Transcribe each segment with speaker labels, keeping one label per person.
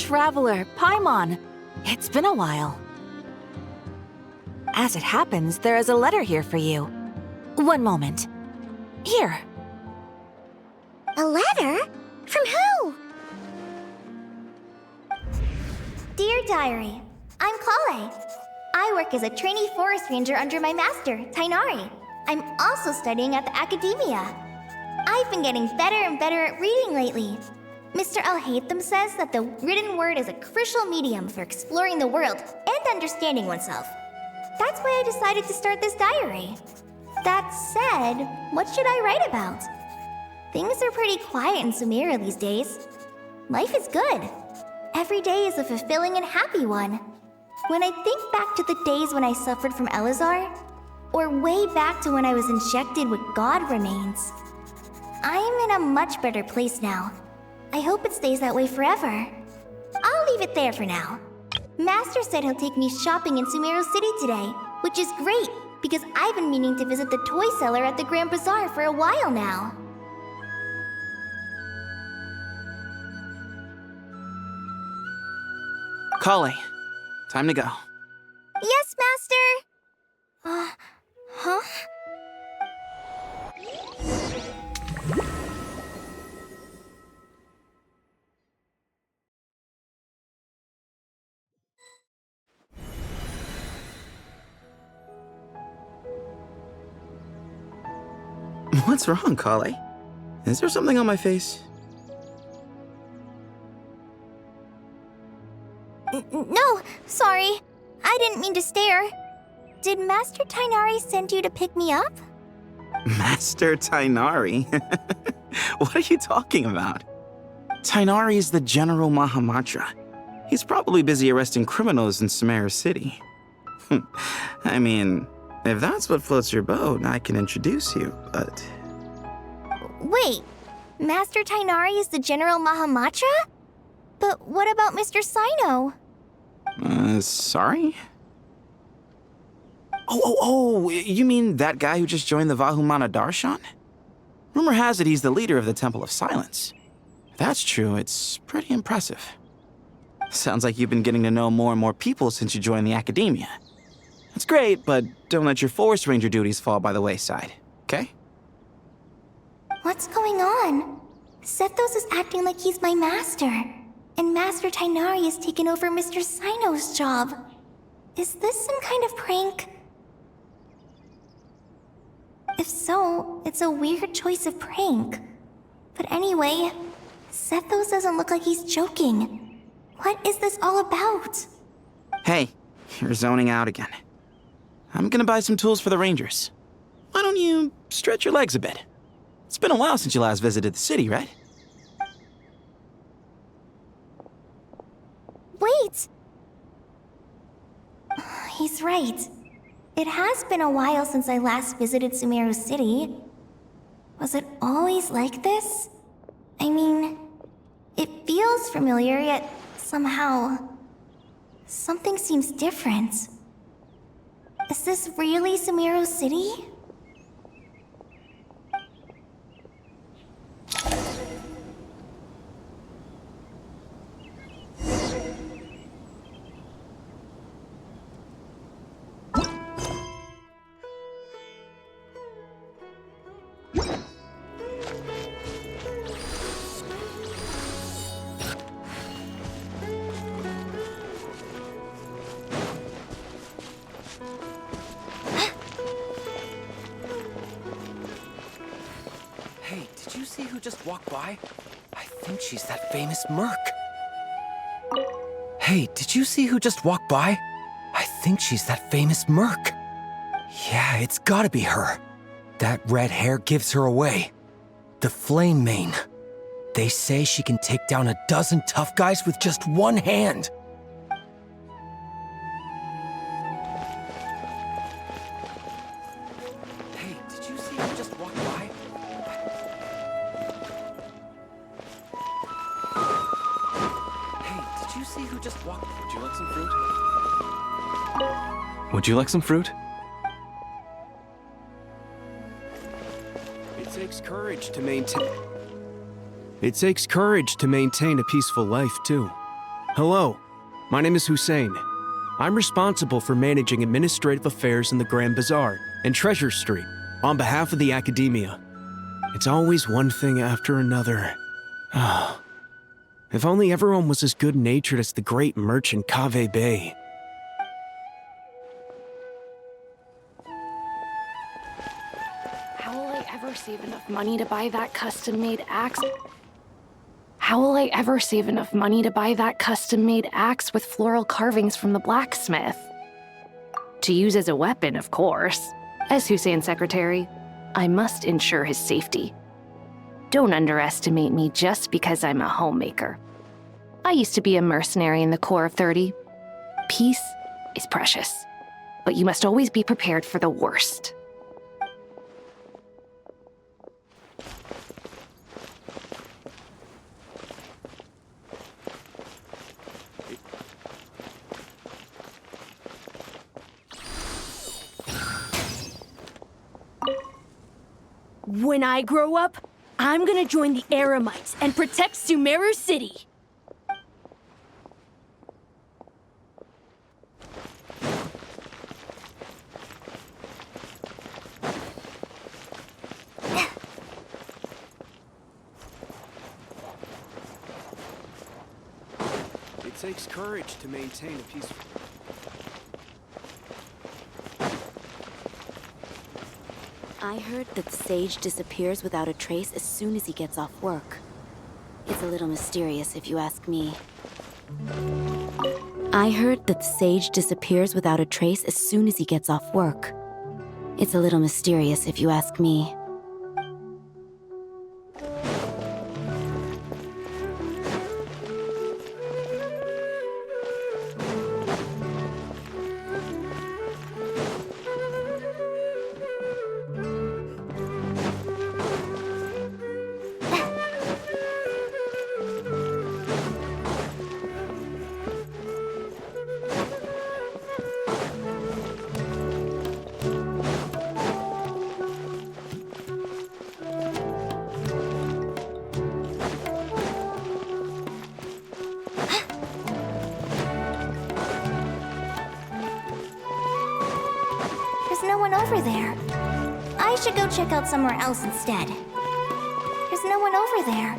Speaker 1: Traveler, Paimon. It's been a while. As it happens, there is a letter here for you. One moment. Here.
Speaker 2: A letter? From who? Dear Diary, I'm Kale. I work as a trainee forest ranger under my master, Tainari. I'm also studying at the academia. I've been getting better and better at reading lately. Mr. Al-Haytham says that the written word is a crucial medium for exploring the world and understanding oneself. That's why I decided to start this diary. That said, what should I write about? Things are pretty quiet in Sumeru these days. Life is good. Every day is a fulfilling and happy one. When I think back to the days when I suffered from Elazar, or way back to when I was injected with God remains, I am in a much better place now. I hope it stays that way forever. I'll leave it there for now. Master said he'll take me shopping in Sumeru City today, which is great because I've been meaning to visit the toy seller at the Grand Bazaar for a while now.
Speaker 3: Kale, time to go.
Speaker 2: Yes, Master! Huh?
Speaker 3: What's wrong, Kale? Is there something on my face?
Speaker 2: No, sorry. I didn't mean to stare. Did Master Tainari send you to pick me up?
Speaker 3: Master Tainari? What are you talking about? Tainari is the General Mahamatra. He's probably busy arresting criminals in Sumeru City. I mean, if that's what floats your boat, I can introduce you, but...
Speaker 2: Wait, Master Tainari is the General Mahamatra? But what about Mr. Sino?
Speaker 3: Sorry? Oh, you mean that guy who just joined the Vahumana Darshan? Rumor has it he's the leader of the Temple of Silence. If that's true, it's pretty impressive. Sounds like you've been getting to know more and more people since you joined the academia. That's great, but don't let your forest ranger duties fall by the wayside, okay?
Speaker 2: What's going on? Sethos is acting like he's my master, and Master Tainari has taken over Mr. Sino's job. Is this some kind of prank? If so, it's a weird choice of prank. But anyway, Sethos doesn't look like he's joking. What is this all about?
Speaker 3: Hey, you're zoning out again. I'm gonna buy some tools for the rangers. Why don't you stretch your legs a bit? It's been a while since you last visited the city, right?
Speaker 2: Wait! He's right. It has been a while since I last visited Sumeru City. Was it always like this? I mean, it feels familiar, yet somehow... something seems different. Is this really Sumeru City?
Speaker 4: Hey, did you see who just walked by? I think she's that famous merc. Hey, did you see who just walked by? I think she's that famous merc. Yeah, it's gotta be her. That red hair gives her away. The Flame Mane. They say she can take down a dozen tough guys with just one hand. Hey, did you see who just walked by? Hey, did you see who just walked? Would you like some fruit? Would you like some fruit?
Speaker 5: It takes courage to maintain... It takes courage to maintain a peaceful life, too. Hello, my name is Hussein. I'm responsible for managing administrative affairs in the Grand Bazaar and Treasure Street on behalf of the Academia. It's always one thing after another. If only everyone was as good-natured as the great merchant Kaveh Bey.
Speaker 6: How will I ever save enough money to buy that custom-made axe? How will I ever save enough money to buy that custom-made axe with floral carvings from the blacksmith? To use as a weapon, of course. As Hussein's secretary, I must ensure his safety. Don't underestimate me just because I'm a homemaker. I used to be a mercenary in the Corps of 30. Peace is precious, but you must always be prepared for the worst.
Speaker 7: When I grow up, I'm gonna join the Eremites and protect Sumeru City.
Speaker 5: It takes courage to maintain a peaceful...
Speaker 1: I heard that the sage disappears without a trace as soon as he gets off work. It's a little mysterious if you ask me. I heard that the sage disappears without a trace as soon as he gets off work. It's a little mysterious if you ask me.
Speaker 2: There's no one over there. I should go check out somewhere else instead. There's no one over there.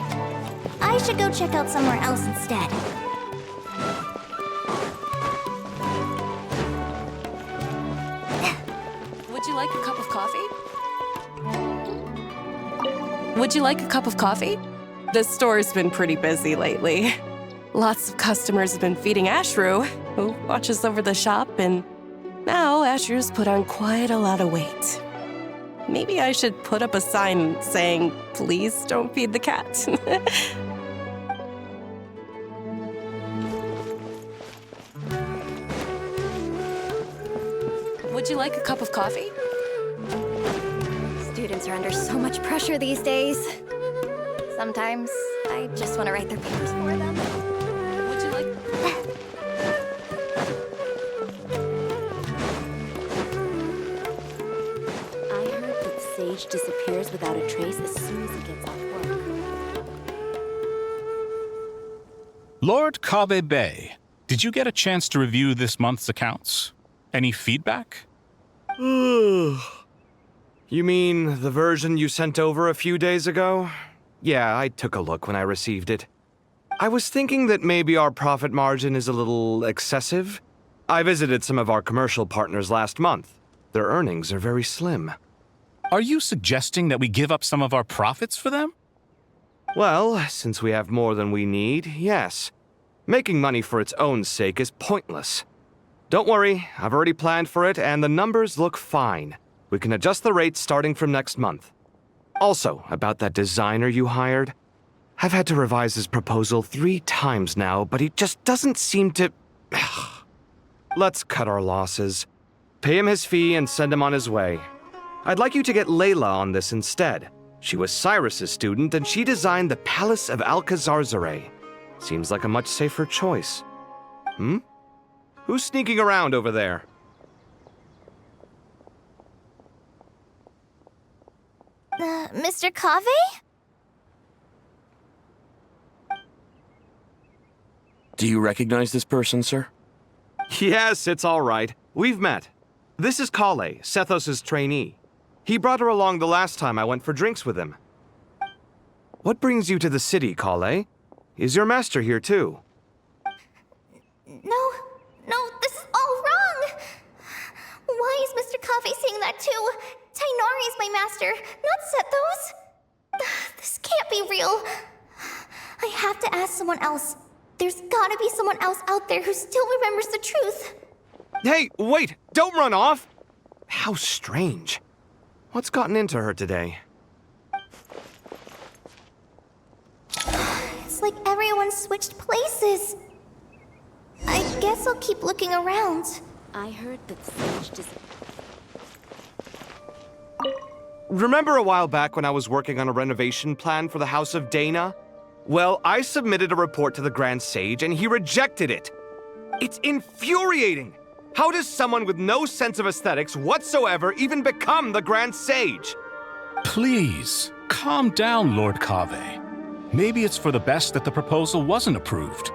Speaker 2: I should go check out somewhere else instead.
Speaker 6: Would you like a cup of coffee? Would you like a cup of coffee? The store's been pretty busy lately. Lots of customers have been feeding Ashru, who watches over the shop, and now Ashru's put on quite a lot of weight. Maybe I should put up a sign saying, "Please don't feed the cat." Would you like a cup of coffee?
Speaker 7: Students are under so much pressure these days. Sometimes I just want to write their papers for them.
Speaker 6: Would you like...
Speaker 1: I heard that the sage disappears without a trace as soon as he gets off work.
Speaker 8: Lord Kaveh Bey, did you get a chance to review this month's accounts? Any feedback?
Speaker 9: You mean the version you sent over a few days ago? Yeah, I took a look when I received it. I was thinking that maybe our profit margin is a little excessive. I visited some of our commercial partners last month. Their earnings are very slim.
Speaker 8: Are you suggesting that we give up some of our profits for them?
Speaker 9: Well, since we have more than we need, yes. Making money for its own sake is pointless. Don't worry, I've already planned for it, and the numbers look fine. We can adjust the rates starting from next month. Also, about that designer you hired, I've had to revise his proposal 3 times now, but he just doesn't seem to... Let's cut our losses. Pay him his fee and send him on his way. I'd like you to get Layla on this instead. She was Cyrus's student, and she designed the Palace of Alcazarzare. Seems like a much safer choice. Who's sneaking around over there?
Speaker 2: Mr. Kaveh?
Speaker 10: Do you recognize this person, sir?
Speaker 9: Yes, it's all right. We've met. This is Kale, Sethos' trainee. He brought her along the last time I went for drinks with him. What brings you to the city, Kale? Is your master here too?
Speaker 2: No, this is all wrong! Why is Mr. Kave saying that too? Tainari is my master, not Sethos! This can't be real. I have to ask someone else. There's gotta be someone else out there who still remembers the truth.
Speaker 9: Hey, wait! Don't run off! How strange. What's gotten into her today?
Speaker 2: It's like everyone switched places. I guess I'll keep looking around.
Speaker 1: I heard that Sage
Speaker 9: Remember a while back when I was working on a renovation plan for the House of Dana? Well, I submitted a report to the Grand Sage and he rejected it. It's infuriating! How does someone with no sense of aesthetics whatsoever even become the Grand Sage?
Speaker 8: Please, calm down, Lord Kave. Maybe it's for the best that the proposal wasn't approved.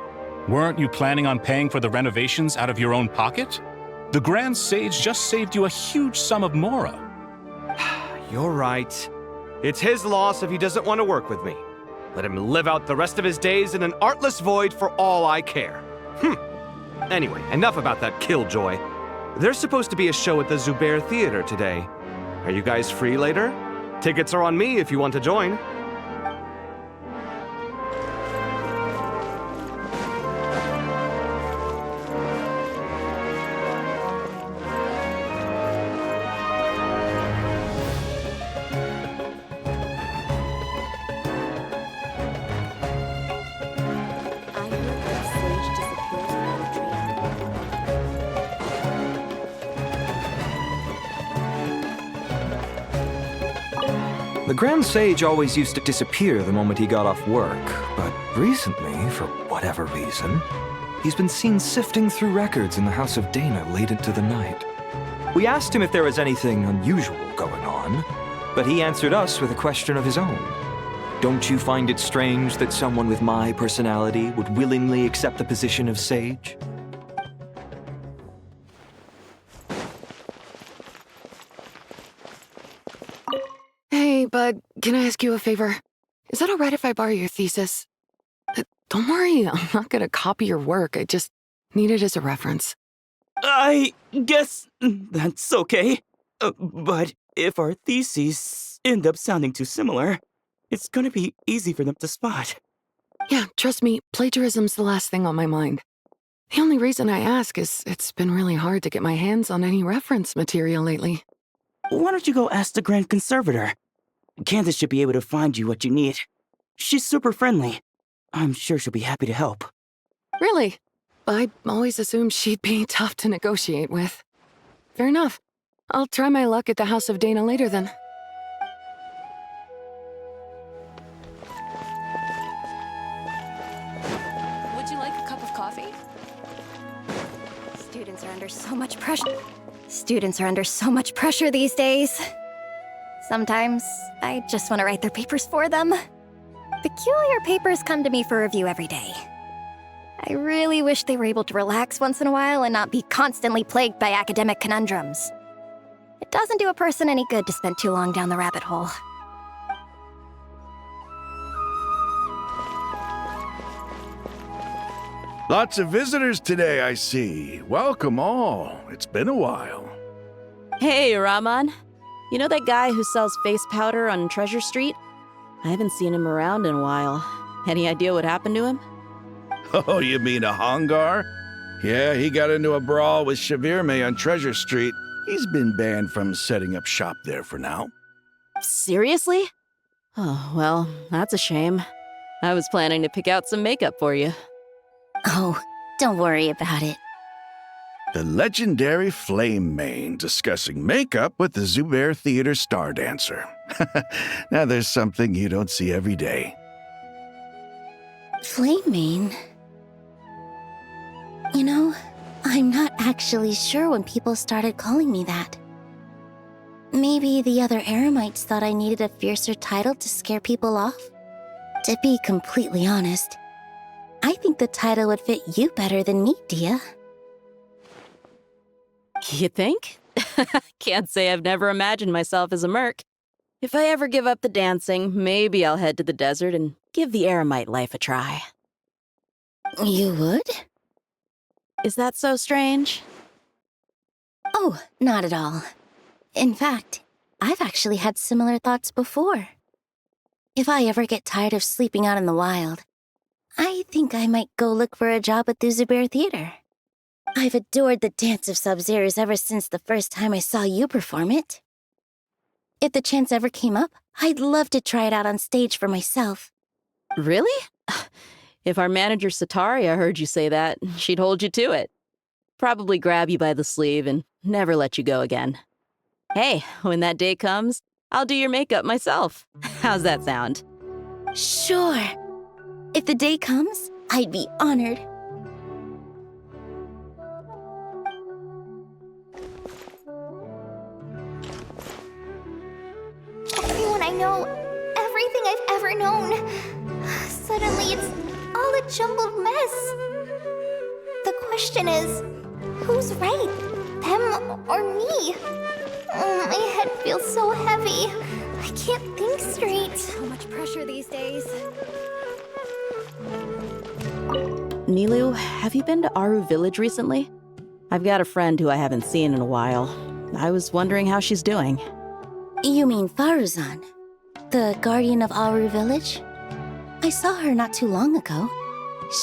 Speaker 8: Weren't you planning on paying for the renovations out of your own pocket? The Grand Sage just saved you a huge sum of mora.
Speaker 9: You're right. It's his loss if he doesn't want to work with me. Let him live out the rest of his days in an artless void for all I care. Anyway, enough about that killjoy. There's supposed to be a show at the Zubair Theater today. Are you guys free later? Tickets are on me if you want to join.
Speaker 4: The Grand Sage always used to disappear the moment he got off work, but recently, for whatever reason, he's been seen sifting through records in the House of Dana late into the night. We asked him if there was anything unusual going on, but he answered us with a question of his own. Don't you find it strange that someone with my personality would willingly accept the position of Sage?
Speaker 6: Hey, bud, can I ask you a favor? Is that alright if I borrow your thesis? Don't worry, I'm not gonna copy your work. I just need it as a reference.
Speaker 11: I guess that's okay. But if our theses end up sounding too similar, it's gonna be easy for them to spot.
Speaker 6: Yeah, trust me, plagiarism's the last thing on my mind. The only reason I ask is it's been really hard to get my hands on any reference material lately.
Speaker 11: Why don't you go ask the Grand Conservator? Candace should be able to find you what you need. She's super friendly. I'm sure she'll be happy to help.
Speaker 6: Really? I always assumed she'd be tough to negotiate with. Fair enough. I'll try my luck at the House of Dana later then.
Speaker 7: Would you like a cup of coffee?
Speaker 2: Students are under so much pressure. Students are under so much pressure these days. Sometimes I just want to write their papers for them. Peculiar papers come to me for review every day. I really wish they were able to relax once in a while and not be constantly plagued by academic conundrums. It doesn't do a person any good to spend too long down the rabbit hole.
Speaker 12: Lots of visitors today, I see. Welcome all. It's been a while.
Speaker 13: Hey, Rahman. You know that guy who sells face powder on Treasure Street? I haven't seen him around in a while. Any idea what happened to him?
Speaker 12: Oh, you mean a Hongar? Yeah, he got into a brawl with Shavirme on Treasure Street. He's been banned from setting up shop there for now.
Speaker 13: Seriously? Oh, well, that's a shame. I was planning to pick out some makeup for you.
Speaker 2: Oh, don't worry about it.
Speaker 12: The legendary Flame Mane discussing makeup with the Zubair Theater star dancer. Now there's something you don't see every day.
Speaker 2: Flame Mane? You know, I'm not actually sure when people started calling me that. Maybe the other Eremites thought I needed a fiercer title to scare people off? To be completely honest,
Speaker 1: I think the title would fit you better than me, Dia.
Speaker 13: You think? Can't say I've never imagined myself as a merc. If I ever give up the dancing, maybe I'll head to the desert and give the eremite life a try.
Speaker 1: You would?
Speaker 13: Is that so strange?
Speaker 1: Oh, not at all. In fact, I've actually had similar thoughts before. If I ever get tired of sleeping out in the wild, I think I might go look for a job at the Zubair Theater. I've adored the dance of Sub-Zeros ever since the first time I saw you perform it. If the chance ever came up, I'd love to try it out on stage for myself.
Speaker 13: Really? If our manager Sataria heard you say that, she'd hold you to it. Probably grab you by the sleeve and never let you go again. Hey, when that day comes, I'll do your makeup myself. How's that sound?
Speaker 1: Sure. If the day comes, I'd be honored.
Speaker 2: Everyone I know, everything I've ever known. Suddenly it's all a jumbled mess. The question is, who's right? Them or me? Oh, my head feels so heavy. I can't think straight.
Speaker 7: So much pressure these days.
Speaker 13: Nilu, have you been to Aru Village recently? I've got a friend who I haven't seen in a while. I was wondering how she's doing.
Speaker 1: You mean Faruzan, the guardian of Aru Village? I saw her not too long ago.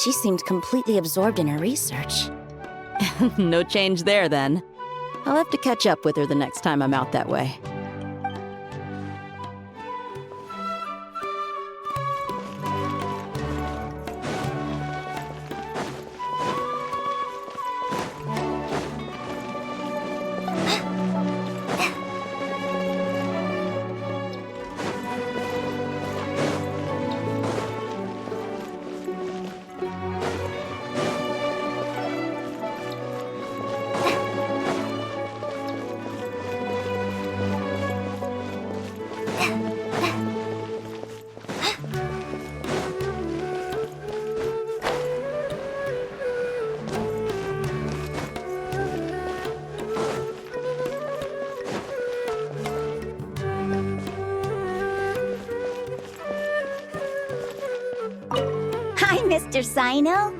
Speaker 1: She seemed completely absorbed in her research.
Speaker 13: No change there, then. I'll have to catch up with her the next time I'm out that way.
Speaker 14: Hi, Mr. Sino.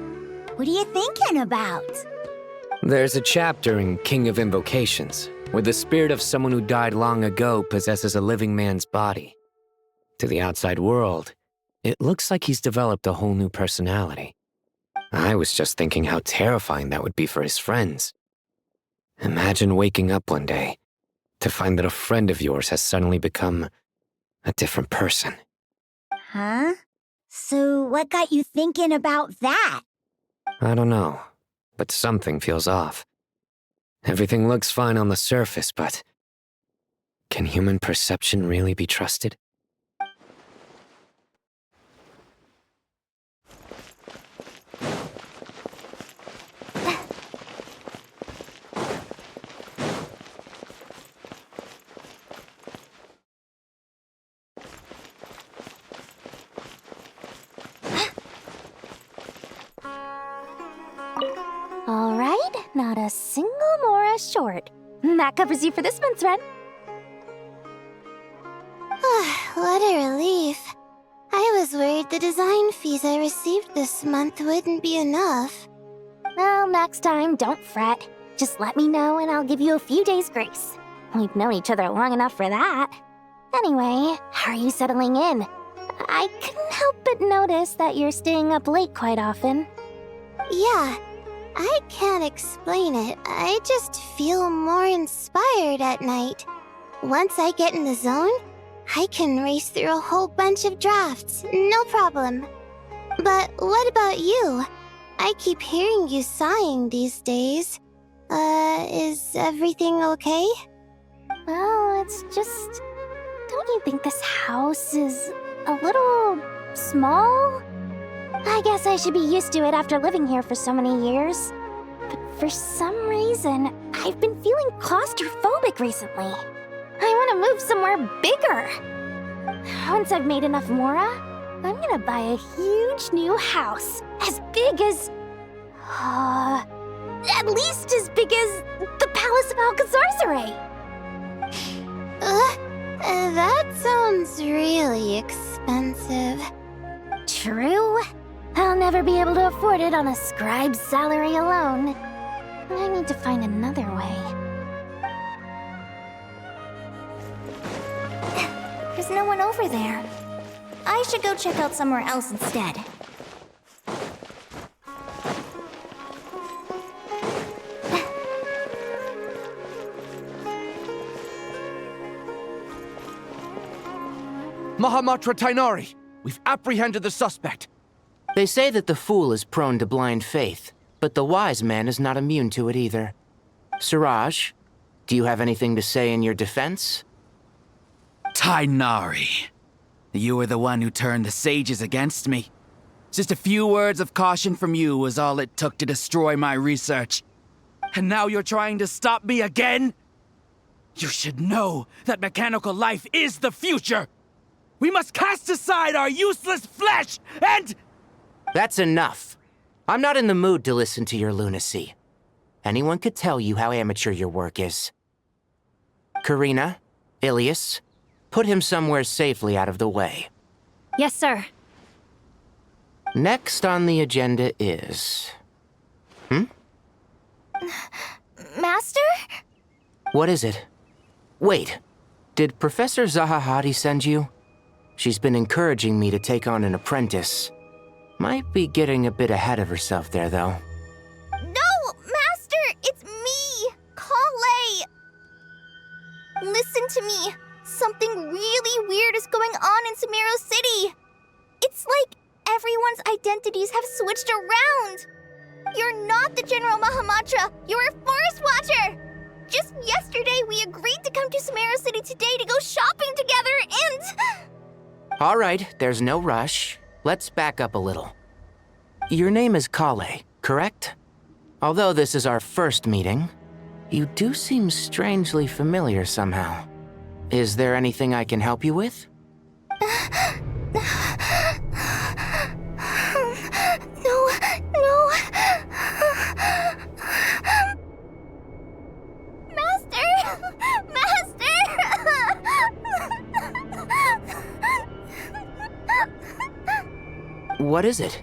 Speaker 14: What are you thinking about?
Speaker 15: There's a chapter in King of Invocations where the spirit of someone who died long ago possesses a living man's body. To the outside world, it looks like he's developed a whole new personality. I was just thinking how terrifying that would be for his friends. Imagine waking up one day to find that a friend of yours has suddenly become a different person.
Speaker 14: Huh? So what got you thinking about that?
Speaker 15: I don't know, but something feels off. Everything looks fine on the surface, but can human perception really be trusted?
Speaker 2: All right, not a single Mora short. That covers you for this month's rent.
Speaker 16: What a relief. I was worried the design fees I received this month wouldn't be enough.
Speaker 2: Well, next time, don't fret. Just let me know and I'll give you a few days' grace. We've known each other long enough for that. Anyway, how are you settling in? I couldn't help but notice that you're staying up late quite often.
Speaker 16: Yeah, I can't explain it. I just feel more inspired at night. Once I get in the zone, I can race through a whole bunch of drafts, no problem. But what about you? I keep hearing you sighing these days. Is everything okay?
Speaker 2: Well, it's just... Don't you think this house is a little small? I guess I should be used to it after living here for so many years. But for some reason, I've been feeling claustrophobic recently. I want to move somewhere bigger. Once I've made enough Mora, I'm gonna buy a huge new house As big as... at least as big as the Palace of Alcazarzaray.
Speaker 16: That sounds really expensive.
Speaker 2: True. I'll never be able to afford it on a scribe's salary alone. I need to find another way. There's no one over there. I should go check out somewhere else instead.
Speaker 4: Mahamatra Tainari, we've apprehended the suspect.
Speaker 17: They say that the fool is prone to blind faith, but the wise man is not immune to it either. Suraj, do you have anything to say in your defense?
Speaker 18: Tainari, you were the one who turned the sages against me. Just a few words of caution from you was all it took to destroy my research. And now you're trying to stop me again? You should know that mechanical life is the future! We must cast aside our useless flesh and...
Speaker 17: That's enough. I'm not in the mood to listen to your lunacy. Anyone could tell you how amateur your work is. Karina, Ilias, put him somewhere safely out of the way.
Speaker 2: Yes, sir.
Speaker 17: Next on the agenda is...
Speaker 2: Master?
Speaker 17: What is it? Wait, did Professor Zahahati send you? She's been encouraging me to take on an apprentice. Might be getting a bit ahead of herself there, though.
Speaker 2: No, Master! It's me, Kale! Listen to me. Something really weird is going on in Sumeru City. It's like everyone's identities have switched around. You're not the General Mahamatra. You're a Forest Watcher. Just yesterday, we agreed to come to Sumeru City today to go shopping together and...
Speaker 17: All right, there's no rush. Let's back up a little. Your name is Kale, correct? Although this is our first meeting, you do seem strangely familiar somehow. Is there anything I can help you with?
Speaker 2: No. Master!
Speaker 17: What is it?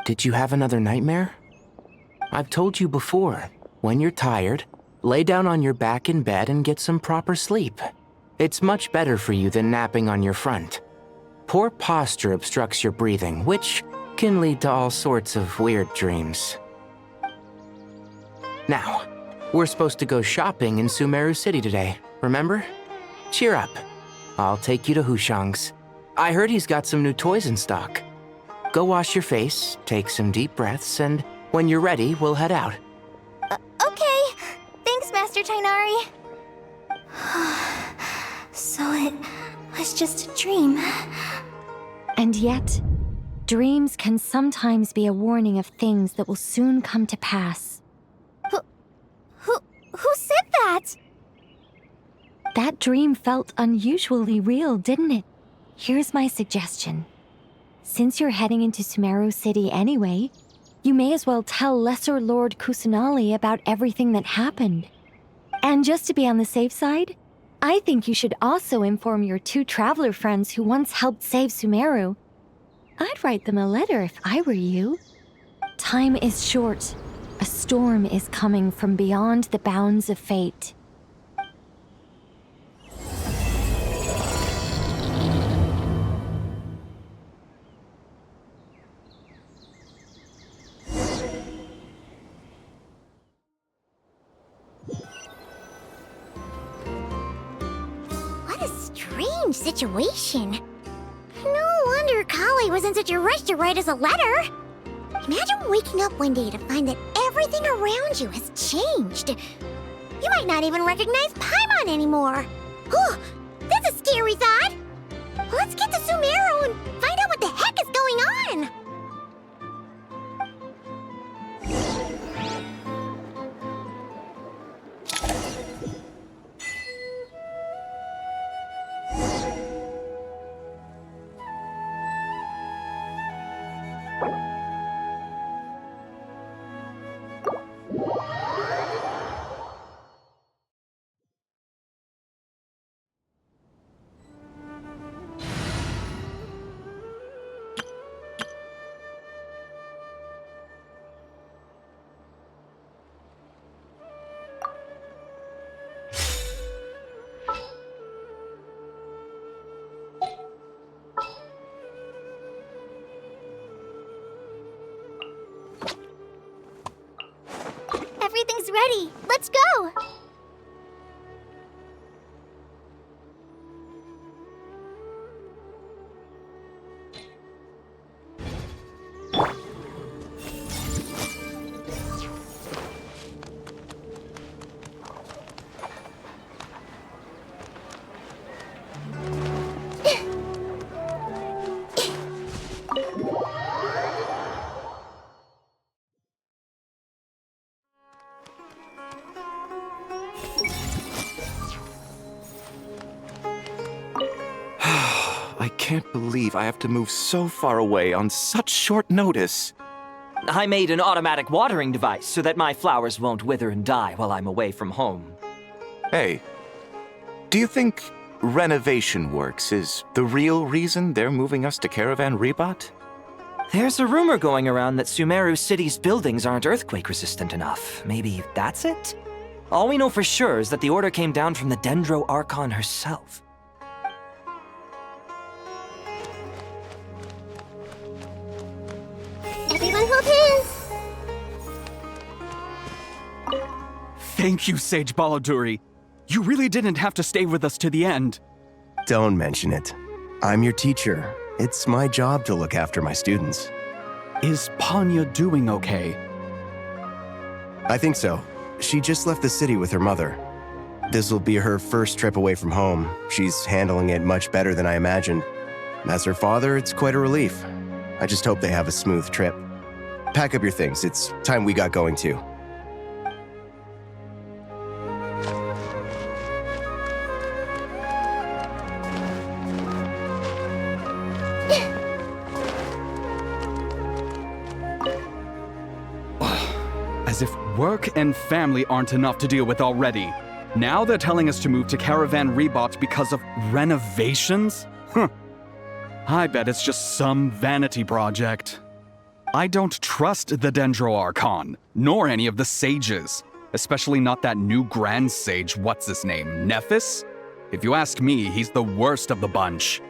Speaker 17: Did you have another nightmare? I've told you before, when you're tired, lay down on your back in bed and get some proper sleep. It's much better for you than napping on your front. Poor posture obstructs your breathing, which can lead to all sorts of weird dreams. Now, we're supposed to go shopping in Sumeru City today, remember? Cheer up. I'll take you to Hushang's. I heard he's got some new toys in stock. Go wash your face, take some deep breaths, and when you're ready, we'll head out.
Speaker 2: Okay. Thanks, Master Tainari. So it was just a dream.
Speaker 19: And yet, dreams can sometimes be a warning of things that will soon come to pass.
Speaker 2: Who said that?
Speaker 19: That dream felt unusually real, didn't it? Here's my suggestion. Since you're heading into Sumeru City anyway, you may as well tell Lesser Lord Kusanali about everything that happened. And just to be on the safe side, I think you should also inform your 2 traveler friends who once helped save Sumeru. I'd write them a letter if I were you. Time is short. A storm is coming from beyond the bounds of fate.
Speaker 2: What a strange situation. No wonder Kale was in such a rush to write us a letter. Imagine waking up one day to find that everything around you has changed. You might not even recognize Paimon anymore. Oh, that's a scary thought. Let's get to Sumeru and find out what the heck is going on. ready. Let's go!
Speaker 20: I can't believe I have to move so far away on such short notice.
Speaker 21: I made an automatic watering device so that my flowers won't wither and die while I'm away from home.
Speaker 20: Hey, do you think renovation works is the real reason they're moving us to Caravan Rebot?
Speaker 21: There's a rumor going around that Sumeru City's buildings aren't earthquake-resistant enough. Maybe that's it? All we know for sure is that the order came down from the Dendro Archon herself.
Speaker 2: Everyone hold hands!
Speaker 22: Thank you, Sage Baladuri. You really didn't have to stay with us to the end.
Speaker 23: Don't mention it. I'm your teacher. It's my job to look after my students.
Speaker 22: Is Panya doing okay?
Speaker 23: I think so. She just left the city with her mother. This'll be her first trip away from home. She's handling it much better than I imagined. As her father, it's quite a relief. I just hope they have a smooth trip. Pack up your things. It's time we got going too.
Speaker 22: As if work and family aren't enough to deal with already. Now they're telling us to move to Caravan Rebot because of renovations? Huh. I bet it's just some vanity project. I don't trust the Dendro Archon, nor any of the sages. Especially not that new Grand Sage, what's his name, Nephis? If you ask me, he's the worst of the bunch.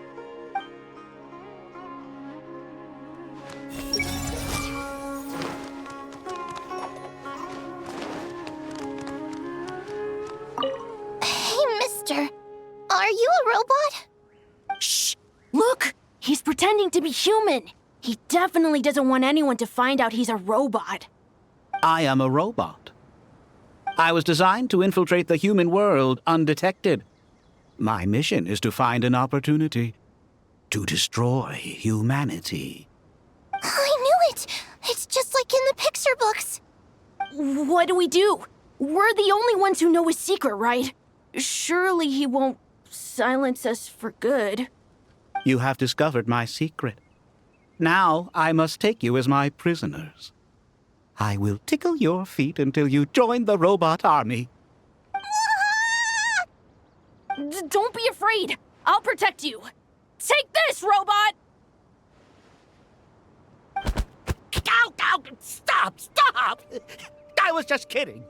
Speaker 2: Are you a robot?
Speaker 7: Shh! Look! He's pretending to be human. He definitely doesn't want anyone to find out he's a robot.
Speaker 24: I am a robot. I was designed to infiltrate the human world undetected. My mission is to find an opportunity to destroy humanity.
Speaker 2: I knew it! It's just like in the Pixar books.
Speaker 7: What do we do? We're the only ones who know his secret, right? Surely he won't silence us for good.
Speaker 24: You have discovered my secret. Now I must take you as my prisoners. I will tickle your feet until you join the robot army.
Speaker 7: Don't be afraid. I'll protect you. Take this, robot!
Speaker 24: Ow, ow, stop, stop! I was just kidding.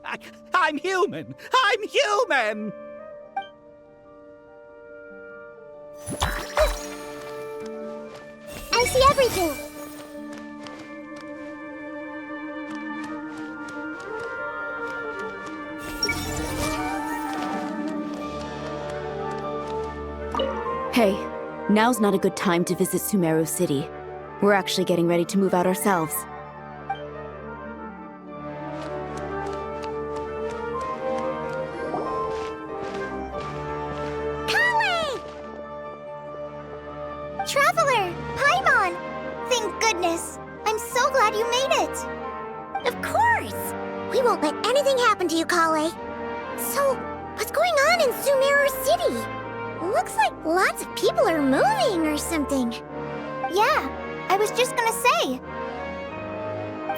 Speaker 24: I'm human. I'm human!
Speaker 2: I see everything.
Speaker 25: Hey, now's not a good time to visit Sumeru City. We're actually getting ready to move out ourselves.
Speaker 2: Traveler! Paimon! Thank goodness! I'm so glad you made it!
Speaker 16: Of course! We won't let anything happen to you, Kale. So, what's going on in Sumeru City? Looks like lots of people are moving or something.
Speaker 2: Yeah, I was just gonna say.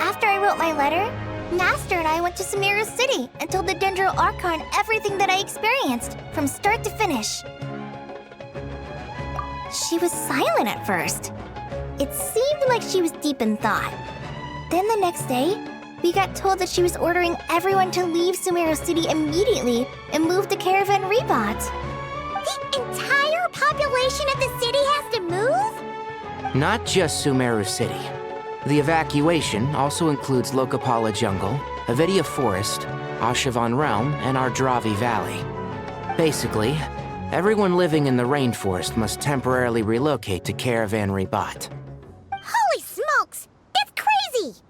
Speaker 2: After I wrote my letter, Master and I went to Sumeru City and told the Dendro Archon everything that I experienced, from start to finish. She was silent at first. It seemed like she was deep in thought. Then the next day, we got told that she was ordering everyone to leave Sumeru City immediately and move to Caravan Rebot.
Speaker 16: The entire population of the city has to move?
Speaker 17: Not just Sumeru City. The evacuation also includes Lokapala Jungle, Avidia Forest, Ashavan Realm, and Ardravi Valley. Basically, everyone living in the rainforest must temporarily relocate to Caravan Ribat.
Speaker 16: Holy smokes! It's crazy!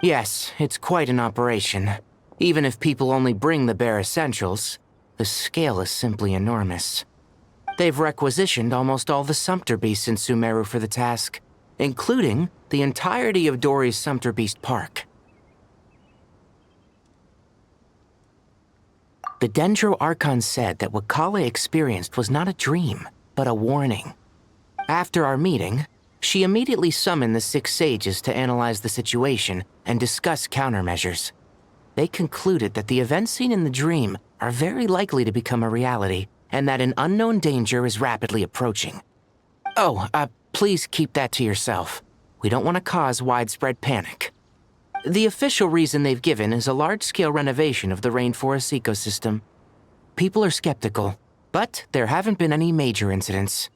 Speaker 17: Yes, it's quite an operation. Even if people only bring the bare essentials, the scale is simply enormous. They've requisitioned almost all the Sumpter Beasts in Sumeru for the task, including the entirety of Dory's Sumpter Beast Park. The Dendro Archon said that what Kale experienced was not a dream, but a warning. After our meeting, she immediately summoned the 6 sages to analyze the situation and discuss countermeasures. They concluded that the events seen in the dream are very likely to become a reality, and that an unknown danger is rapidly approaching. Oh, please keep that to yourself. We don't want to cause widespread panic. The official reason they've given is a large-scale renovation of the rainforest ecosystem. People are skeptical, but there haven't been any major incidents.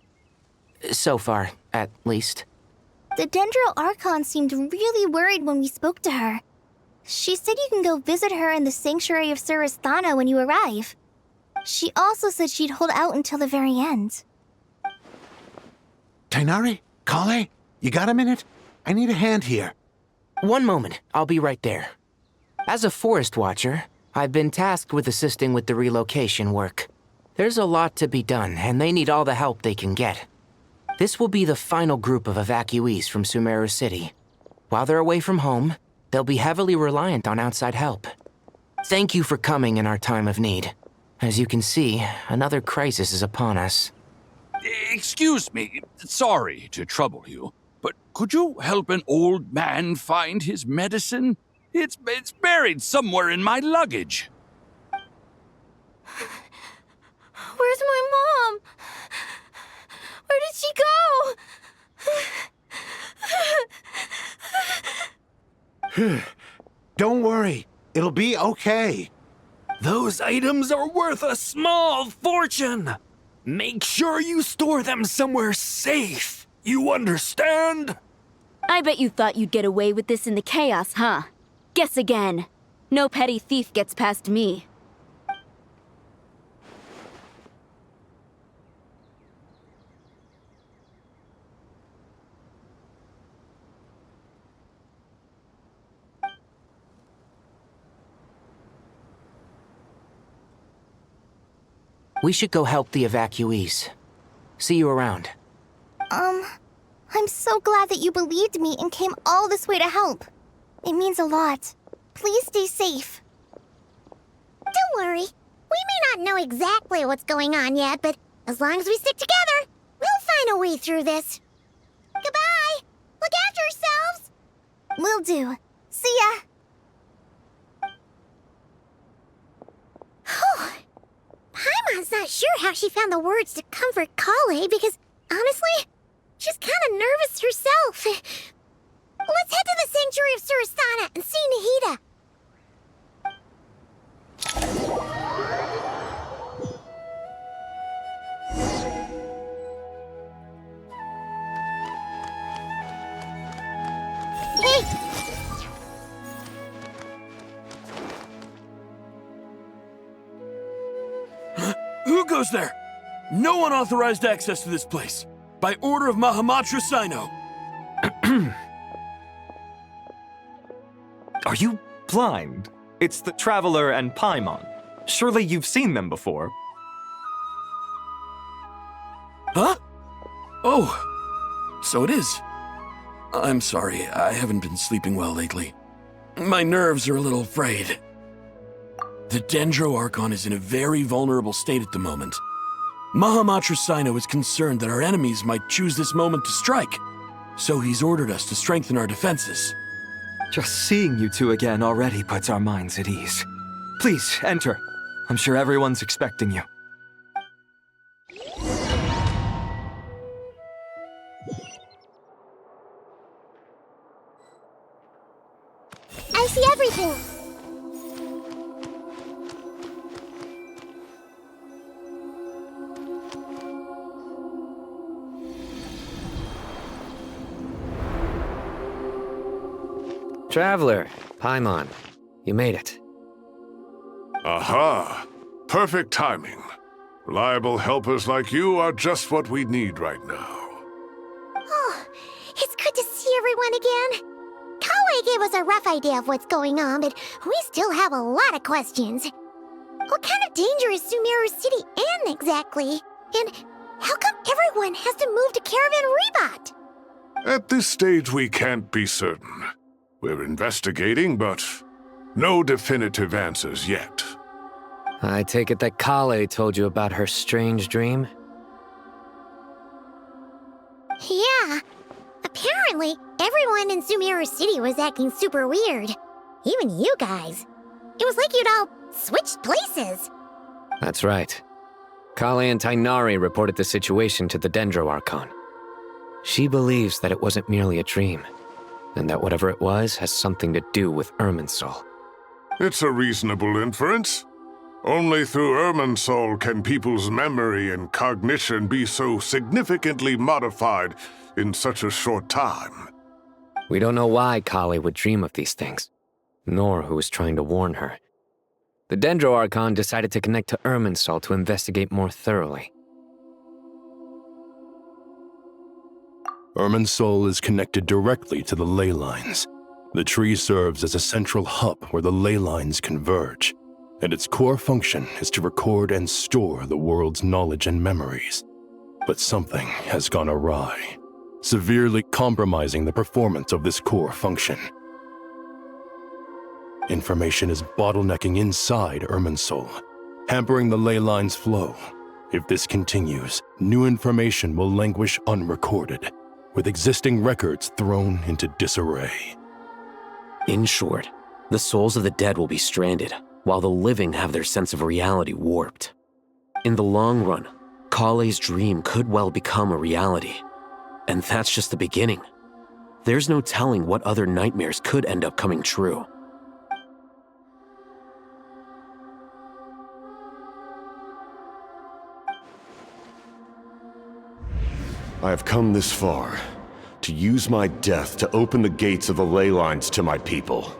Speaker 17: So far, at least.
Speaker 2: The Dendro Archon seemed really worried when we spoke to her. She said you can go visit her in the Sanctuary of Surasthana when you arrive. She also said she'd hold out until the very end.
Speaker 3: Tighnari? Kale? You got a minute? I need a hand here.
Speaker 17: One moment, I'll be right there. As a forest watcher, I've been tasked with assisting with the relocation work. There's a lot to be done, and they need all the help they can get. This will be the final group of evacuees from Sumeru City. While they're away from home, they'll be heavily reliant on outside help. Thank you for coming in our time of need. As you can see, another crisis is upon us.
Speaker 5: Excuse me, sorry to trouble you, but could you help an old man find his medicine? It's buried somewhere in my luggage.
Speaker 7: Where's my mom? Where did she go?
Speaker 3: Don't worry, it'll be okay.
Speaker 8: Those items are worth a small fortune. Make sure you store them somewhere safe. You understand?
Speaker 25: I bet you thought you'd get away with this in the chaos, huh? Guess again. No petty thief gets past me.
Speaker 17: We should go help the evacuees. See you around.
Speaker 2: I'm so glad that you believed me and came all this way to help. It means a lot. Please stay safe.
Speaker 16: Don't worry. We may not know exactly what's going on yet, but as long as we stick together, we'll find a way through this. Goodbye! Look after yourselves!
Speaker 2: Will do. See ya!
Speaker 16: Paimon's not sure how she found the words to comfort Kale because, honestly, she's kind of nervous herself. Let's head to the Sanctuary of Surasthana and see Nahida. Hey!
Speaker 8: Who goes there? No unauthorized access to this place. By order of Mahamatra Sino.
Speaker 21: Are you blind? It's the Traveler and Paimon. Surely you've seen them before.
Speaker 8: Huh? Oh, so it is. I'm sorry, I haven't been sleeping well lately. My nerves are a little frayed. The Dendro Archon is in a very vulnerable state at the moment. Mahamatra Sino is concerned that our enemies might choose this moment to strike, so he's ordered us to strengthen our defenses.
Speaker 21: Just seeing you two again already puts our minds at ease. Please, enter. I'm sure everyone's expecting you.
Speaker 16: I see everything.
Speaker 15: Traveler, Paimon, you made it.
Speaker 6: Aha! Perfect timing. Reliable helpers like you are just what we need right now.
Speaker 16: Oh, it's good to see everyone again. Kale gave us a rough idea of what's going on, but we still have a lot of questions. What kind of danger is Sumeru City in exactly? And how come everyone has to move to Caravan Rebot?
Speaker 6: At this stage, we can't be certain. We're investigating, but no definitive answers yet.
Speaker 15: I take it that Kale told you about her strange dream?
Speaker 16: Yeah. Apparently, everyone in Sumeru City was acting super weird. Even you guys. It was like you'd all switched places.
Speaker 15: That's right. Kale and Tainari reported the situation to the Dendro Archon. She believes that it wasn't merely a dream, and that whatever it was has something to do with Irminsul.
Speaker 6: It's a reasonable inference. Only through Irminsul can people's memory and cognition be so significantly modified in such a short time.
Speaker 15: We don't know why Kale would dream of these things, nor who was trying to warn her. The Dendro Archon decided to connect to Irminsul to investigate more thoroughly.
Speaker 9: Irminsul is connected directly to the ley lines. The tree serves as a central hub where the ley lines converge, and its core function is to record and store the world's knowledge and memories. But something has gone awry, severely compromising the performance of this core function. Information is bottlenecking inside Irminsul, hampering the ley line's flow. If this continues, new information will languish unrecorded, with existing records thrown into disarray.
Speaker 10: In short, the souls of the dead will be stranded, while the living have their sense of reality warped. In the long run, Kale's dream could well become a reality. And that's just the beginning. There's no telling what other nightmares could end up coming true.
Speaker 11: I have come this far, to use my death to open the gates of the ley lines to my people.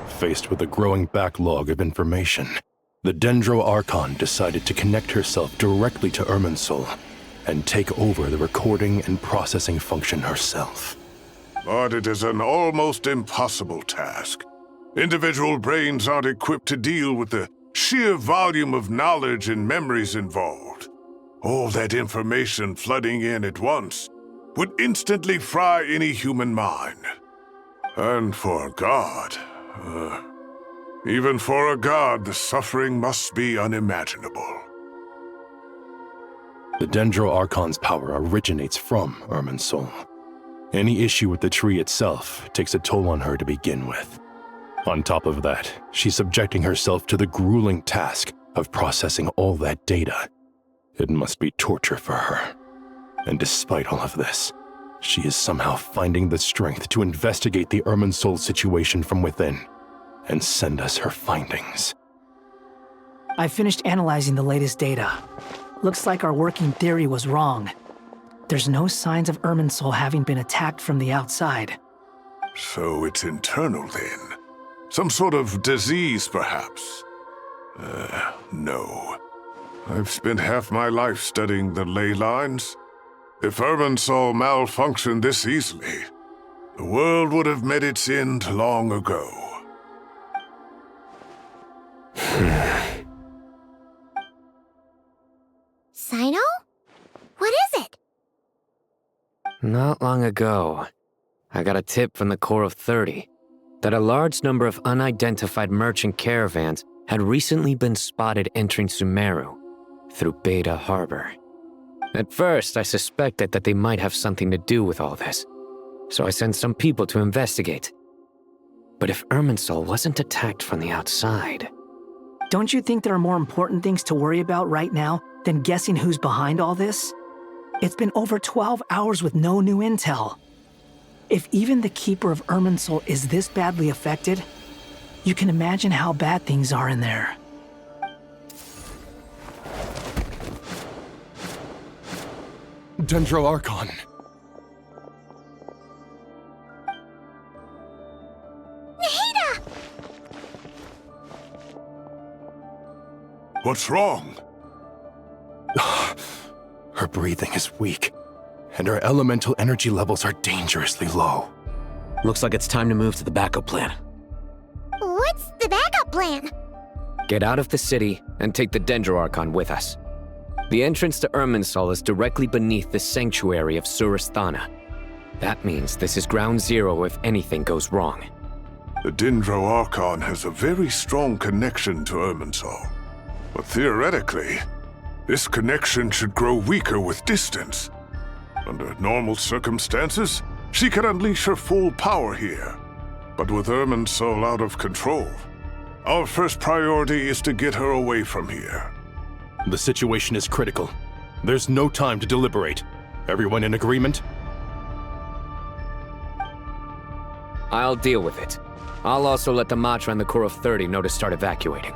Speaker 9: Faced with a growing backlog of information, the Dendro Archon decided to connect herself directly to Irminsul and take over the recording and processing function herself.
Speaker 6: But it is an almost impossible task. Individual brains aren't equipped to deal with the sheer volume of knowledge and memories involved. All that information flooding in at once would instantly fry any human mind. And for God, even for a god, the suffering must be unimaginable.
Speaker 9: The Dendro Archon's power originates from Irminsul. Any issue with the tree itself takes a toll on her to begin with. On top of that, she's subjecting herself to the grueling task of processing all that data. It must be torture for her. And despite all of this, she is somehow finding the strength to investigate the Irminsul situation from within and send us her findings.
Speaker 12: I finished analyzing the latest data. Looks like our working theory was wrong. There's no signs of Irminsul having been attacked from the outside.
Speaker 6: So it's internal then? Some sort of disease, perhaps? No. I've spent half my life studying the ley lines. If Irminsul malfunctioned this easily, the world would have met its end long ago.
Speaker 16: Sino? What is it?
Speaker 15: Not long ago, I got a tip from the Core of 30 that a large number of unidentified merchant caravans had recently been spotted entering Sumeru through Beta Harbor. At first, I suspected that they might have something to do with all this, so I sent some people to investigate. But if Irminsul wasn't attacked from the outside...
Speaker 12: Don't you think there are more important things to worry about right now than guessing who's behind all this? It's been over 12 hours with no new intel. If even the Keeper of Irminsul is this badly affected, you can imagine how bad things are in there.
Speaker 9: Dendro Archon.
Speaker 16: Nahida!
Speaker 6: What's wrong?
Speaker 9: Her breathing is weak, and her elemental energy levels are dangerously low.
Speaker 10: Looks like it's time to move to the backup plan.
Speaker 16: What's the backup plan?
Speaker 10: Get out of the city and take the Dendro Archon with us. The entrance to Irminsul is directly beneath the sanctuary of Surasthana. That means this is ground zero if anything goes wrong.
Speaker 6: The Dendro Archon has a very strong connection to Irminsul. But theoretically, this connection should grow weaker with distance. Under normal circumstances, she could unleash her full power here. But with Irminsul out of control, our first priority is to get her away from here.
Speaker 9: The situation is critical. There's no time to deliberate. Everyone in agreement?
Speaker 10: I'll deal with it. I'll also let the Matra and the Core of 30 know to start evacuating.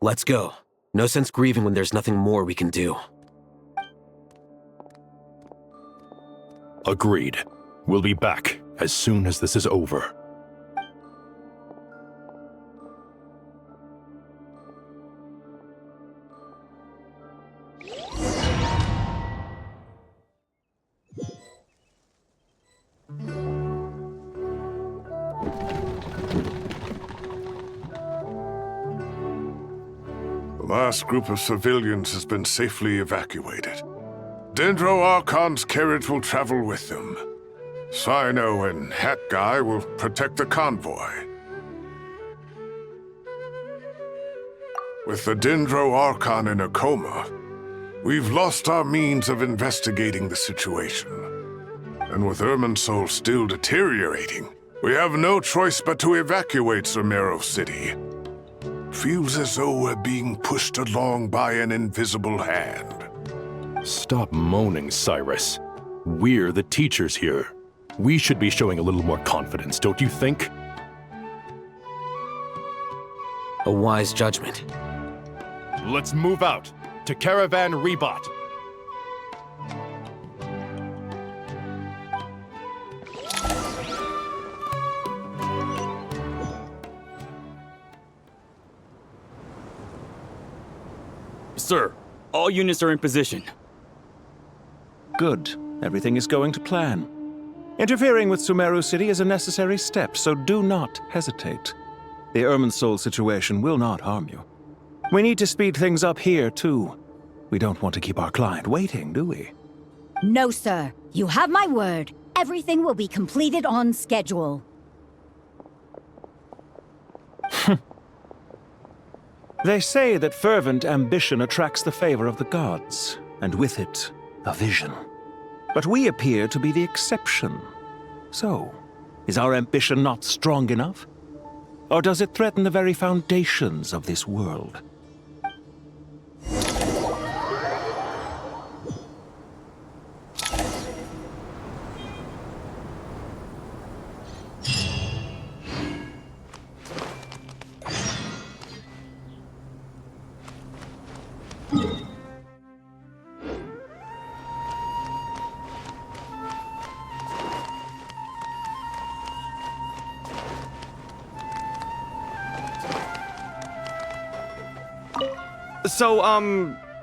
Speaker 10: Let's go. No sense grieving when there's nothing more we can do.
Speaker 9: Agreed. We'll be back as soon as this is over.
Speaker 6: The last group of civilians has been safely evacuated. Dendro Archon's carriage will travel with them. Sino and Hat Guy will protect the convoy. With the Dendro Archon in a coma, we've lost our means of investigating the situation. And with Irminsul still deteriorating, we have no choice but to evacuate Sumeru City. Feels as though we're being pushed along by an invisible hand.
Speaker 9: Stop moaning, Cyrus. We're the teachers here. We should be showing a little more confidence, don't you think?
Speaker 10: A wise judgment.
Speaker 9: Let's move out to Caravan Rebot.
Speaker 1: Sir, all units are in position.
Speaker 4: Good. Everything is going to plan. Interfering with Sumeru City is a necessary step, so do not hesitate. The Irminsul situation will not harm you. We need to speed things up here, too. We don't want to keep our client waiting, do we?
Speaker 13: No, sir. You have my word. Everything will be completed on schedule.
Speaker 4: They say that fervent ambition attracts the favor of the gods, and with it, a vision. But we appear to be the exception. So, is our ambition not strong enough? Or does it threaten the very foundations of this world?
Speaker 14: So,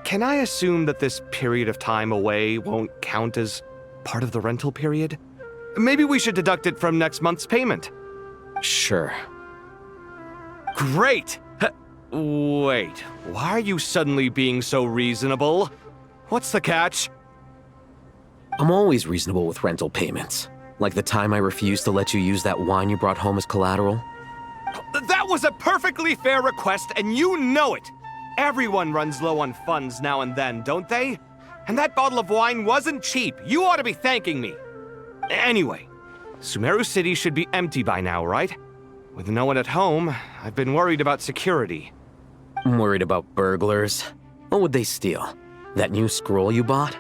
Speaker 14: can I assume that this period of time away won't count as part of the rental period? Maybe we should deduct it from next month's payment.
Speaker 10: Sure.
Speaker 14: Great! Wait, why are you suddenly being so reasonable? What's the catch?
Speaker 10: I'm always reasonable with rental payments. Like the time I refused to let you use that wine you brought home as collateral.
Speaker 14: That was a perfectly fair request, and you know it! Everyone runs low on funds now and then, don't they? And that bottle of wine wasn't cheap. You ought to be thanking me. Anyway, Sumeru City should be empty by now, right? With no one at home, I've been worried about security.
Speaker 10: I'm worried about burglars. What would they steal? That new scroll you bought?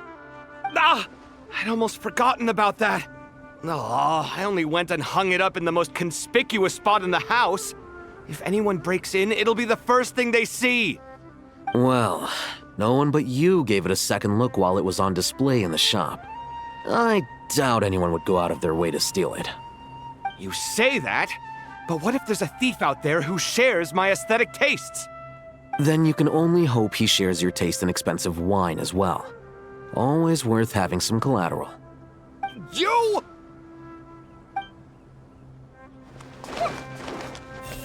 Speaker 14: Ah! I'd almost forgotten about that. Oh, I only went and hung it up in the most conspicuous spot in the house. If anyone breaks in, it'll be the first thing they see.
Speaker 10: Well, no one but you gave it a second look while it was on display in the shop. I doubt anyone would go out of their way to steal it.
Speaker 14: You say that, but what if there's a thief out there who shares my aesthetic tastes?
Speaker 10: Then you can only hope he shares your taste in expensive wine as well. Always worth having some collateral.
Speaker 14: You!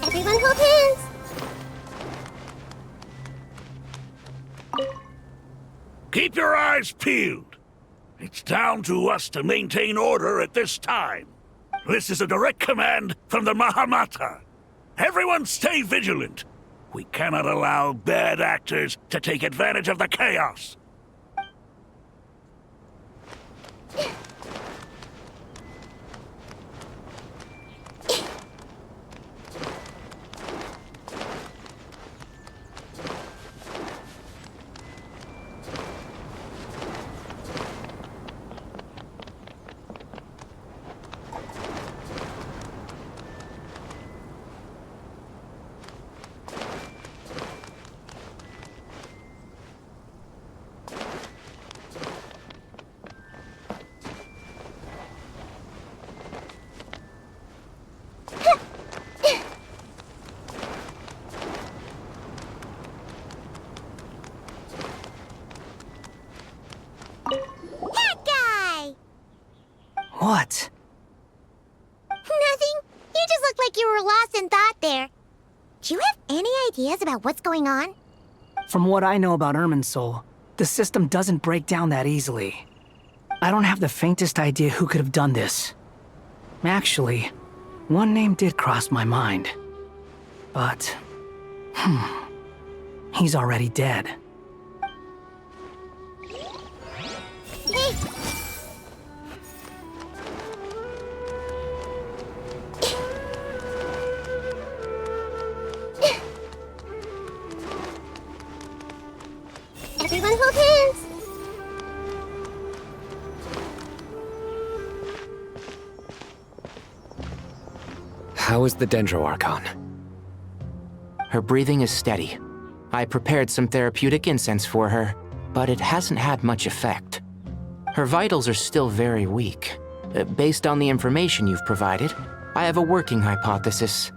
Speaker 16: Everyone hold hands!
Speaker 18: Keep your eyes peeled. It's down to us to maintain order at this time. This is a direct command from the Mahamata. Everyone stay vigilant. We cannot allow bad actors to take advantage of the chaos.
Speaker 12: What?
Speaker 16: Nothing. You just looked like you were lost in thought there. Do you have any ideas about what's going on?
Speaker 12: From what I know about Irminsul, the system doesn't break down that easily. I don't have the faintest idea who could have done this. Actually, one name did cross my mind. But, he's already dead.
Speaker 16: Hey! Everyone hold hands!
Speaker 15: How is the Dendro-Archon?
Speaker 17: Her breathing is steady. I prepared some therapeutic incense for her, but it hasn't had much effect. Her vitals are still very weak. Based on the information you've provided, I have a working hypothesis.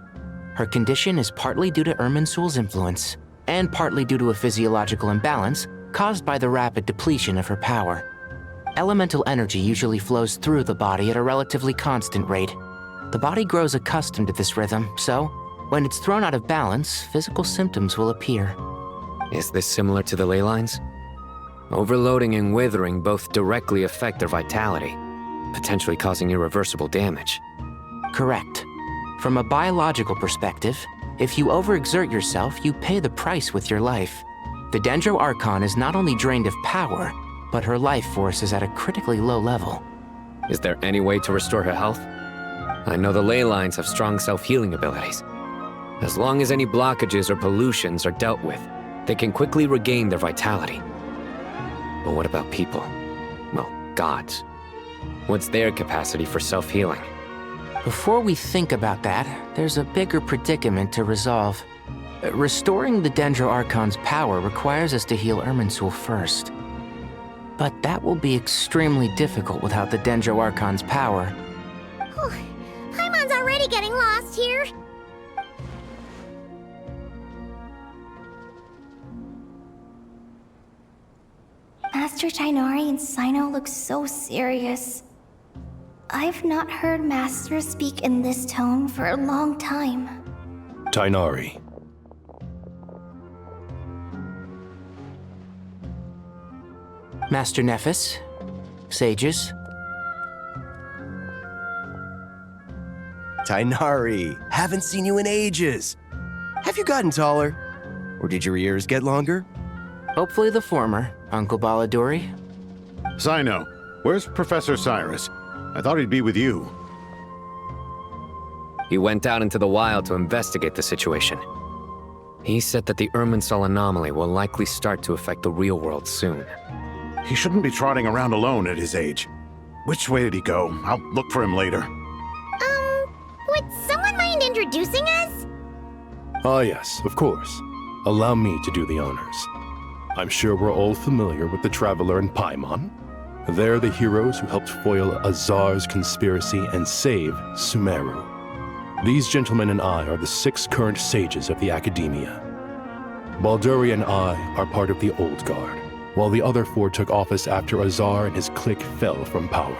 Speaker 17: Her condition is partly due to Irminsul's influence, and partly due to a physiological imbalance caused by the rapid depletion of her power. Elemental energy usually flows through the body at a relatively constant rate. The body grows accustomed to this rhythm, so when it's thrown out of balance, physical symptoms will appear.
Speaker 15: Is this similar to the ley lines? Overloading and withering both directly affect their vitality, potentially causing irreversible damage.
Speaker 17: Correct. From a biological perspective, if you overexert yourself, you pay the price with your life. The Dendro-Archon is not only drained of power, but her life force is at a critically low level.
Speaker 15: Is there any way to restore her health? I know the ley lines have strong self-healing abilities. As long as any blockages or pollutions are dealt with, they can quickly regain their vitality. But what about people? Well, gods. What's their capacity for self-healing?
Speaker 17: Before we think about that, there's a bigger predicament to resolve. Restoring the Dendro-Archon's power requires us to heal Irminsul first. But that will be extremely difficult without the Dendro-Archon's power.
Speaker 16: Paimon's already getting lost here.
Speaker 2: Master Tighnari and Sino look so serious. I've not heard Master speak in this tone for a long time.
Speaker 9: Tighnari.
Speaker 17: Master Nephis, sages.
Speaker 19: Tighnari, haven't seen you in ages. Have you gotten taller? Or did your ears get longer?
Speaker 17: Hopefully the former, Uncle Baladuri.
Speaker 3: Sino, where's Professor Cyrus? I thought he'd be with you.
Speaker 15: He went out into the wild to investigate the situation. He said that the Irminsul anomaly will likely start to affect the real world soon.
Speaker 3: He shouldn't be trotting around alone at his age. Which way did he go? I'll look for him later.
Speaker 16: Would someone mind introducing us?
Speaker 9: Ah yes, of course. Allow me to do the honors. I'm sure we're all familiar with the Traveler and Paimon. They're the heroes who helped foil Azar's conspiracy and save Sumeru. These gentlemen and I are the 6 current sages of the Academia. Balduri and I are part of the Old Guard, while the other 4 took office after Azar and his clique fell from power.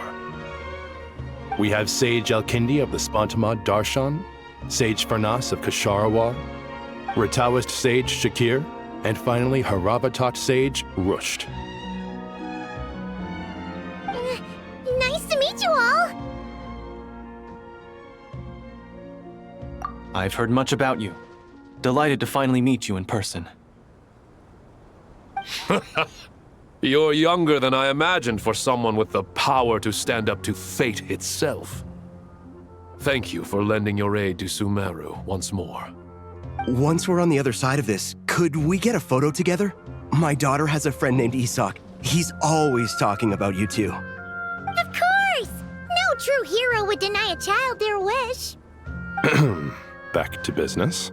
Speaker 9: We have Sage Alkindi of the Spantamad Darshan, Sage Farnas of Kasharawar, Rataoist Sage Shakir, and finally Harabatot Sage Rusht.
Speaker 16: Nice to meet you all!
Speaker 5: I've heard much about you. Delighted to finally meet you in person.
Speaker 20: You're younger than I imagined for someone with the power to stand up to fate itself. Thank you for lending your aid to Sumeru once more.
Speaker 19: Once we're on the other side of this, could we get a photo together? My daughter has a friend named Isak. He's always talking about you two.
Speaker 16: Of course! No true hero would deny a child their wish.
Speaker 9: Back to business.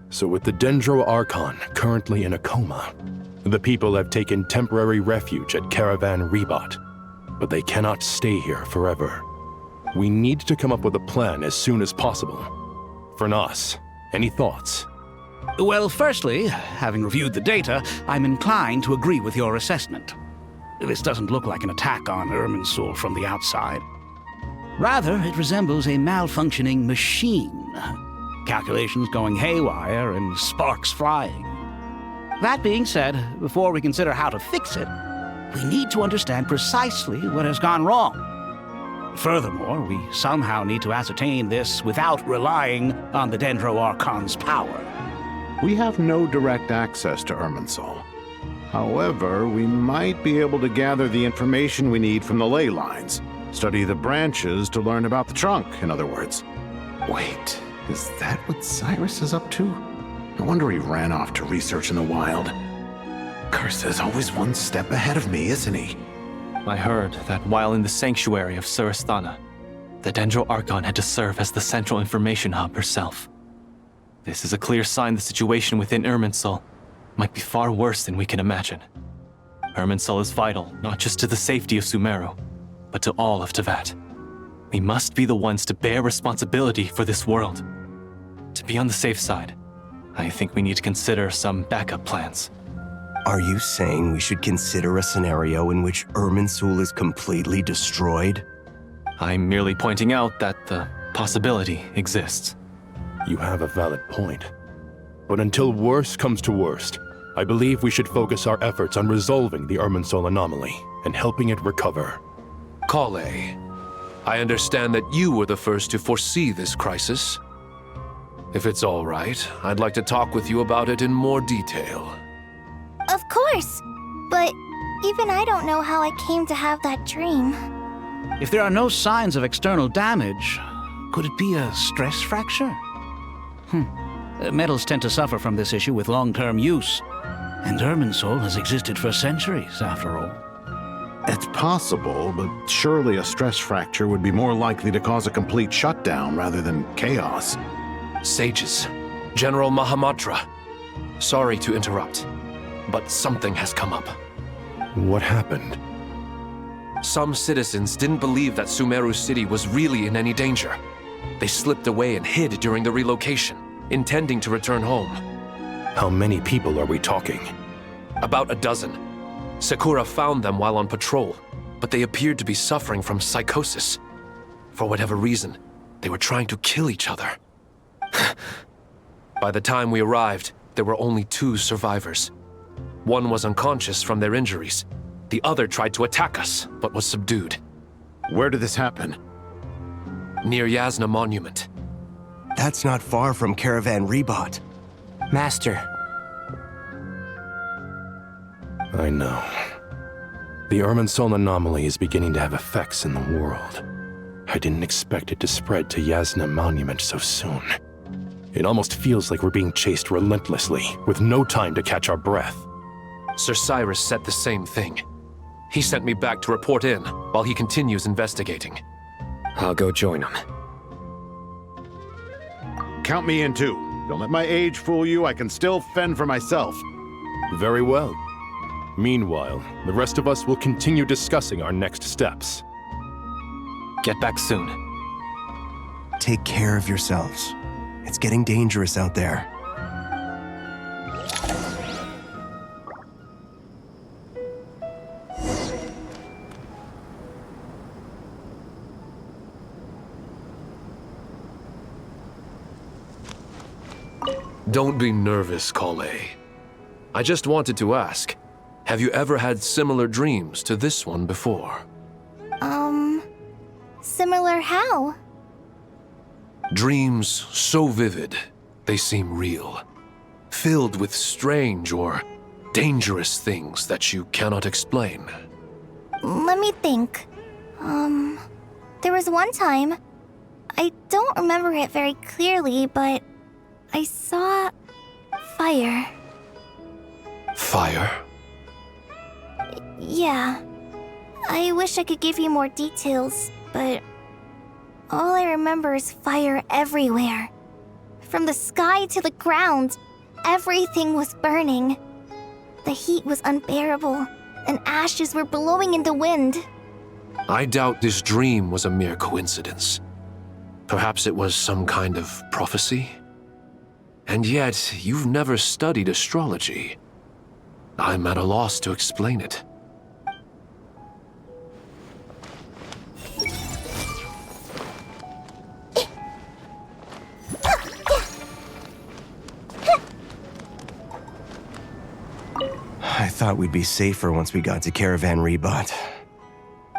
Speaker 9: So with the Dendro Archon currently in a coma, the people have taken temporary refuge at Caravan Rebat, but they cannot stay here forever. We need to come up with a plan as soon as possible. Fernas, any thoughts?
Speaker 22: Well, firstly, having reviewed the data, I'm inclined to agree with your assessment. This doesn't look like an attack on Irminsul from the outside. Rather, it resembles a malfunctioning machine. Calculations going haywire and sparks flying. That being said, before we consider how to fix it, we need to understand precisely what has gone wrong. Furthermore, we somehow need to ascertain this without relying on the Dendro Archon's power.
Speaker 3: We have no direct access to Irminsul. However, we might be able to gather the information we need from the ley lines. Study the branches to learn about the trunk, in other words. Wait, is that what Cyrus is up to? No wonder he ran off to research in the wild. Curse, always one step ahead of me, isn't he?
Speaker 5: I heard that while in the sanctuary of Surasthana, the Dendro Archon had to serve as the central information hub herself. This is a clear sign the situation within Irminsul might be far worse than we can imagine. Irminsul is vital not just to the safety of Sumeru, but to all of Teyvat. We must be the ones to bear responsibility for this world. To be on the safe side, I think we need to consider some backup plans.
Speaker 19: Are you saying we should consider a scenario in which Irminsul is completely destroyed?
Speaker 5: I'm merely pointing out that the possibility exists.
Speaker 9: You have a valid point. But until worst comes to worst, I believe we should focus our efforts on resolving the Irminsul anomaly and helping it recover.
Speaker 20: Kale, I understand that you were the first to foresee this crisis. If it's all right, I'd like to talk with you about it in more detail.
Speaker 2: Of course! But even I don't know how I came to have that dream.
Speaker 22: If there are no signs of external damage, could it be a stress fracture? Metals tend to suffer from this issue with long-term use, and Irminsul has existed for centuries, after all.
Speaker 3: It's possible, but surely a stress fracture would be more likely to cause a complete shutdown rather than chaos.
Speaker 20: Sages, General Mahamatra, sorry to interrupt, but something has come up.
Speaker 9: What happened?
Speaker 20: Some citizens didn't believe that Sumeru City was really in any danger. They slipped away and hid during the relocation, intending to return home.
Speaker 9: How many people are we talking?
Speaker 20: About a dozen. Sakura found them while on patrol, but they appeared to be suffering from psychosis. For whatever reason, they were trying to kill each other. By the time we arrived, there were only 2 survivors. One was unconscious from their injuries. The other tried to attack us, but was subdued.
Speaker 3: Where did this happen?
Speaker 20: Near Yasna Monument.
Speaker 19: That's not far from Caravan Rebat.
Speaker 17: Master.
Speaker 9: I know. The Irminsul anomaly is beginning to have effects in the world. I didn't expect it to spread to Yasna Monument so soon. It almost feels like we're being chased relentlessly, with no time to catch our breath.
Speaker 20: Sir Cyrus said the same thing. He sent me back to report in, while he continues investigating.
Speaker 10: I'll go join him.
Speaker 3: Count me in too. Don't let my age fool you, I can still fend for myself.
Speaker 9: Very well. Meanwhile, the rest of us will continue discussing our next steps.
Speaker 5: Get back soon.
Speaker 19: Take care of yourselves. It's getting dangerous out there.
Speaker 20: Don't be nervous, Kale. I just wanted to ask, have you ever had similar dreams to this one before?
Speaker 2: Similar how?
Speaker 20: Dreams so vivid, they seem real. Filled with strange or dangerous things that you cannot explain.
Speaker 2: Let me think. There was one time, I don't remember it very clearly, but I saw fire.
Speaker 20: Fire?
Speaker 2: Yeah. I wish I could give you more details, but all I remember is fire everywhere. From the sky to the ground, everything was burning. The heat was unbearable, and ashes were blowing in the wind.
Speaker 20: I doubt this dream was a mere coincidence. Perhaps it was some kind of prophecy? And yet, you've never studied astrology. I'm at a loss to explain it.
Speaker 19: I thought we'd be safer once we got to Caravan Rebot.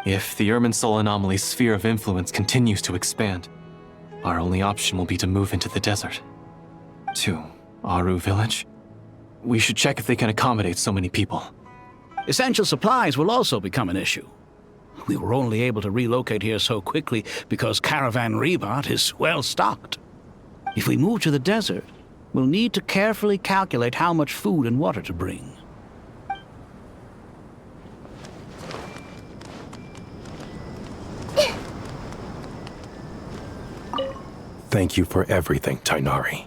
Speaker 5: If the Irminsul anomaly's sphere of influence continues to expand, our only option will be to move into the desert. To Aru village? We should check if they can accommodate so many people.
Speaker 22: Essential supplies will also become an issue. We were only able to relocate here so quickly because Caravan Rebot is well stocked. If we move to the desert, we'll need to carefully calculate how much food and water to bring.
Speaker 9: Thank you for everything, Tainari.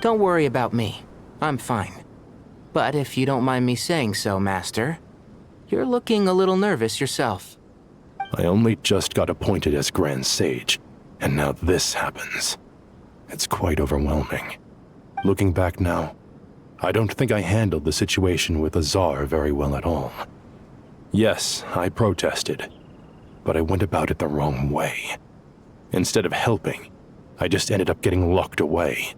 Speaker 17: Don't worry about me. I'm fine. But if you don't mind me saying so, Master, you're looking a little nervous yourself.
Speaker 9: I only just got appointed as Grand Sage, and now this happens. It's quite overwhelming. Looking back now, I don't think I handled the situation with Azar very well at all. Yes, I protested, but I went about it the wrong way. Instead of helping, I just ended up getting locked away.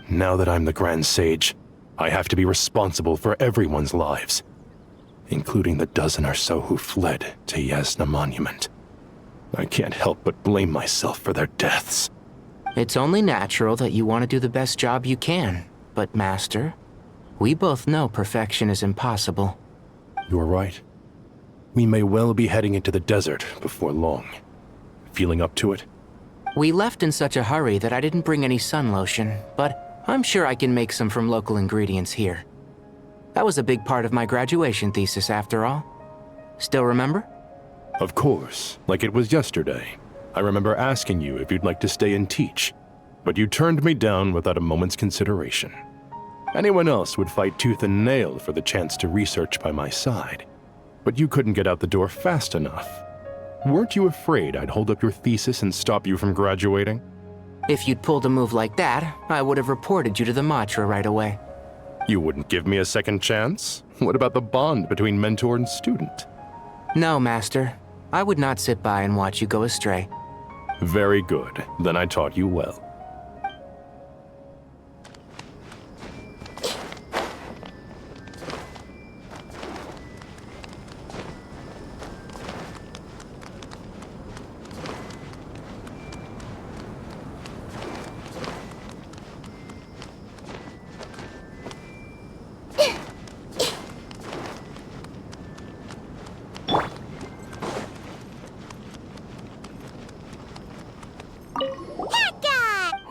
Speaker 9: Now that I'm the Grand Sage, I have to be responsible for everyone's lives, including the dozen or so who fled to Yasna Monument. I can't help but blame myself for their deaths.
Speaker 17: It's only natural that you want to do the best job you can, but Master, we both know perfection is impossible.
Speaker 9: You're right. We may well be heading into the desert before long. Feeling up to it?
Speaker 17: We left in such a hurry that I didn't bring any sun lotion, but I'm sure I can make some from local ingredients here. That was a big part of my graduation thesis, after all. Still remember?
Speaker 9: Of course, like it was yesterday. I remember asking you if you'd like to stay and teach, but you turned me down without a moment's consideration. Anyone else would fight tooth and nail for the chance to research by my side, but you couldn't get out the door fast enough. Weren't you afraid I'd hold up your thesis and stop you from graduating?
Speaker 17: If you'd pulled a move like that, I would have reported you to the Matra right away.
Speaker 9: You wouldn't give me a second chance? What about the bond between mentor and student?
Speaker 17: No, Master. I would not sit by and watch you go astray.
Speaker 9: Very good. Then I taught you well.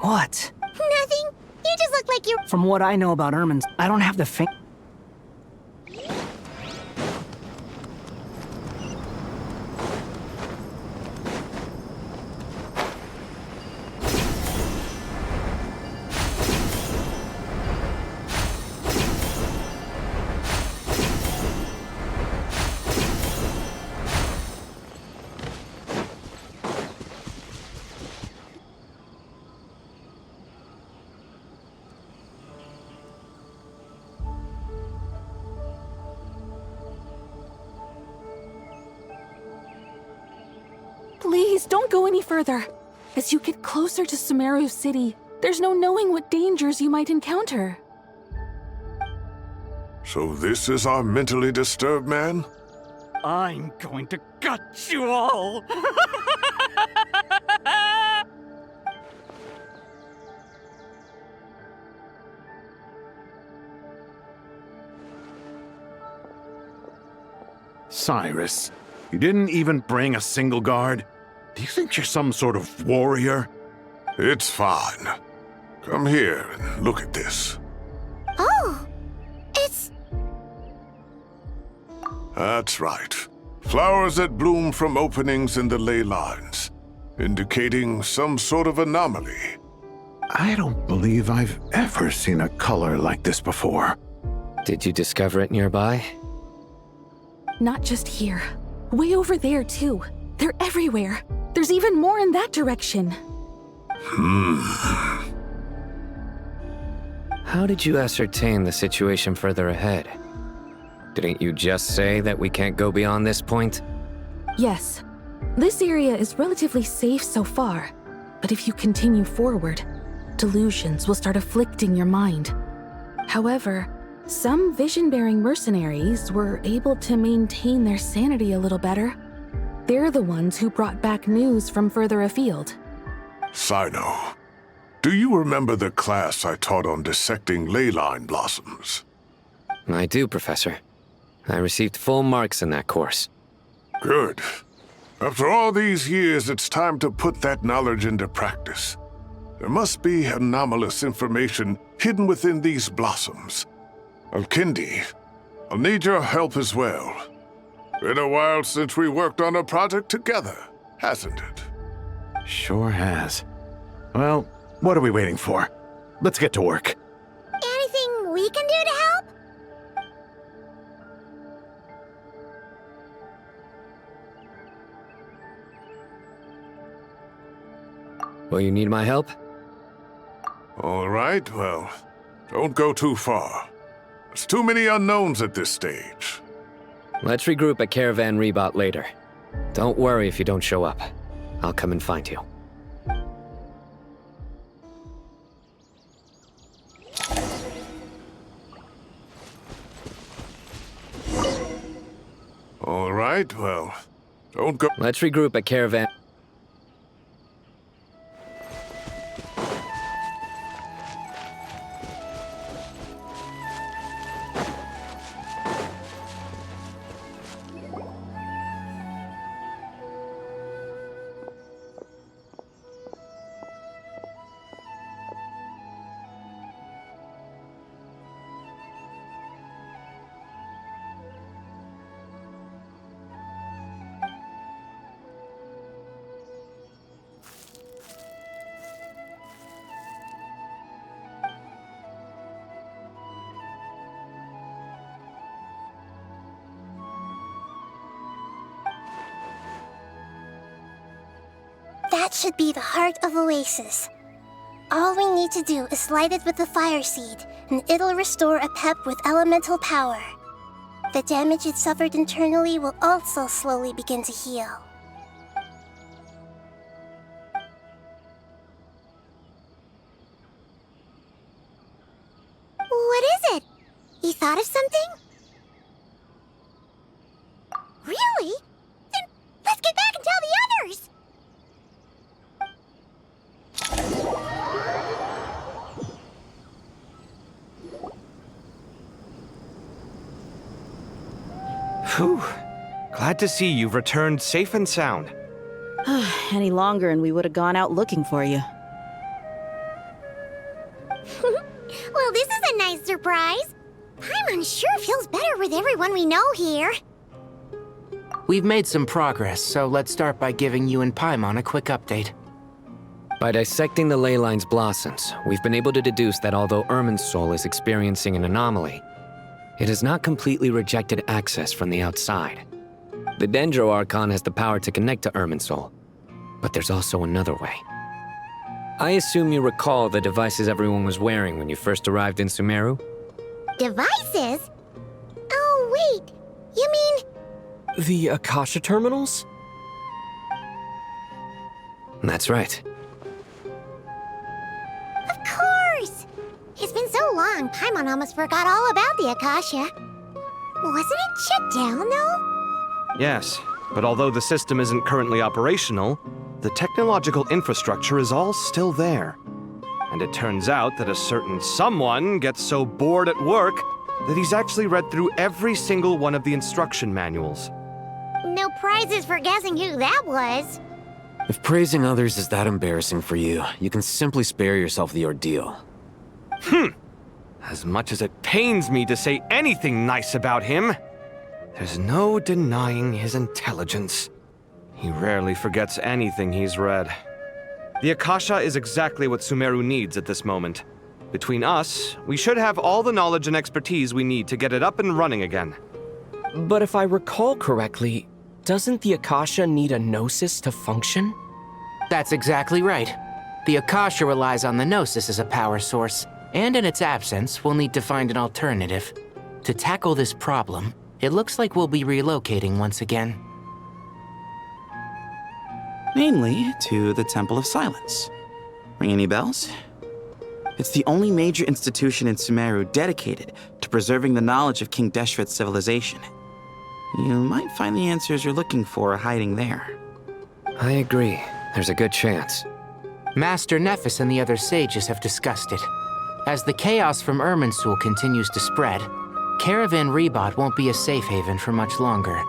Speaker 12: What?
Speaker 16: Nothing. You just look like you're—
Speaker 12: From what I know about Ermins, I don't have the
Speaker 7: Please, don't go any further. As you get closer to Sumeru City, there's no knowing what dangers you might encounter.
Speaker 6: So this is our mentally disturbed man?
Speaker 14: I'm going to gut you all!
Speaker 3: Cyrus, you didn't even bring a single guard? Do you think you're some sort of warrior?
Speaker 6: It's fine. Come here and look at this.
Speaker 16: Oh! It's—
Speaker 6: That's right. Flowers that bloom from openings in the ley lines, indicating some sort of anomaly.
Speaker 3: I don't believe I've ever seen a color like this before.
Speaker 15: Did you discover it nearby?
Speaker 7: Not just here. Way over there, too. They're everywhere. There's even more in that direction.
Speaker 15: How did you ascertain the situation further ahead? Didn't you just say that we can't go beyond this point?
Speaker 7: Yes. This area is relatively safe so far, but if you continue forward, delusions will start afflicting your mind. However, some vision-bearing mercenaries were able to maintain their sanity a little better. They're the ones who brought back news from further afield.
Speaker 6: Sino, do you remember the class I taught on dissecting ley line blossoms?
Speaker 15: I do, Professor. I received full marks in that course.
Speaker 6: Good. After all these years, it's time to put that knowledge into practice. There must be anomalous information hidden within these blossoms. Alkindi, I'll need your help as well. Been a while since we worked on a project together, hasn't it?
Speaker 3: Sure has. Well, what are we waiting for? Let's get to work.
Speaker 16: anything we can do to help?
Speaker 15: Will you need my help?
Speaker 6: All right, well, don't go too far. There's too many unknowns at this stage.
Speaker 15: Let's regroup at Caravan Rebot later. Don't worry if you don't show up. I'll come and find you.
Speaker 6: All right, well, don't go—
Speaker 15: Let's regroup at Caravan...
Speaker 16: That should be the heart of Oasis. All we need to do is light it with the fire seed, and it'll restore a pep with elemental power. The damage it suffered internally will also slowly begin to heal. What is it? You thought of something? Really? Then let's get back and tell the others!
Speaker 14: Whew. Glad to see you've returned safe and sound.
Speaker 8: Any longer and we would have gone out looking for you.
Speaker 16: surprise. Paimon sure feels better with everyone we know here.
Speaker 17: We've made some progress, so let's start by giving you and Paimon a quick update.
Speaker 10: By dissecting the ley line's blossoms, we've been able to deduce that although Irminsul is experiencing an anomaly, it has not completely rejected access from the outside. The Dendro Archon has the power to connect to Irminsul, but there's also another way. I assume you recall the devices everyone was wearing when you first arrived in Sumeru?
Speaker 16: Devices? Oh, wait. You mean...
Speaker 8: The Akasha terminals?
Speaker 10: That's right.
Speaker 16: Of course! It's been so long, Paimon almost forgot all about the Akasha. Wasn't it shut down, though?
Speaker 14: Yes, but although the system isn't currently operational, the technological infrastructure is all still there. And it turns out that a certain someone gets so bored at work that he's actually read through every single one of the instruction manuals.
Speaker 16: No prizes for guessing who that was.
Speaker 10: If praising others is that embarrassing for you, you can simply spare yourself the ordeal.
Speaker 14: As much as it pains me to say anything nice about him, there's no denying his intelligence. He rarely forgets anything he's read. The Akasha is exactly what Sumeru needs at this moment. Between us, we should have all the knowledge and expertise we need to get it up and running again.
Speaker 8: But if I recall correctly, doesn't the Akasha need a Gnosis to function?
Speaker 17: That's exactly right. The Akasha relies on the Gnosis as a power source, and in its absence, we'll need to find an alternative. To tackle this problem, it looks like we'll be relocating once again.
Speaker 21: Namely, to the Temple of Silence. Ring any bells? It's the only major institution in Sumeru dedicated to preserving the knowledge of King Deshret's civilization. You might find the answers you're looking for hiding there.
Speaker 10: I agree. There's a good chance.
Speaker 17: Master Nephis and the other sages have discussed it. As the chaos from Irminsul continues to spread, Caravan Rebot won't be a safe haven for much longer.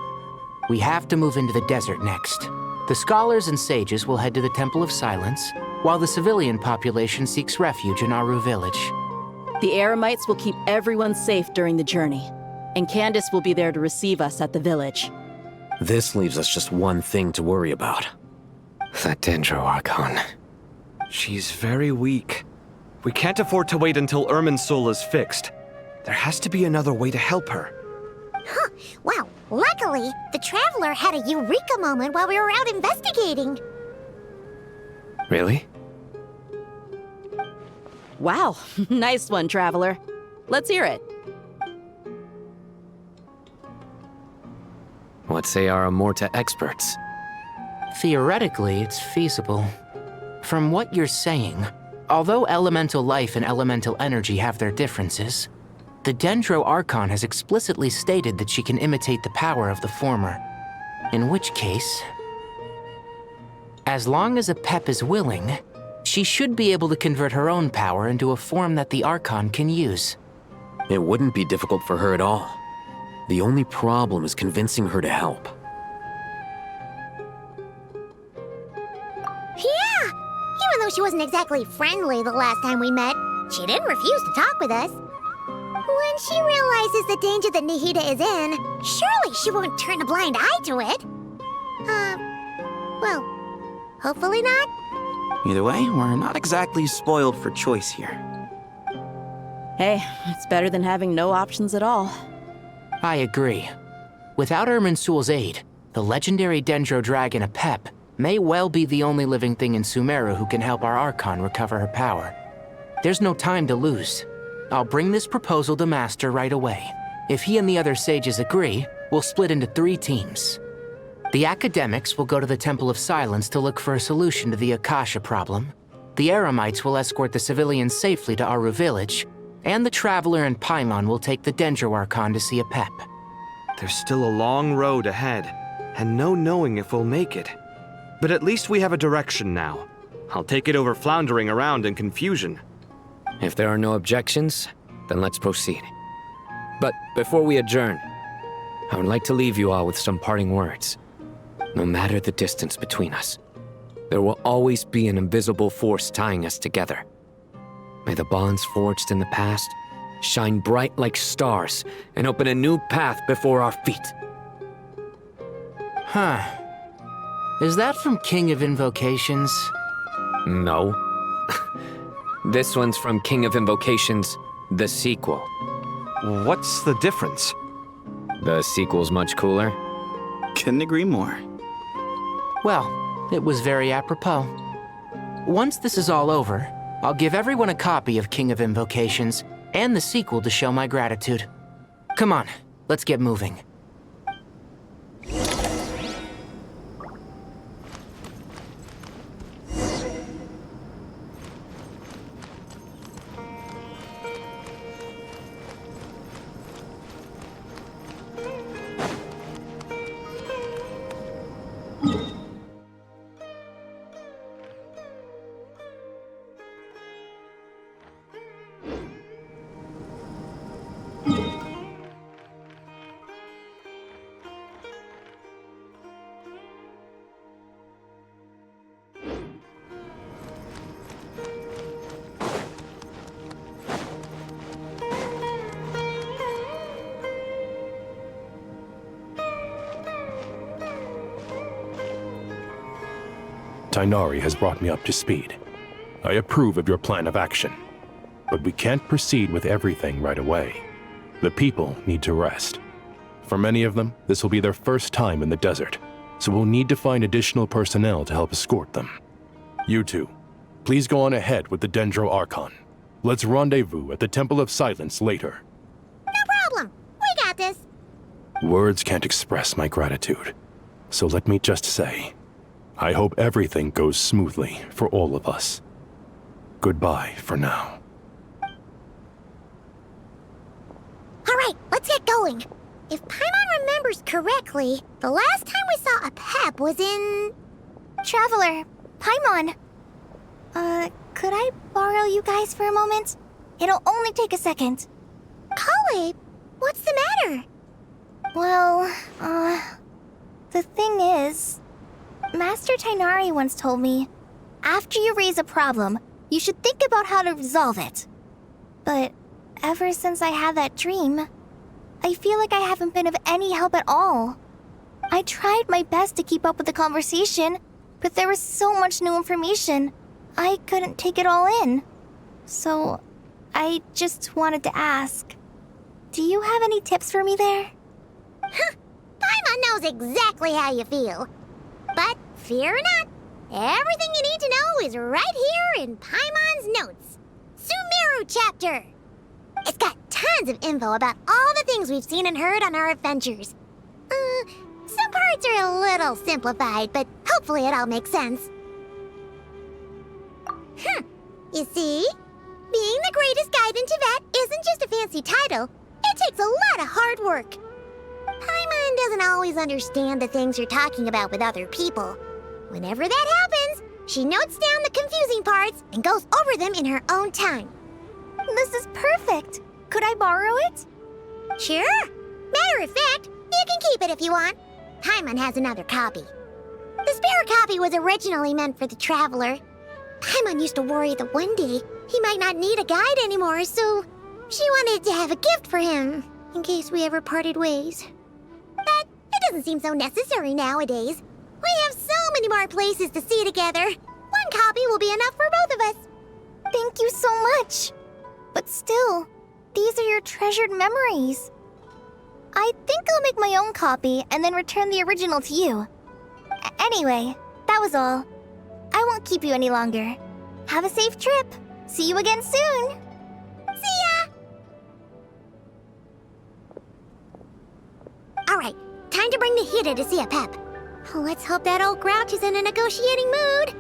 Speaker 17: We have to move into the desert next. The scholars and sages will head to the Temple of Silence, while the civilian population seeks refuge in Aru village.
Speaker 23: The Eremites will keep everyone safe during the journey, and Candace will be there to receive us at the village.
Speaker 10: This leaves us just one thing to worry about. That Dendro Archon.
Speaker 14: She's very weak. We can't afford to wait until Irminsul is fixed. There has to be another way to help her.
Speaker 16: Huh. Wow. Luckily, the Traveler had a eureka moment while we were out investigating.
Speaker 10: Really?
Speaker 23: Wow. Nice one, Traveler. Let's hear it.
Speaker 10: What say our Amorta experts?
Speaker 17: Theoretically, it's feasible. From what you're saying, although elemental life and elemental energy have their differences, the Dendro Archon has explicitly stated that she can imitate the power of the former. In which case, as long as a Pep is willing, she should be able to convert her own power into a form that the Archon can use.
Speaker 10: It wouldn't be difficult for her at all. The only problem is convincing her to help.
Speaker 16: Yeah! Even though she wasn't exactly friendly the last time we met, she didn't refuse to talk with us. When she realizes the danger that Nahida is in, surely she won't turn a blind eye to it. Well, hopefully not.
Speaker 21: Either way, we're not exactly spoiled for choice here.
Speaker 23: Hey, it's better than having no options at all.
Speaker 17: I agree. Without Irminsul's aid, the legendary Dendro Dragon Apep may well be the only living thing in Sumeru who can help our Archon recover her power. There's no time to lose. I'll bring this proposal to Master right away. If he and the other sages agree, we'll split into 3 teams. The academics will go to the Temple of Silence to look for a solution to the Akasha problem. The Eremites will escort the civilians safely to Aru village, and the Traveler and Paimon will take the Dendro Archon to see Apep.
Speaker 14: There's still a long road ahead, and no knowing if we'll make it. But at least we have a direction now. I'll take it over floundering around in confusion.
Speaker 10: If there are no objections, then let's proceed. But before we adjourn, I would like to leave you all with some parting words. No matter the distance between us, there will always be an invisible force tying us together. May the bonds forged in the past shine bright like stars, and open a new path before our feet.
Speaker 17: Huh. Is that from King of Invocations?
Speaker 10: No. This one's from King of Invocations, the sequel.
Speaker 4: What's the difference?
Speaker 10: The sequel's much cooler.
Speaker 21: Couldn't agree more.
Speaker 17: Well, it was very apropos. Once this is all over, I'll give everyone a copy of King of Invocations and the sequel to show my gratitude. Come on, let's get moving.
Speaker 9: Tighnari has brought me up to speed. I approve of your plan of action, but we can't proceed with everything right away. The people need to rest. For many of them, this will be their first time in the desert, so we'll need to find additional personnel to help escort them. You two, please go on ahead with the Dendro Archon. Let's rendezvous at the Temple of Silence later.
Speaker 16: No problem. We got this.
Speaker 9: Words can't express my gratitude, so let me just say, I hope everything goes smoothly for all of us. Goodbye for now.
Speaker 16: Alright, let's get going. If Paimon remembers correctly, the last time we saw a Pep was in...
Speaker 2: Traveler, Paimon. Could I borrow you guys for a moment? It'll only take a second.
Speaker 16: Kale, what's the matter?
Speaker 2: Well, the thing is... Master Tighnari once told me, after you raise a problem, you should think about how to resolve it. But ever since I had that dream, I feel like I haven't been of any help at all. I tried my best to keep up with the conversation, but there was so much new information, I couldn't take it all in. So, I just wanted to ask, do you have any tips for me there?
Speaker 16: Huh, Paimon knows exactly how you feel. But fear not, everything you need to know is right here in Paimon's notes. Sumeru chapter. It's got tons of info about all the things we've seen and heard on our adventures. Some parts are a little simplified, but hopefully it all makes sense. You see? Being the greatest guide in Tibet isn't just a fancy title. It takes a lot of hard work. Paimon doesn't always understand the things you're talking about with other people. Whenever that happens, she notes down the confusing parts and goes over them in her own time.
Speaker 2: This is perfect. Could I borrow it?
Speaker 16: Sure. Matter of fact, you can keep it if you want. Paimon has another copy. The spare copy was originally meant for the traveler. Paimon used to worry that one day he might not need a guide anymore, so she wanted to have a gift for him, in case we ever parted ways. But it doesn't seem so necessary nowadays. We have so many more places to see together. One copy will be enough for both of us.
Speaker 2: Thank you so much. But still, these are your treasured memories. I think I'll make my own copy and then return the original to you. Anyway, that was all. I won't keep you any longer. Have a safe trip. See you again soon.
Speaker 16: See ya! Alright, time to bring the Hida to see a Pep. Let's hope that old grouch is in a negotiating mood.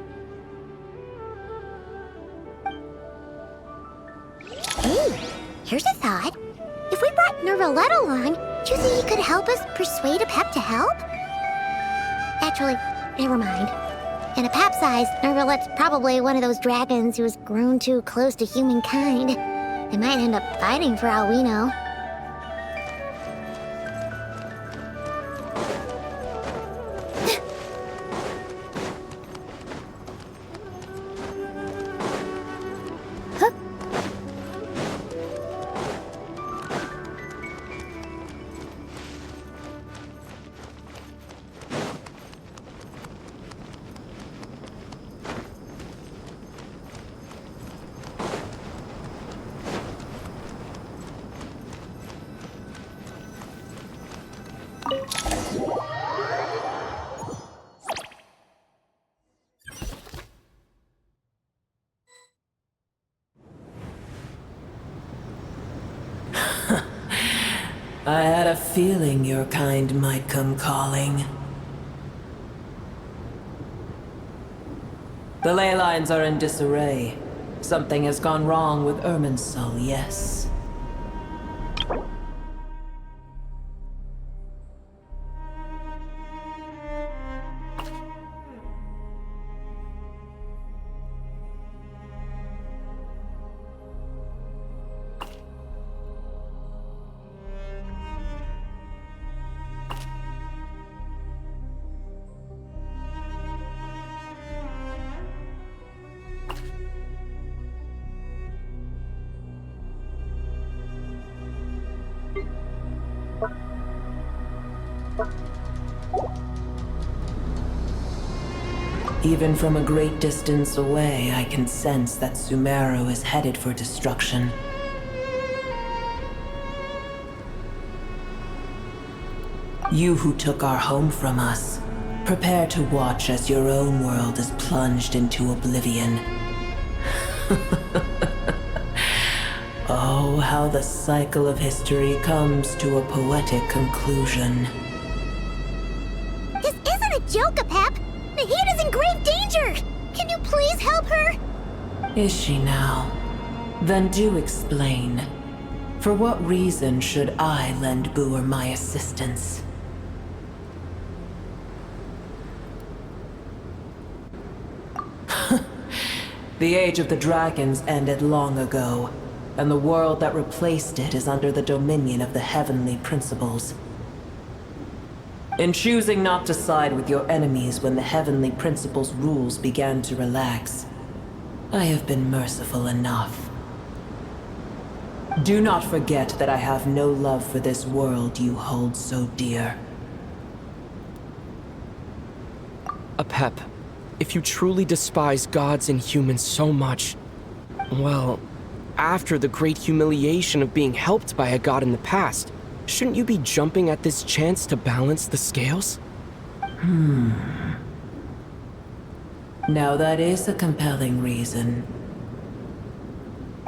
Speaker 16: Hey, here's a thought. If we brought Nervalet along, do you think he could help us persuade a Pep to help? Actually, never mind. In a Pep's eyes, Nervalet's probably one of those dragons who has grown too close to humankind. They might end up fighting for all we know.
Speaker 1: feeling your kind might come calling. The ley lines are in disarray. Something has gone wrong with Irminsul, yes. Even from a great distance away, I can sense that Sumeru is headed for destruction. You who took our home from us, prepare to watch as your own world is plunged into oblivion. Oh, how the cycle of history comes to a poetic conclusion.
Speaker 16: This isn't a joke, Apep! Nahid is in grave danger! Can you please help her?
Speaker 1: Is she now? Then do explain. For what reason should I lend Booer my assistance? The age of the dragons ended long ago, and the world that replaced it is under the dominion of the heavenly principles. In choosing not to side with your enemies when the heavenly principles' rules began to relax, I have been merciful enough. Do not forget that I have no love for this world you hold so dear.
Speaker 8: Apep, if you truly despise gods and humans so much, well, after the great humiliation of being helped by a god in the past, shouldn't you be jumping at this chance to balance the scales?
Speaker 1: Now that is a compelling reason.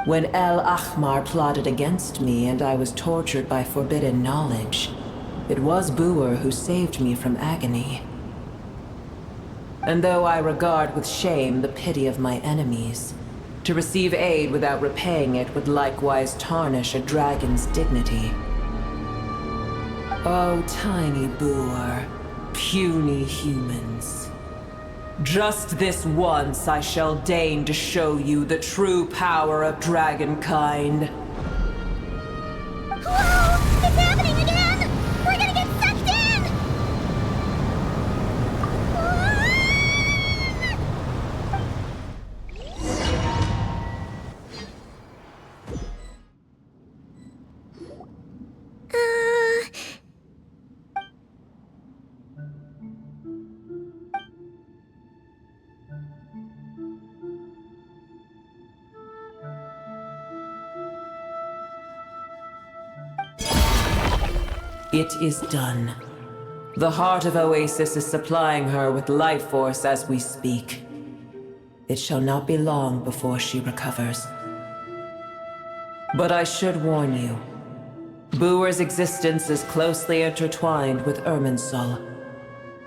Speaker 1: When El Ahmar plotted against me and I was tortured by forbidden knowledge, it was Booer who saved me from agony. And though I regard with shame the pity of my enemies, to receive aid without repaying it would likewise tarnish a dragon's dignity. Oh, tiny Booer, puny humans. Just this once I shall deign to show you the true power of dragonkind.
Speaker 16: Whoa! It's happening again! We're gonna get sucked in!
Speaker 1: It is done. The heart of Oasis is supplying her with life force as we speak. It shall not be long before she recovers. But I should warn you, Booer's existence is closely intertwined with Irminsul.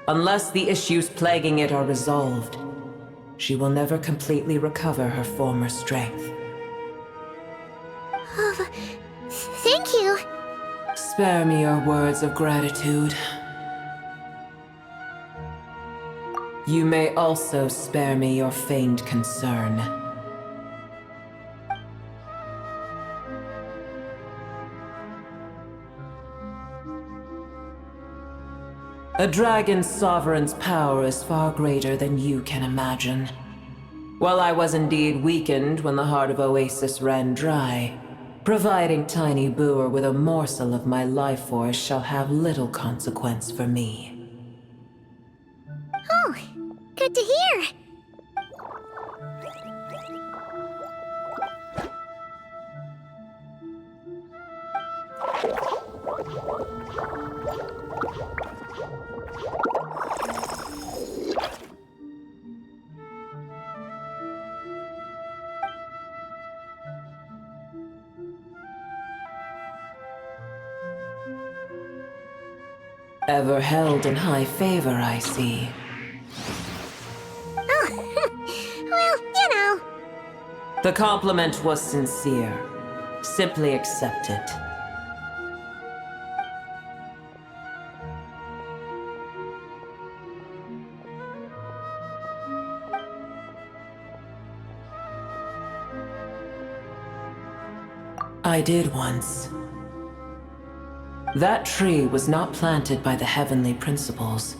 Speaker 1: Unless the issues plaguing it are resolved, she will never completely recover her former strength.
Speaker 16: Oh, thank you.
Speaker 1: Spare me your words of gratitude. You may also spare me your feigned concern. A dragon's sovereign's power is far greater than you can imagine. While I was indeed weakened when the heart of Oasis ran dry, providing Tiny Booer with a morsel of my life force shall have little consequence for me.
Speaker 16: Oh, good to hear.
Speaker 1: Ever held in high favor, I see.
Speaker 16: Oh, well, you know.
Speaker 1: The compliment was sincere. Simply accept it. I did once. That tree was not planted by the heavenly principles.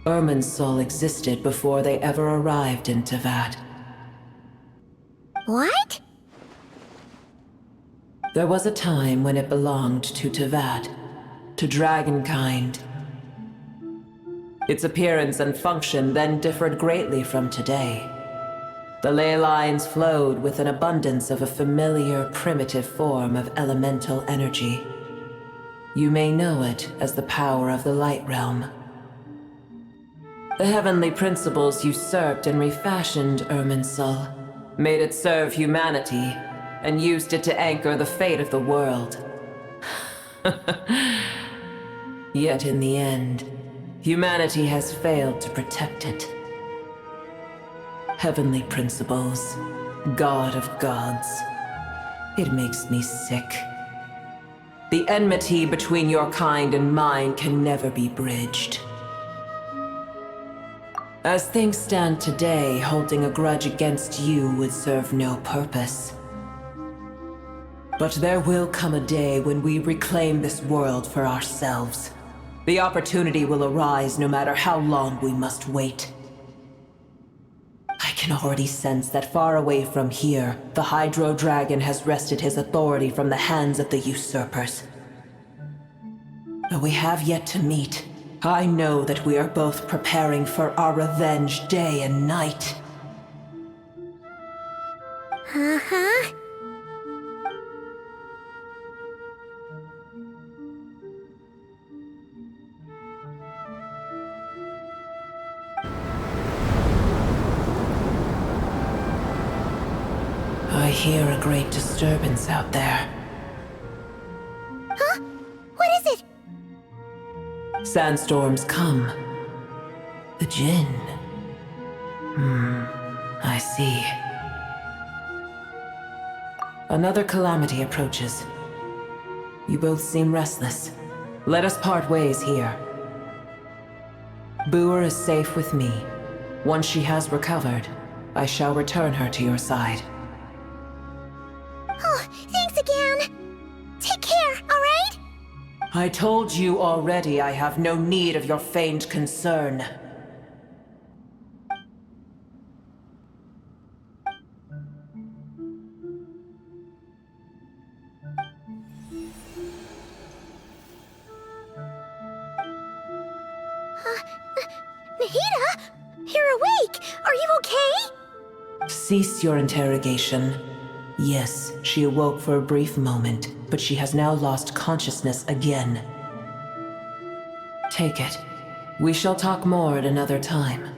Speaker 1: Irminsul existed before they ever arrived in Teyvat.
Speaker 16: What?
Speaker 1: There was a time when it belonged to Teyvat, to dragonkind. Its appearance and function then differed greatly from today. The ley lines flowed with an abundance of a familiar, primitive form of elemental energy. You may know it as the power of the Light Realm. The heavenly principles usurped and refashioned Irminsul, made it serve humanity, and used it to anchor the fate of the world. Yet in the end, humanity has failed to protect it. Heavenly principles, God of gods. It makes me sick. The enmity between your kind and mine can never be bridged. As things stand today, holding a grudge against you would serve no purpose. But there will come a day when we reclaim this world for ourselves. The opportunity will arise no matter how long we must wait. I can already sense that far away from here, the Hydro Dragon has wrested his authority from the hands of the usurpers. Though we have yet to meet, I know that we are both preparing for our revenge day and night.
Speaker 16: Uh-huh.
Speaker 1: I hear a great disturbance out there.
Speaker 16: Huh? What is it?
Speaker 1: Sandstorms come. The Jinn. I see. Another calamity approaches. You both seem restless. Let us part ways here. Booer is safe with me. Once she has recovered, I shall return her to your side.
Speaker 16: Oh, thanks again. Take care, alright?
Speaker 1: I told you already I have no need of your feigned concern.
Speaker 16: Nahida? You're awake! Are you okay?
Speaker 1: Cease your interrogation. Yes, she awoke for a brief moment, but she has now lost consciousness again. Take it. We shall talk more at another time.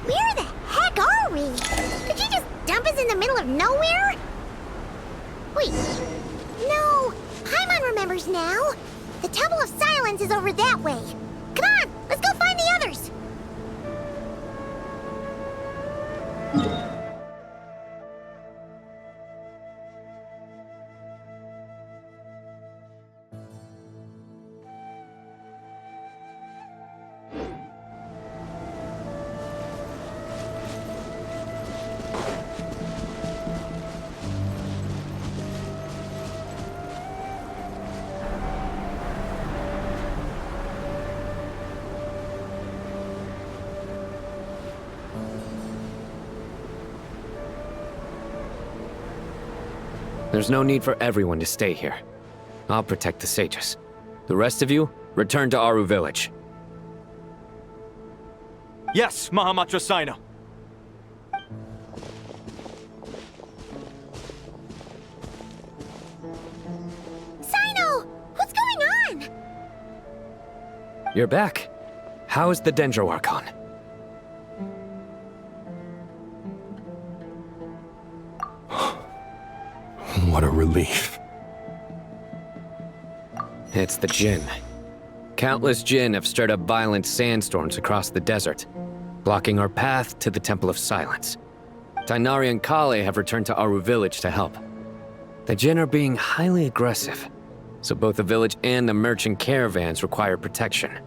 Speaker 16: Where the heck are we? Did you just dump us in the middle of nowhere? Wait. No. Paimon remembers now. The Temple of Silence is over that way. Come on, let's go find the others.
Speaker 15: There's no need for everyone to stay here. I'll protect the sages. The rest of you, return to Aru village.
Speaker 5: Yes, Mahamatra Sino.
Speaker 16: Sino! What's going on?
Speaker 15: You're back. How is the Dendro Archon?
Speaker 9: What a relief.
Speaker 15: It's the Jinn. Countless Jinn have stirred up violent sandstorms across the desert, blocking our path to the Temple of Silence. Tainari and Kale have returned to Aru village to help. The Jinn are being highly aggressive, so both the village and the merchant caravans require protection.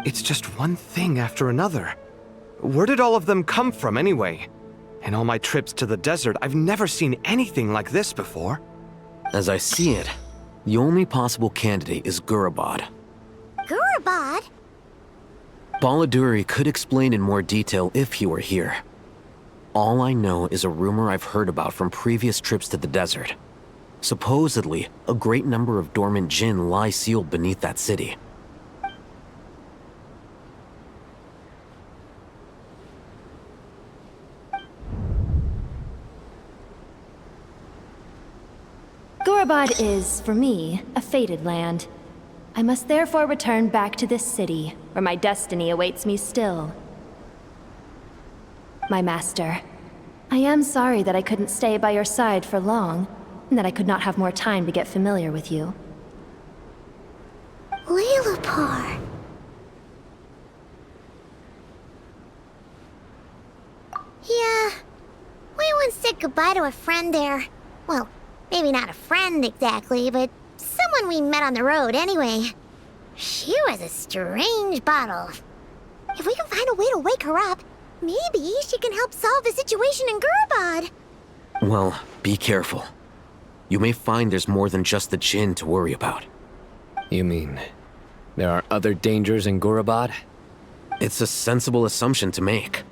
Speaker 14: It's just one thing after another. Where did all of them come from anyway? In all my trips to the desert, I've never seen anything like this before.
Speaker 10: As I see it, the only possible candidate is Gurabad.
Speaker 16: Gurabad?
Speaker 10: Baladuri could explain in more detail if he were here. All I know is a rumor I've heard about from previous trips to the desert. Supposedly, a great number of dormant Jinn lie sealed beneath that city.
Speaker 11: Gurabad is, for me, a fated land. I must therefore return back to this city, where my destiny awaits me still. My master, I am sorry that I couldn't stay by your side for long, and that I could not have more time to get familiar with you.
Speaker 16: Lailapar. Yeah, we once said goodbye to a friend there. Well, maybe not a friend exactly, but someone we met on the road anyway. She was a strange bottle. If we can find a way to wake her up, maybe she can help solve the situation in Gurabad.
Speaker 10: Well, be careful. You may find there's more than just the Jinn to worry about.
Speaker 15: You mean, there are other dangers in Gurabad?
Speaker 10: It's a sensible assumption to make.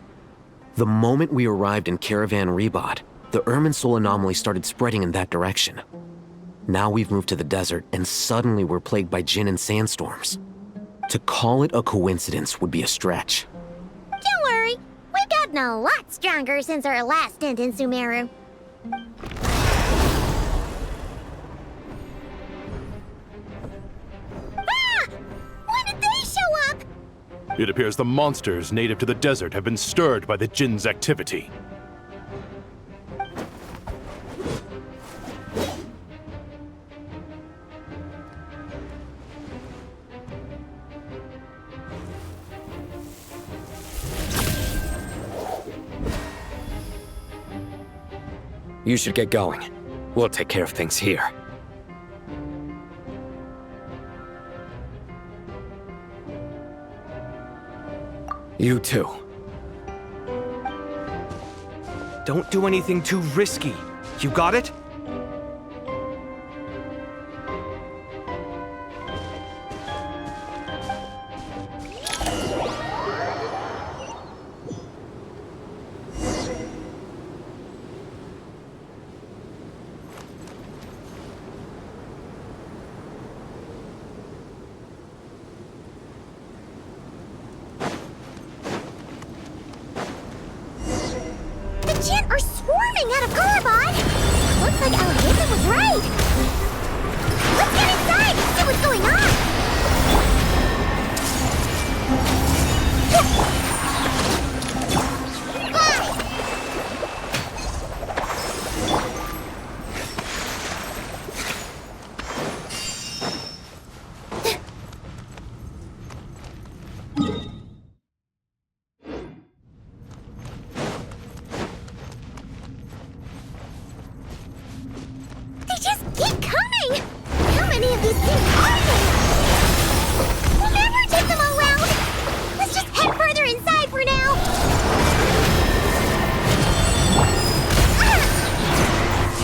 Speaker 10: The moment we arrived in Caravan Rebad, the Irminsul anomaly started spreading in that direction. Now we've moved to the desert, and suddenly we're plagued by Jinn and sandstorms. To call it a coincidence would be a stretch.
Speaker 16: Don't worry, we've gotten a lot stronger since our last stint in Sumeru. Ah! When did they show up?
Speaker 9: It appears the monsters native to the desert have been stirred by the Jinn's activity.
Speaker 15: You should get going. We'll take care of things here. You too.
Speaker 14: Don't do anything too risky. You got it?
Speaker 16: The Jinn are swarming out of Gurabad! Looks like Alhaven was right! Let's get inside and see what's going on! They just keep coming! How many of these things are there? We'll never take them all round! Let's just head further inside for now!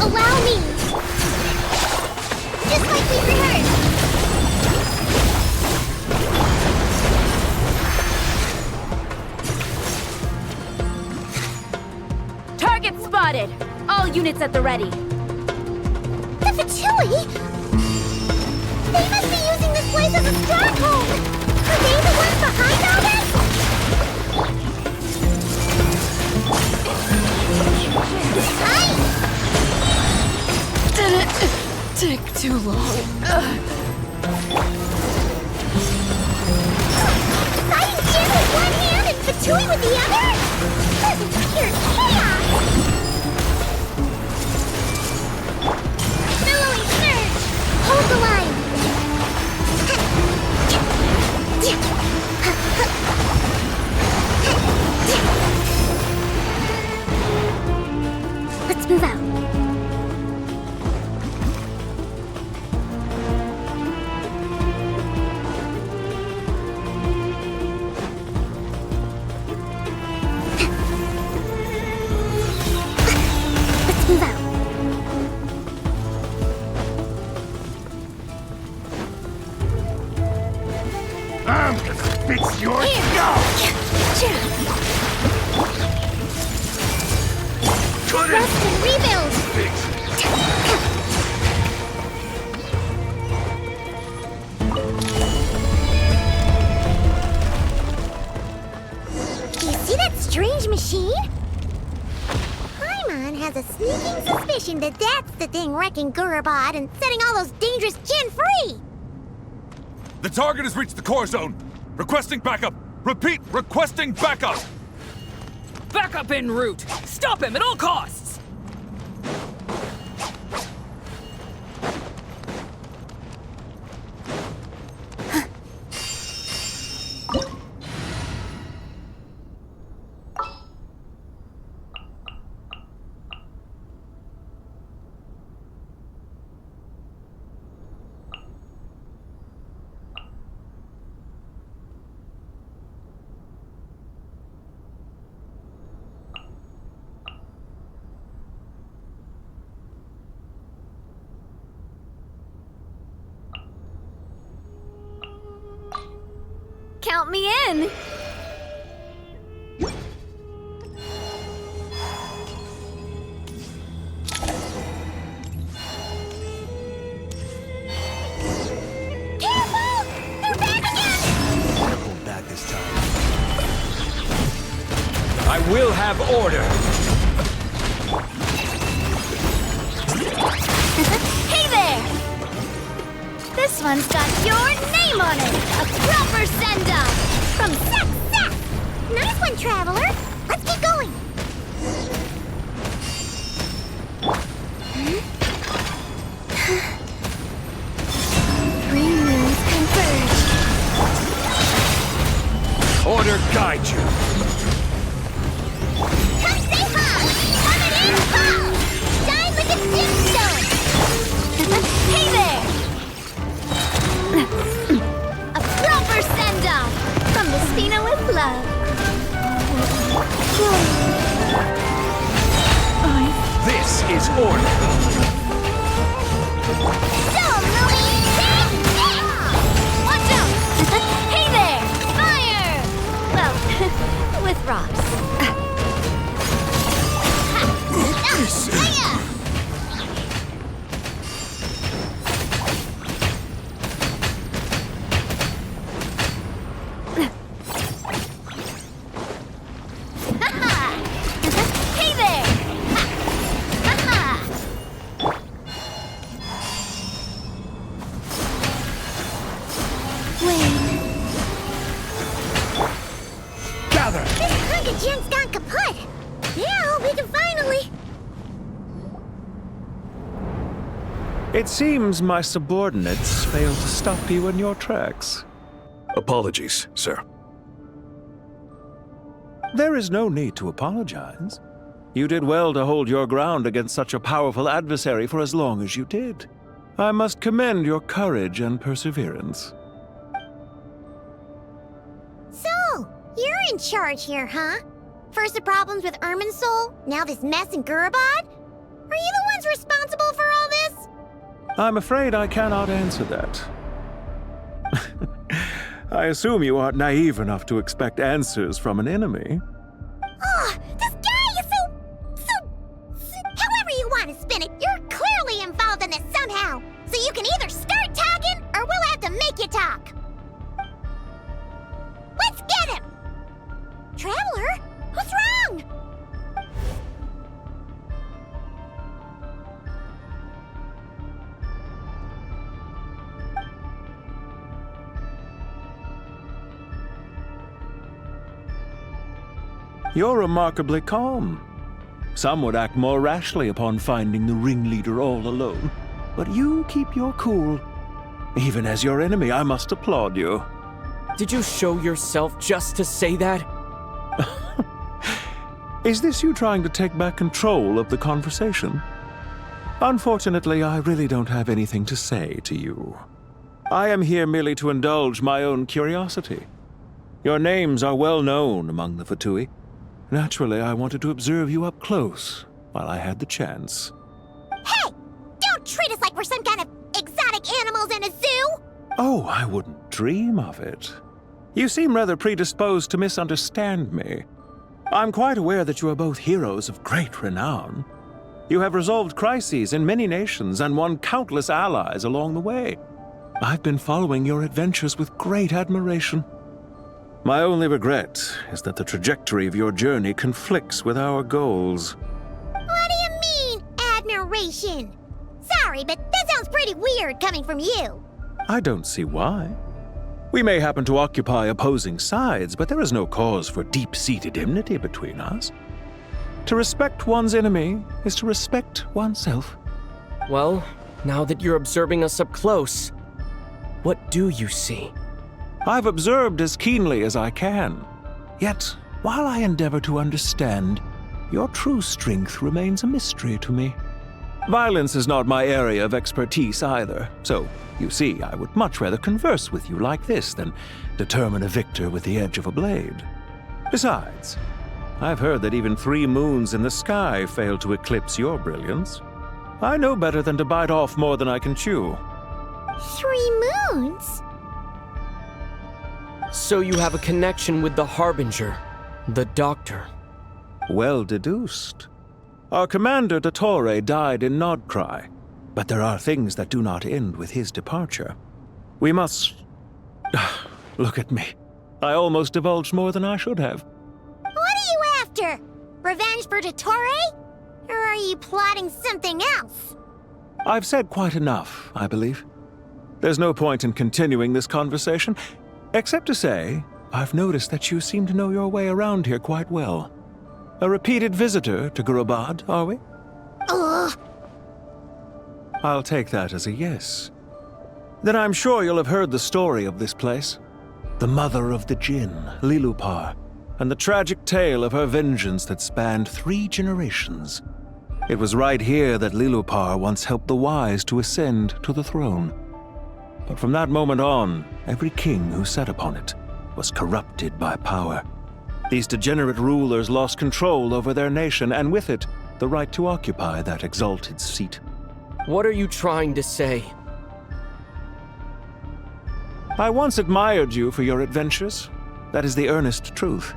Speaker 16: Allow me! Just like we rehearsed!
Speaker 11: Target spotted! All units at the ready.
Speaker 16: Fatui? They must be using this place as a stronghold! Are they the ones behind all this?
Speaker 13: Did it take too long?
Speaker 16: Fighting Jin with one hand and Fatui with the other? This is pure chaos! Billowing surge! Hold the line! Let's move out. Let's move out.
Speaker 18: I'm gonna fix your
Speaker 16: Rest and rebuild! You see that strange machine? Paimon has a sneaking suspicion that that's the thing wrecking Gurabad and setting all those dangerous Jin free!
Speaker 20: The target has reached the core zone. Requesting backup. Repeat, requesting backup.
Speaker 13: Backup en route! Stop him at all costs! Count me in!
Speaker 16: Careful! They're back again!
Speaker 14: Hold back this time. I will have order!
Speaker 16: Hey there! This one's got your name on it! A proper send-off! From Seth! Nice one, Traveler! Let's keep going! Three moons converge!
Speaker 14: Order guide you!
Speaker 16: Come say hi! Coming in hot! Shine like a gemstone! Hey there! A proper send-off from Despina with love.
Speaker 14: This is order!
Speaker 16: So, Louie! Watch out! Hey there! Fire! Well, with rocks. Hiya! Hey there! Wait.
Speaker 14: Gather!
Speaker 16: This hunk of Jin's gone kaput! Now we can finally...
Speaker 4: It seems my subordinates failed to stop you in your tracks.
Speaker 20: Apologies, sir.
Speaker 4: There is no need to apologize. You did well to hold your ground against such a powerful adversary for as long as you did. I must commend your courage and perseverance.
Speaker 16: So, you're in charge here, huh? First the problems with Irminsul, now this mess in Gurabad? Are you the ones responsible for all this?
Speaker 4: I'm afraid I cannot answer that. I assume you aren't naive enough to expect answers from an enemy.
Speaker 16: Oh, this guy is so... However you want to spin it, you're clearly involved in this somehow! now, so you can either start talking or we'll have to make you talk. Let's get him! Traveler? What's wrong?
Speaker 4: You're remarkably calm. Some would act more rashly upon finding the ringleader all alone. But you keep your cool. Even as your enemy, I must applaud you.
Speaker 8: Did you show yourself just to say that?
Speaker 4: Is this you trying to take back control of the conversation? Unfortunately, I really don't have anything to say to you. I am here merely to indulge my own curiosity. Your names are well known among the Fatui. Naturally, I wanted to observe you up close while I had the chance.
Speaker 16: Hey! Don't treat us like we're some kind of exotic animals in a zoo!
Speaker 4: Oh, I wouldn't dream of it. You seem rather predisposed to misunderstand me. I'm quite aware that you are both heroes of great renown. You have resolved crises in many nations and won countless allies along the way. I've been following your adventures with great admiration. My only regret is that the trajectory of your journey conflicts with our goals.
Speaker 16: What do you mean, admiration? Sorry, but that sounds pretty weird coming from you.
Speaker 4: I don't see why. We may happen to occupy opposing sides, but there is no cause for deep-seated enmity between us. To respect one's enemy is to respect oneself.
Speaker 8: Well, now that you're observing us up close, what do you see?
Speaker 4: I've observed as keenly as I can. Yet, while I endeavor to understand, your true strength remains a mystery to me. Violence is not my area of expertise either, so, you see, I would much rather converse with you like this than determine a victor with the edge of a blade. Besides, I've heard that even 3 moons in the sky fail to eclipse your brilliance. I know better than to bite off more than I can chew.
Speaker 16: 3 moons?
Speaker 8: So you have a connection with the Harbinger, the Doctor.
Speaker 4: Well deduced. Our commander, Dottore, died in Nod-Krai, but there are things that do not end with his departure. We must... Look at me. I almost divulged more than I should have.
Speaker 16: What are you after? Revenge for Dottore? Or are you plotting something else?
Speaker 4: I've said quite enough, I believe. There's no point in continuing this conversation, except to say, I've noticed that you seem to know your way around here quite well. A repeated visitor to Gurabad, are we?
Speaker 16: Ugh.
Speaker 4: I'll take that as a yes. Then I'm sure you'll have heard the story of this place. The mother of the Jinn, Lilupar, and the tragic tale of her vengeance that spanned 3 generations. It was right here that Lilupar once helped the wise to ascend to the throne. But from that moment on, every king who sat upon it was corrupted by power. These degenerate rulers lost control over their nation, and with it, the right to occupy that exalted seat.
Speaker 8: What are you trying to say?
Speaker 4: I once admired you for your adventures. That is the earnest truth.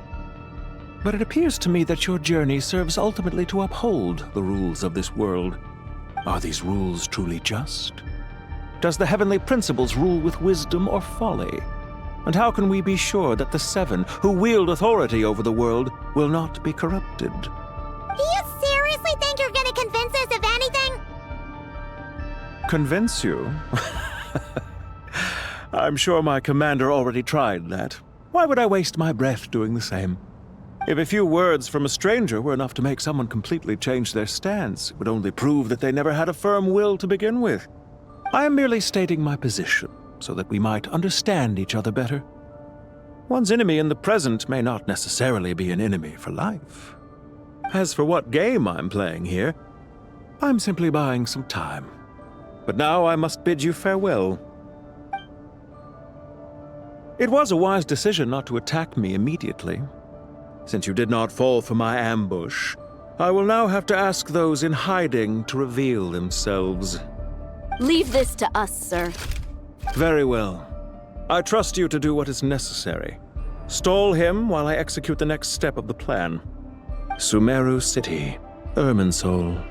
Speaker 4: But it appears to me that your journey serves ultimately to uphold the rules of this world. Are these rules truly just? Does the heavenly principles rule with wisdom or folly? And how can we be sure that the 7 who wield authority over the world will not be corrupted?
Speaker 16: Do you seriously think you're gonna convince us of anything?
Speaker 4: Convince you? I'm sure my commander already tried that. Why would I waste my breath doing the same? If a few words from a stranger were enough to make someone completely change their stance, it would only prove that they never had a firm will to begin with. I am merely stating my position, so that we might understand each other better. One's enemy in the present may not necessarily be an enemy for life. As for what game I'm playing here, I'm simply buying some time. But now I must bid you farewell. It was a wise decision not to attack me immediately. Since you did not fall for my ambush, I will now have to ask those in hiding to reveal themselves.
Speaker 23: Leave this to us, sir.
Speaker 4: Very well. I trust you to do what is necessary. Stall him while I execute the next step of the plan. Sumeru City, Irminsul.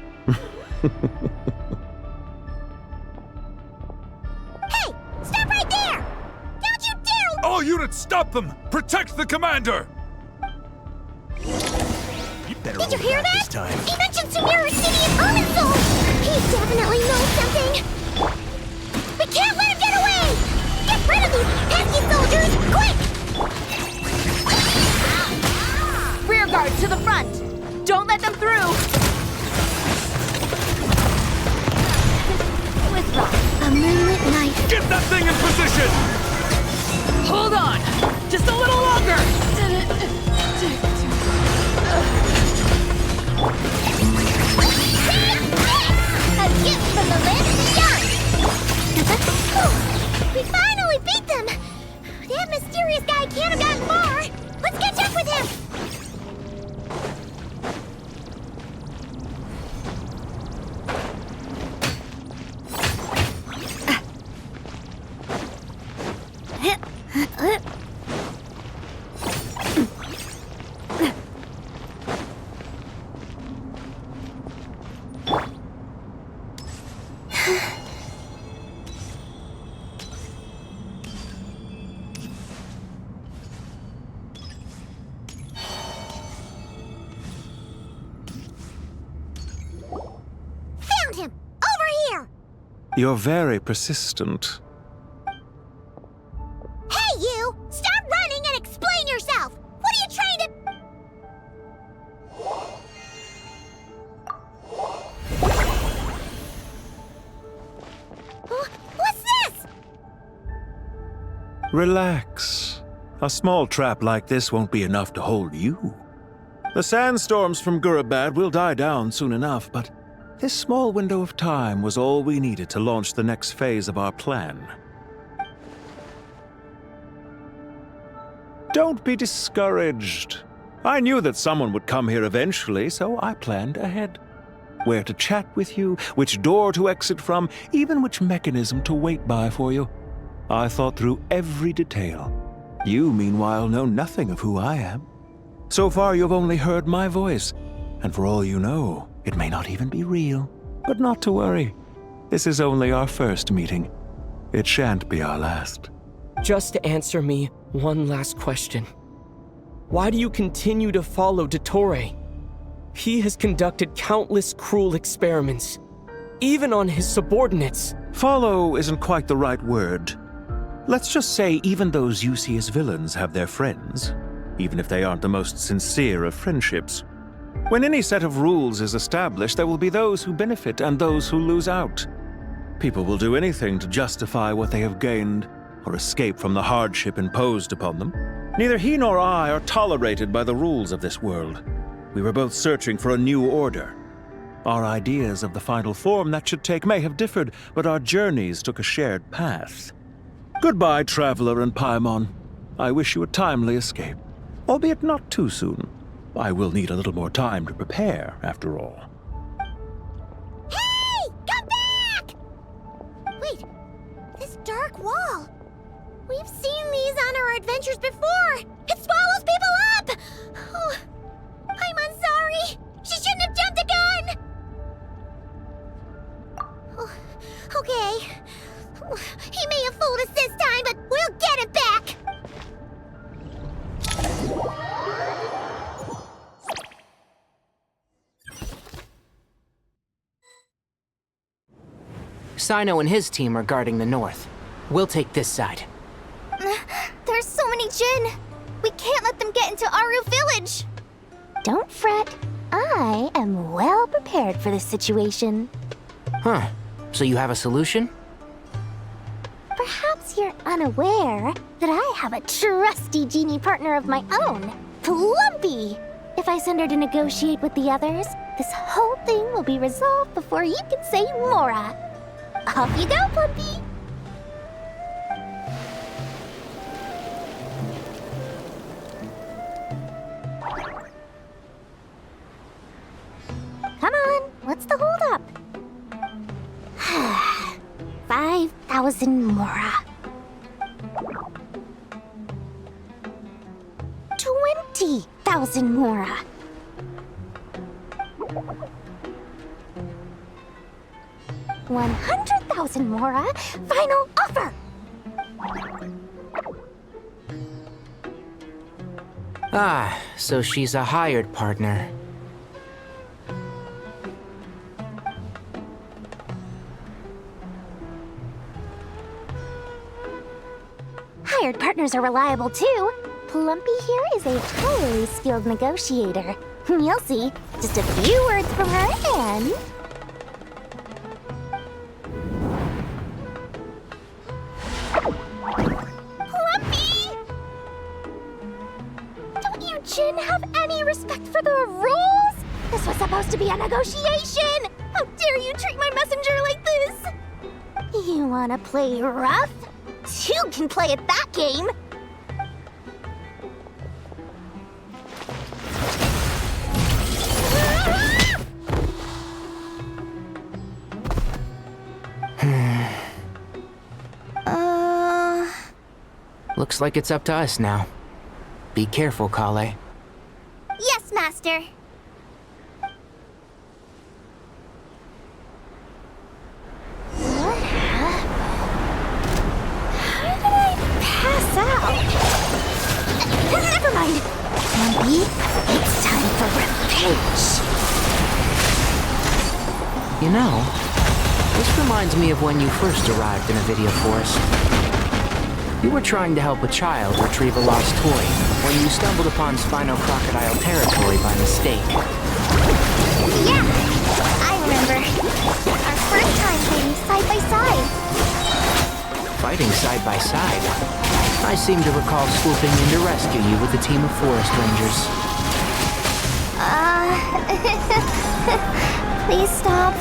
Speaker 20: Stop them! Protect the commander!
Speaker 18: You better
Speaker 2: Did you
Speaker 18: hold
Speaker 2: hear
Speaker 18: out
Speaker 2: that?
Speaker 18: this time.
Speaker 2: He mentioned Sumeru City and Irminsul! He definitely knows something! We can't let him get away! Get rid of these pesky soldiers, quick!
Speaker 23: Rear guard to the front! Don't let them through!
Speaker 2: Withdraw. A moonlit night.
Speaker 20: Get that thing in position!
Speaker 13: Hold on! Just a little longer!
Speaker 2: A gift from the land of the young! We finally beat them! That mysterious guy can't have gotten far! Let's catch up with him! Found him! Over here!
Speaker 4: You're very persistent.
Speaker 2: Hey, you! Stop running and explain yourself! What are you trying to... What's this?
Speaker 4: Relax. A small trap like this won't be enough to hold you. The sandstorms from Gurabad will die down soon enough, but this small window of time was all we needed to launch the next phase of our plan. Don't be discouraged. I knew that someone would come here eventually, so I planned ahead. Where to chat with you, which door to exit from, even which mechanism to wait by for you. I thought through every detail. You, meanwhile, know nothing of who I am. So far, you've only heard my voice, and for all you know, it may not even be real. But not to worry. This is only our first meeting. It shan't be our last.
Speaker 8: Just answer me one last question. Why do you continue to follow Dottore? He has conducted countless cruel experiments, even on his subordinates.
Speaker 4: Follow isn't quite the right word. Let's just say even those you see as villains have their friends, even if they aren't the most sincere of friendships. When any set of rules is established, there will be those who benefit and those who lose out. People will do anything to justify what they have gained or escape from the hardship imposed upon them. Neither he nor I are tolerated by the rules of this world. We were both searching for a new order. Our ideas of the final form that should take may have differed, but our journeys took a shared path. Goodbye, Traveler and Paimon. I wish you a timely escape, albeit not too soon. I will need a little more time to prepare, after all.
Speaker 2: Hey! Come back! Wait, this dark wall. We've seen these on our adventures before. It swallows people up! Oh, I'm sorry. She shouldn't have jumped the gun! Oh, okay. He may have fooled us this time, but we'll get him back!
Speaker 17: Sino and his team are guarding the north. We'll take this side.
Speaker 2: There's so many Jinn. We can't let them get into Aru Village. Don't fret. I am well prepared for this situation.
Speaker 17: Huh. So you have a solution?
Speaker 2: Perhaps you're unaware that I have a trusty genie partner of my own, Plumpy. If I send her to negotiate with the others, this whole thing will be resolved before you can say Mora. Off you go, Plumpy. Come on, what's the holdup? 5,000 Mora. 20,000 Mora. 100,000 Mora. Final offer.
Speaker 17: Ah, so she's a hired partner.
Speaker 16: Hired partners are reliable too. Plumpy here is a highly skilled negotiator. You'll see. Just a few words from her and... Plumpy! Don't you, Jin, have any respect for the rules? This was supposed to be a negotiation! How dare you treat my messenger like this? You wanna play rough? Two can play at that game!
Speaker 17: Looks like it's up to us now. Be careful, Kale.
Speaker 16: Yes, Master. How did I pass out? Never mind. Plumpy, it's time for revenge.
Speaker 17: You know, this reminds me of when you first arrived in a video forest. You were trying to help a child retrieve a lost toy when you stumbled upon Spino Crocodile territory by mistake.
Speaker 16: Yeah, I remember. Our first time fighting side by side.
Speaker 17: Fighting side by side? I seem to recall swooping in to rescue you with a team of forest rangers.
Speaker 16: Please stop.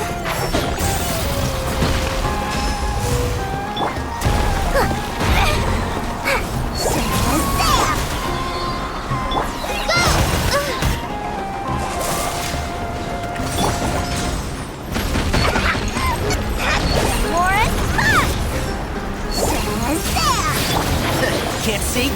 Speaker 17: Can't see?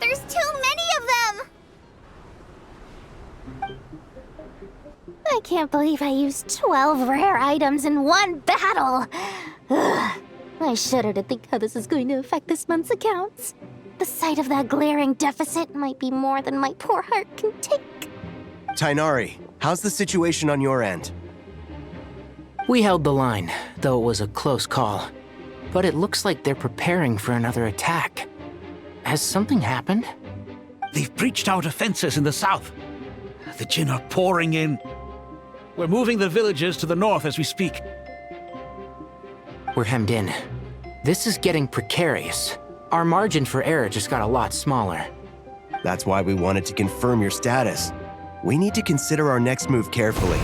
Speaker 16: There's too many of them! I can't believe I used 12 rare items in one battle! Ugh. I shudder to think how this is going to affect this month's accounts. The sight of that glaring deficit might be more than my poor heart can take.
Speaker 12: Tainari, how's the situation on your end?
Speaker 17: We held the line, though it was a close call. But it looks like they're preparing for another attack. Has something happened?
Speaker 19: They've breached our defenses in the south. The Jin are pouring in. We're moving the villages to the north as we speak.
Speaker 17: We're hemmed in. This is getting precarious. Our margin for error just got a lot smaller.
Speaker 12: That's why we wanted to confirm your status. We need to consider our next move carefully.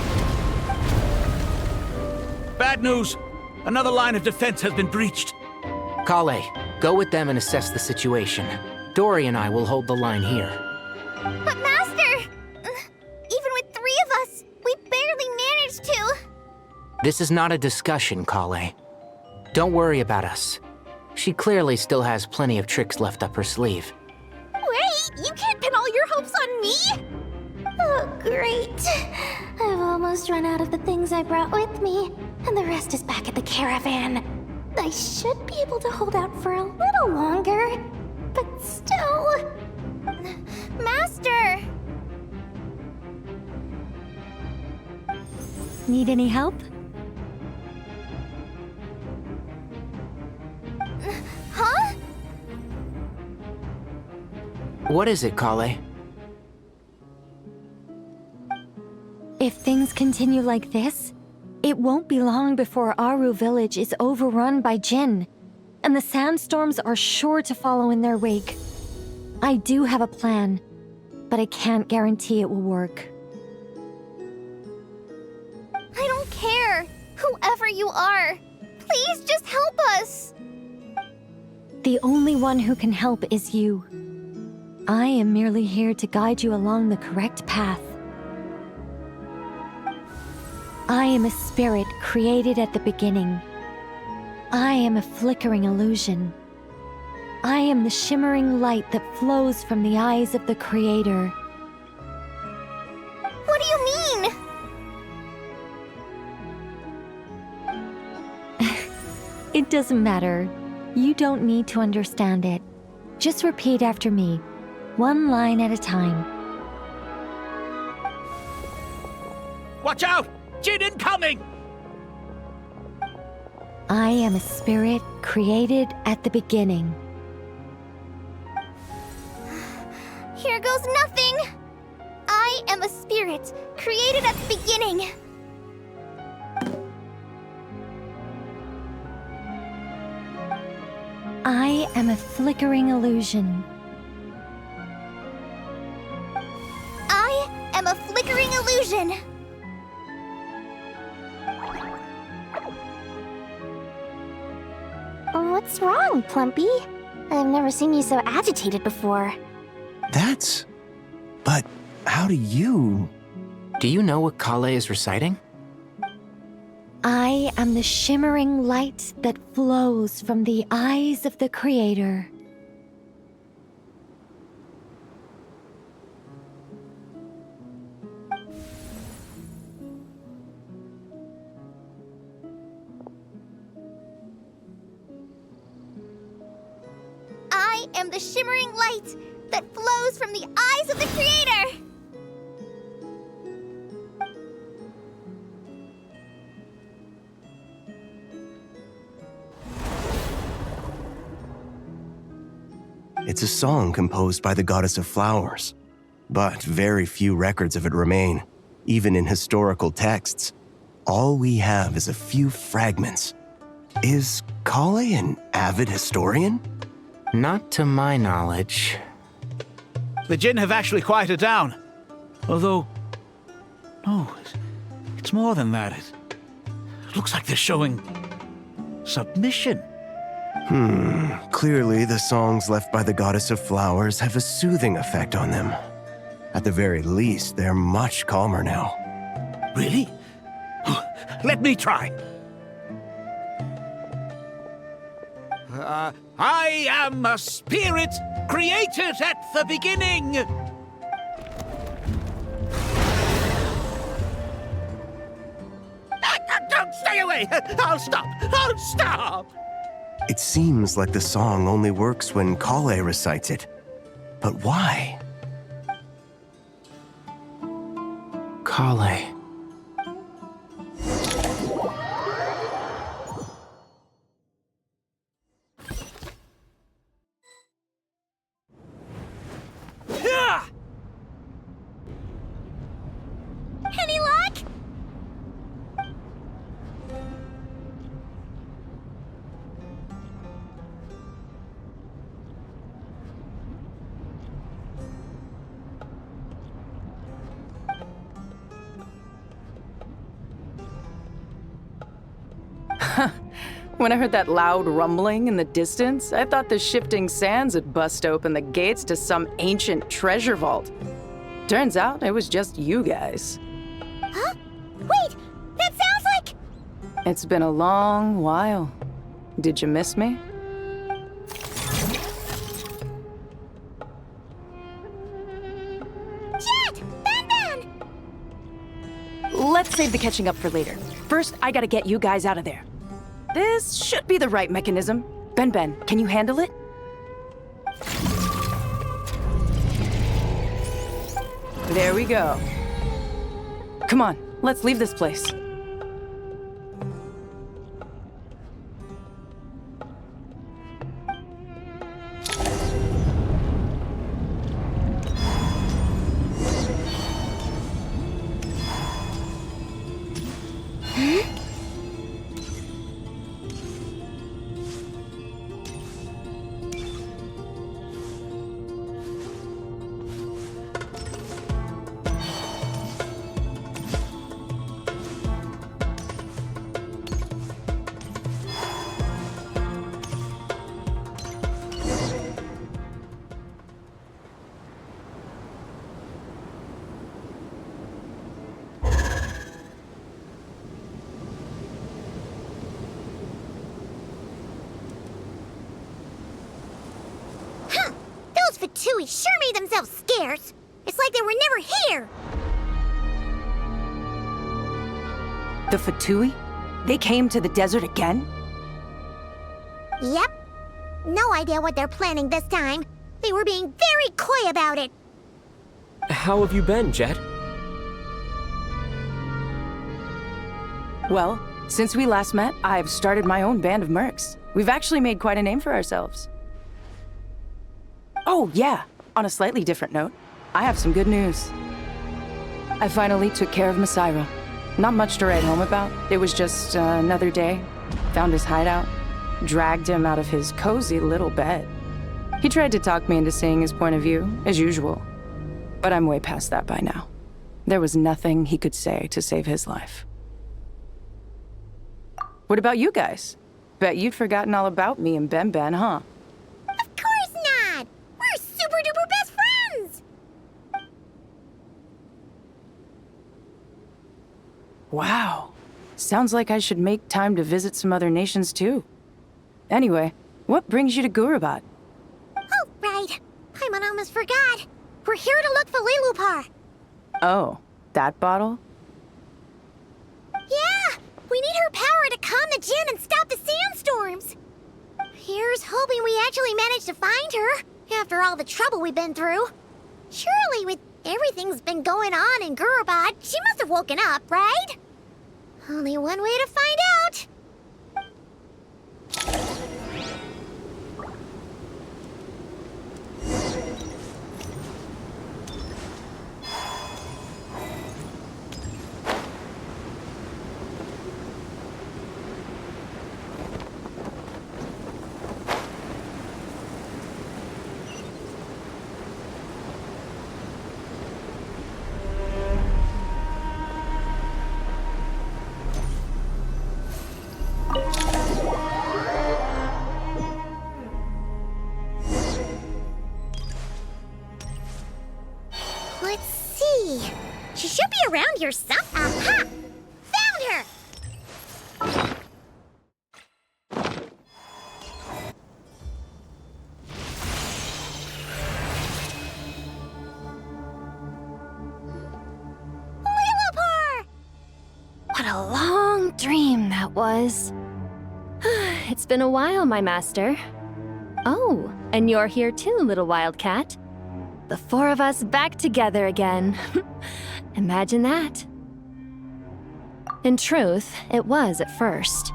Speaker 19: Bad news! Another line of defense has been breached.
Speaker 17: Kale, go with them and assess the situation. Dory and I will hold the line here.
Speaker 16: But Master! Even with 3 of us, we barely managed to.
Speaker 17: This is not a discussion, Kale. Don't worry about us. She clearly still has plenty of tricks left up her sleeve.
Speaker 16: Wait, you can't pin all your hopes on me? Oh, great. I've almost run out of the things I brought with me, and the rest is back at the caravan. I should be able to hold out for a little longer, but still... Master!
Speaker 11: Need any help?
Speaker 16: Huh?
Speaker 17: What is it, Kale?
Speaker 11: If things continue like this, it won't be long before Aru village is overrun by Jin, and the sandstorms are sure to follow in their wake. I do have a plan, but I can't guarantee it will work.
Speaker 16: I don't care, whoever you are. Please just help us.
Speaker 11: The only one who can help is you. I am merely here to guide you along the correct path. I am a spirit created at the beginning. I am a flickering illusion. I am the shimmering light that flows from the eyes of the Creator.
Speaker 16: What do you mean?
Speaker 11: It doesn't matter. You don't need to understand it. Just repeat after me, one line at a time.
Speaker 19: Watch out! Jin incoming!
Speaker 11: I am a spirit created at the beginning.
Speaker 2: Here goes nothing! I am a spirit, created at the beginning.
Speaker 11: I am a flickering illusion.
Speaker 2: I am a flickering illusion.
Speaker 16: What's wrong, Plumpy? I've never seen you so agitated before.
Speaker 12: But how do you...
Speaker 17: Do you know what Kale is reciting?
Speaker 11: I am the shimmering light that flows from the eyes of the Creator.
Speaker 2: I am the shimmering light that flows from the eyes of the Creator!
Speaker 12: It's a song composed by the goddess of flowers, but very few records of it remain, even in historical texts. All we have is a few fragments. Is Kale an avid historian?
Speaker 17: Not to my knowledge.
Speaker 19: The Jin have actually quieted down. Although... no, it's more than that. It looks like they're showing... submission.
Speaker 12: Clearly the songs left by the goddess of flowers have a soothing effect on them. At the very least, they're much calmer now.
Speaker 19: Really? Let me try. I am a spirit created at the beginning. Don't stay away! I'll stop! I'll stop!
Speaker 12: It seems like the song only works when Kale recites it. But why?
Speaker 17: Kale.
Speaker 2: Any luck?
Speaker 13: When I heard that loud rumbling in the distance, I thought the shifting sands had bust open the gates to some ancient treasure vault. Turns out it was just you guys.
Speaker 2: Huh? Wait! That sounds like...
Speaker 13: It's been a long while. Did you miss me?
Speaker 2: Jet! Ben!
Speaker 13: Let's save the catching up for later. First, I gotta get you guys out of there. This should be the right mechanism. Ben, can you handle it? There we go. Come on, let's leave this place.
Speaker 2: Fatui sure made themselves scarce. It's like they were never here.
Speaker 13: The Fatui? They came to the desert again?
Speaker 16: Yep. No idea what they're planning this time. They were being very coy about it.
Speaker 8: How have you been, Jet?
Speaker 13: Well, since we last met, I've started my own band of mercs. We've actually made quite a name for ourselves. Oh, yeah. On a slightly different note, I have some good news. I finally took care of Masaira. Not much to write home about. It was just another day. Found his hideout. Dragged him out of his cozy little bed. He tried to talk me into seeing his point of view, as usual. But I'm way past that by now. There was nothing he could say to save his life. What about you guys? Bet you'd forgotten all about me and Ben, huh?
Speaker 16: Of course not! We're super duper best friends!
Speaker 13: Wow. Sounds like I should make time to visit some other nations too. Anyway, what brings you to Gurabad?
Speaker 16: Oh, right. Paimon almost forgot. We're here to look for Lilupar.
Speaker 13: Oh, that bottle?
Speaker 16: Yeah! We need her power to calm the Jinn and stop the sandstorms. Here's hoping we actually manage to find her, after all the trouble we've been through. Surely, with everything's been going on in Gurabad, she must have woken up, right? Only one way to find out. Let's see. She should be around here somehow. Aha! Found her! Lilupar!
Speaker 11: What a long dream that was. It's been a while, my master. Oh, and you're here too, little wildcat. The four of us back together again. Imagine that. In truth, it was at first.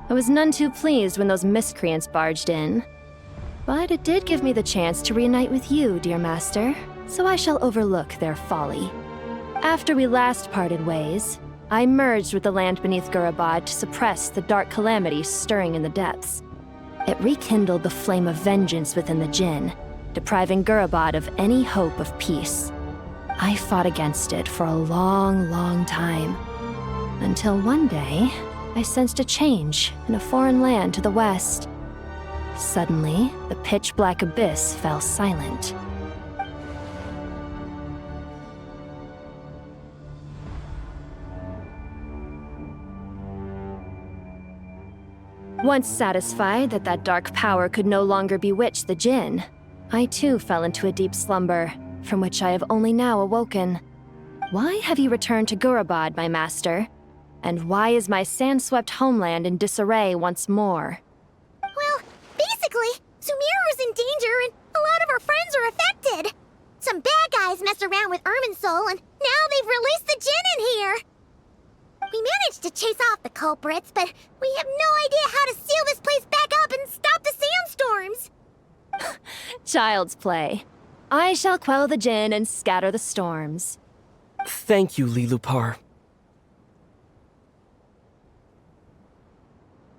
Speaker 11: I was none too pleased when those miscreants barged in. But it did give me the chance to reunite with you, dear master, so I shall overlook their folly. After we last parted ways, I merged with the land beneath Gurabad to suppress the dark calamities stirring in the depths. It rekindled the flame of vengeance within the Jinn, depriving Gurabad of any hope of peace. I fought against it for a long, long time, until one day, I sensed a change in a foreign land to the west. Suddenly, the pitch-black abyss fell silent. Once satisfied that that dark power could no longer bewitch the Jinn, I too fell into a deep slumber, from which I have only now awoken. Why have you returned to Gurabad, my master? And why is my sand-swept homeland in disarray once more?
Speaker 16: Well, basically, Sumeru's in danger and a lot of our friends are affected. Some bad guys messed around with Irminsul and now they've released the Jinn in here. We managed to chase off the culprits, but we have no idea how to seal this place back up and stop the sandstorms.
Speaker 11: Child's play. I shall quell the Jinn and scatter the storms.
Speaker 8: Thank you, Lilupar.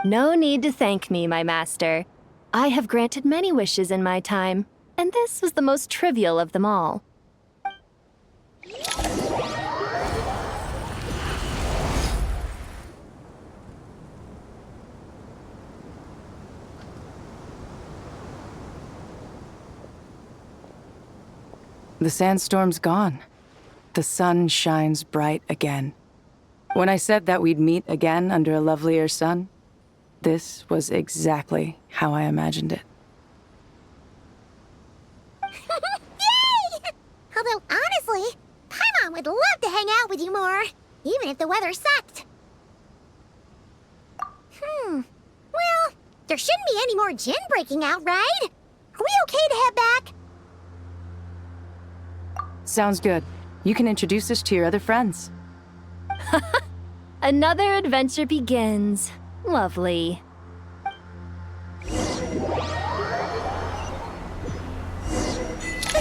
Speaker 11: No need to thank me, my master. I have granted many wishes in my time, and this was the most trivial of them all.
Speaker 13: The sandstorm's gone. The sun shines bright again. When I said that we'd meet again under a lovelier sun, this was exactly how I imagined it.
Speaker 16: Yay! Although, honestly, Paimon would love to hang out with you more, even if the weather sucked. Well, There shouldn't be any more Jinn breaking out, right? Are we okay to head back?
Speaker 13: Sounds good. You can introduce us to your other friends.
Speaker 11: Another adventure begins. Lovely.
Speaker 16: The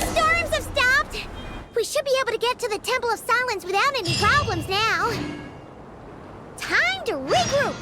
Speaker 16: storms have stopped! We should be able to get to the Temple of Silence without any problems now. Time to regroup!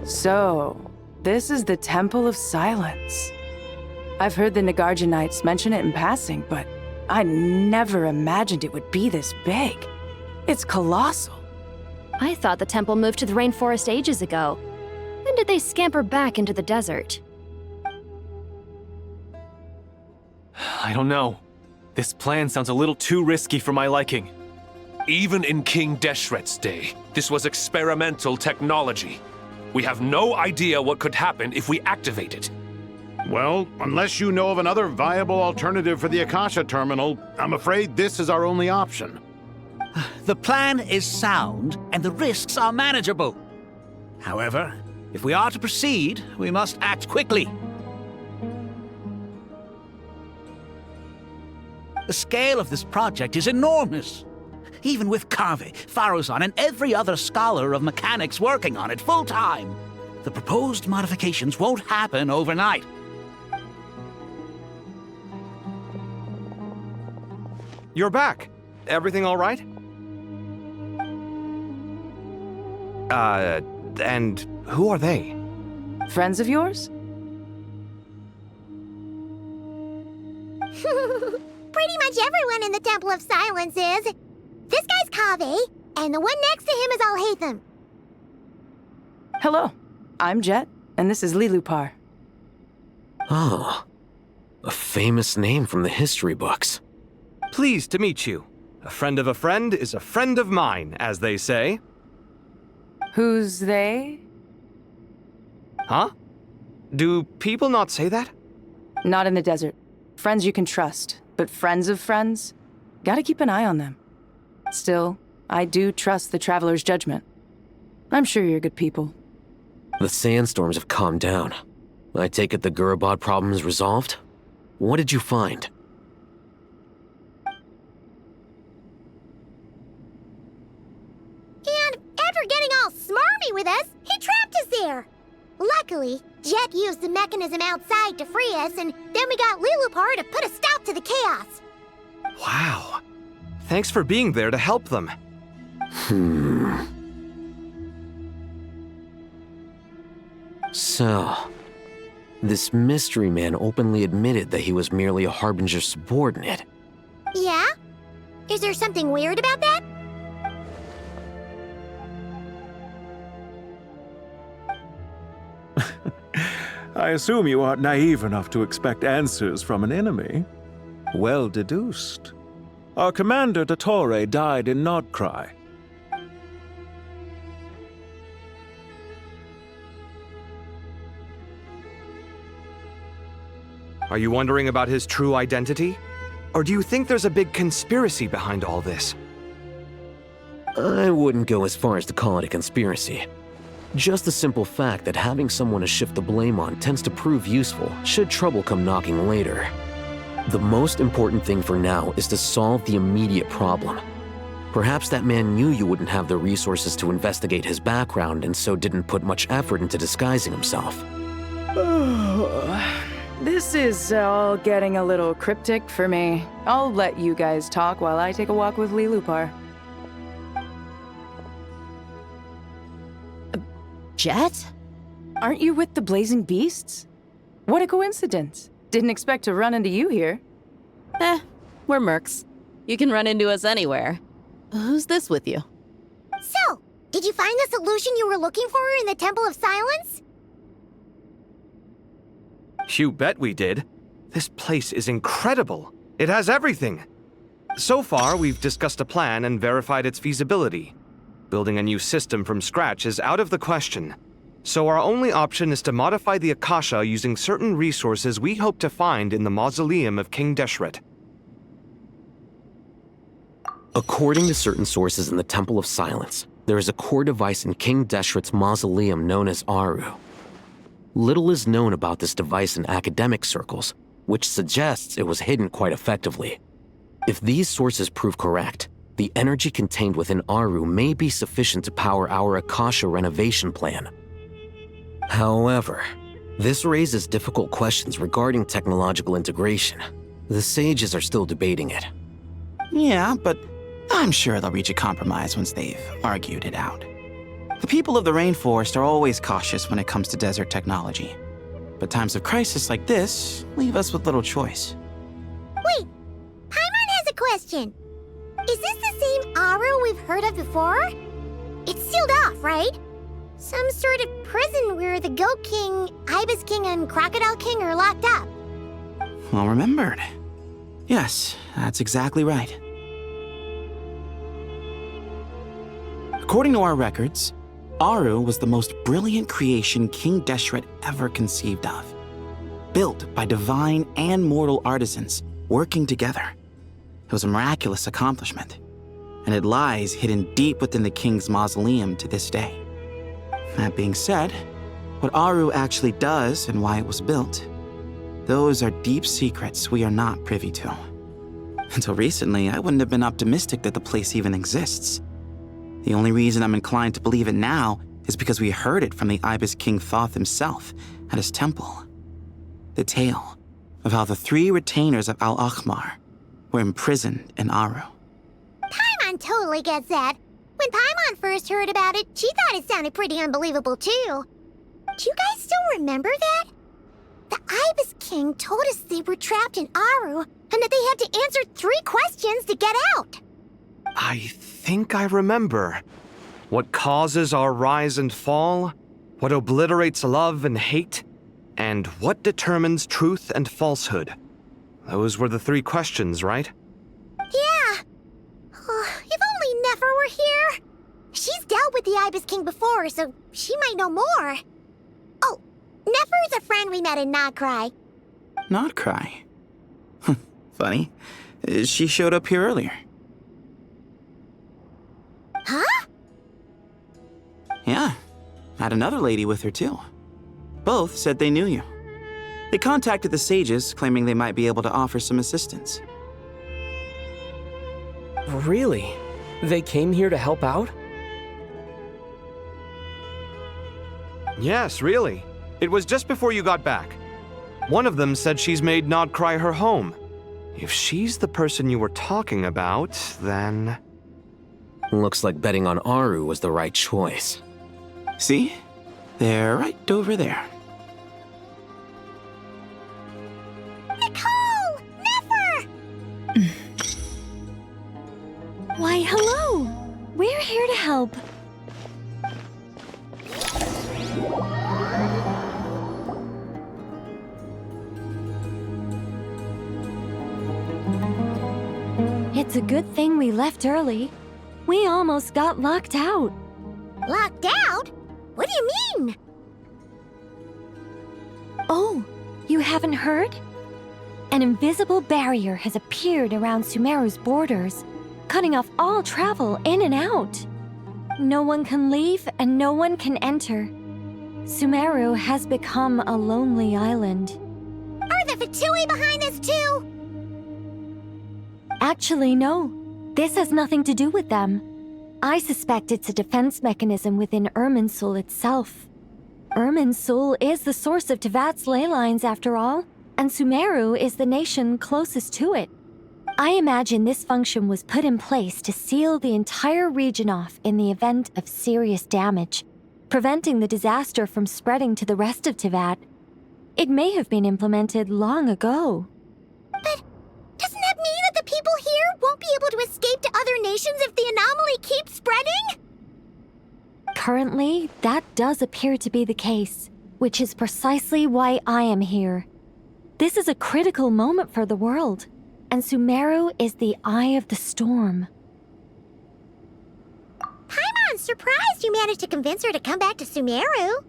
Speaker 13: So, this is the Temple of Silence. I've heard the Nagarjanites mention it in passing, but I never imagined it would be this big. It's colossal.
Speaker 11: I thought the temple moved to the rainforest ages ago. When did they scamper back into the desert?
Speaker 5: I don't know. This plan sounds a little too risky for my liking.
Speaker 3: Even in King Deshret's day, this was experimental technology. We have no idea what could happen if we activate it.
Speaker 18: Well, unless you know of another viable alternative for the Akasha terminal, I'm afraid this is our only option.
Speaker 19: The plan is sound, and the risks are manageable. However, if we are to proceed, we must act quickly. The scale of this project is enormous. Even with Kave, Faruzan, and every other scholar of mechanics working on it full-time, the proposed modifications won't happen overnight.
Speaker 14: You're back. Everything all right? And who are they?
Speaker 13: Friends of yours?
Speaker 16: Pretty much everyone in the Temple of Silence is. This guy's Kave, and the one next to him is Alhaitham.
Speaker 13: Hello, I'm Jet, and this is Lilupar.
Speaker 10: Oh, a famous name from the history books.
Speaker 14: Pleased to meet you. A friend of a friend is a friend of mine, as they say.
Speaker 13: Who's they?
Speaker 14: Huh? Do people not say that?
Speaker 13: Not in the desert. Friends you can trust, but friends of friends? Gotta keep an eye on them. Still, I do trust the Traveler's judgment. I'm sure you're good people.
Speaker 10: The sandstorms have calmed down. I take it the Gurabad problem is resolved? What did you find?
Speaker 16: And after getting all smarmy with us, he trapped us there. Luckily, Jet used the mechanism outside to free us, and then we got Lilupar to put a stop to the chaos.
Speaker 14: Wow. Thanks for being there to help them.
Speaker 10: So, this mystery man openly admitted that he was merely a Harbinger subordinate.
Speaker 16: Yeah? Is there something weird about that?
Speaker 4: I assume you aren't naive enough to expect answers from an enemy. Well deduced. Our commander, Dottore, died in Nod-Krai.
Speaker 14: Are you wondering about his true identity? Or do you think there's a big conspiracy behind all this?
Speaker 10: I wouldn't go as far as to call it a conspiracy. Just the simple fact that having someone to shift the blame on tends to prove useful should trouble come knocking later. The most important thing for now is to solve the immediate problem. Perhaps that man knew you wouldn't have the resources to investigate his background and so didn't put much effort into disguising himself.
Speaker 13: This is all getting a little cryptic for me. I'll let you guys talk while I take a walk with Lilupar.
Speaker 23: Jet?
Speaker 13: Aren't you with the Blazing Beasts? What a coincidence. Didn't expect to run into you here.
Speaker 23: We're mercs. You can run into us anywhere. Who's this with you?
Speaker 16: So, did you find the solution you were looking for in the Temple of Silence?
Speaker 14: You bet we did. This place is incredible. It has everything. So far, we've discussed a plan and verified its feasibility. Building a new system from scratch is out of the question. So our only option is to modify the Akasha using certain resources we hope to find in the mausoleum of King Deshret.
Speaker 10: According to certain sources in the Temple of Silence, there is a core device in King Deshret's mausoleum known as Aru. Little is known about this device in academic circles, which suggests it was hidden quite effectively. If these sources prove correct, the energy contained within Aru may be sufficient to power our Akasha renovation plan. However, this raises difficult questions regarding technological integration. The sages are still debating it.
Speaker 21: Yeah, but I'm sure they'll reach a compromise once they've argued it out. The people of the rainforest are always cautious when it comes to desert technology. But times of crisis like this leave us with little choice.
Speaker 16: Wait, Paimon has a question. Is this the same Aru we've heard of before? It's sealed off, right? Some sort of prison where the Goat King, Ibis King, and Crocodile King are locked up.
Speaker 21: Well remembered. Yes, that's exactly right. According to our records, Aru was the most brilliant creation King Deshret ever conceived of. Built by divine and mortal artisans working together. It was a miraculous accomplishment, and it lies hidden deep within the king's mausoleum to this day. That being said, what Aru actually does and why it was built, those are deep secrets we are not privy to. Until recently, I wouldn't have been optimistic that the place even exists. The only reason I'm inclined to believe it now is because we heard it from the Ibis King Thoth himself at his temple. The tale of how the 3 retainers of Al-Akhmar were imprisoned in Aru.
Speaker 16: Paimon totally gets that. When Paimon first heard about it, she thought it sounded pretty unbelievable too. Do you guys still remember that? The Ibis King told us they were trapped in Aru and that they had to answer 3 questions to get out.
Speaker 14: I think I remember. What causes our rise and fall? What obliterates love and hate? And what determines truth and falsehood? Those were the 3 questions, right?
Speaker 16: Yeah. If only Nefer were here. She's dealt with the Ibis King before, so she might know more. Oh, Nefer's a friend we met in Nod-Krai.
Speaker 21: Nod-Krai? Funny. She showed up here earlier.
Speaker 16: Huh?
Speaker 21: Yeah. Had another lady with her too. Both said they knew you. They contacted the sages, claiming they might be able to offer some assistance.
Speaker 8: Really? They came here to help out?
Speaker 14: Yes, really. It was just before you got back. One of them said she's made Nod-Krai her home. If she's the person you were talking about, then...
Speaker 10: Looks like betting on Aru was the right choice.
Speaker 21: See? They're right over there.
Speaker 16: Nicole! Nefer!
Speaker 11: Why, hello! We're here to help. It's a good thing we left early. We almost got locked out.
Speaker 16: Locked out? What do you mean?
Speaker 11: Oh, you haven't heard? An invisible barrier has appeared around Sumeru's borders, cutting off all travel in and out. No one can leave and no one can enter. Sumeru has become a lonely island.
Speaker 16: Are the Fatui behind this too?
Speaker 11: Actually, no. This has nothing to do with them. I suspect it's a defense mechanism within Irminsul itself. Irminsul is the source of Tevat's ley lines, after all, and Sumeru is the nation closest to it. I imagine this function was put in place to seal the entire region off in the event of serious damage, preventing the disaster from spreading to the rest of Tivat. It may have been implemented long ago.
Speaker 16: But doesn't that mean that the people here won't be able to escape to other nations if the anomaly keeps spreading?
Speaker 11: Currently, that does appear to be the case, which is precisely why I am here. This is a critical moment for the world, and Sumeru is the eye of the storm.
Speaker 16: Paimon's surprised you managed to convince her to come back to Sumeru.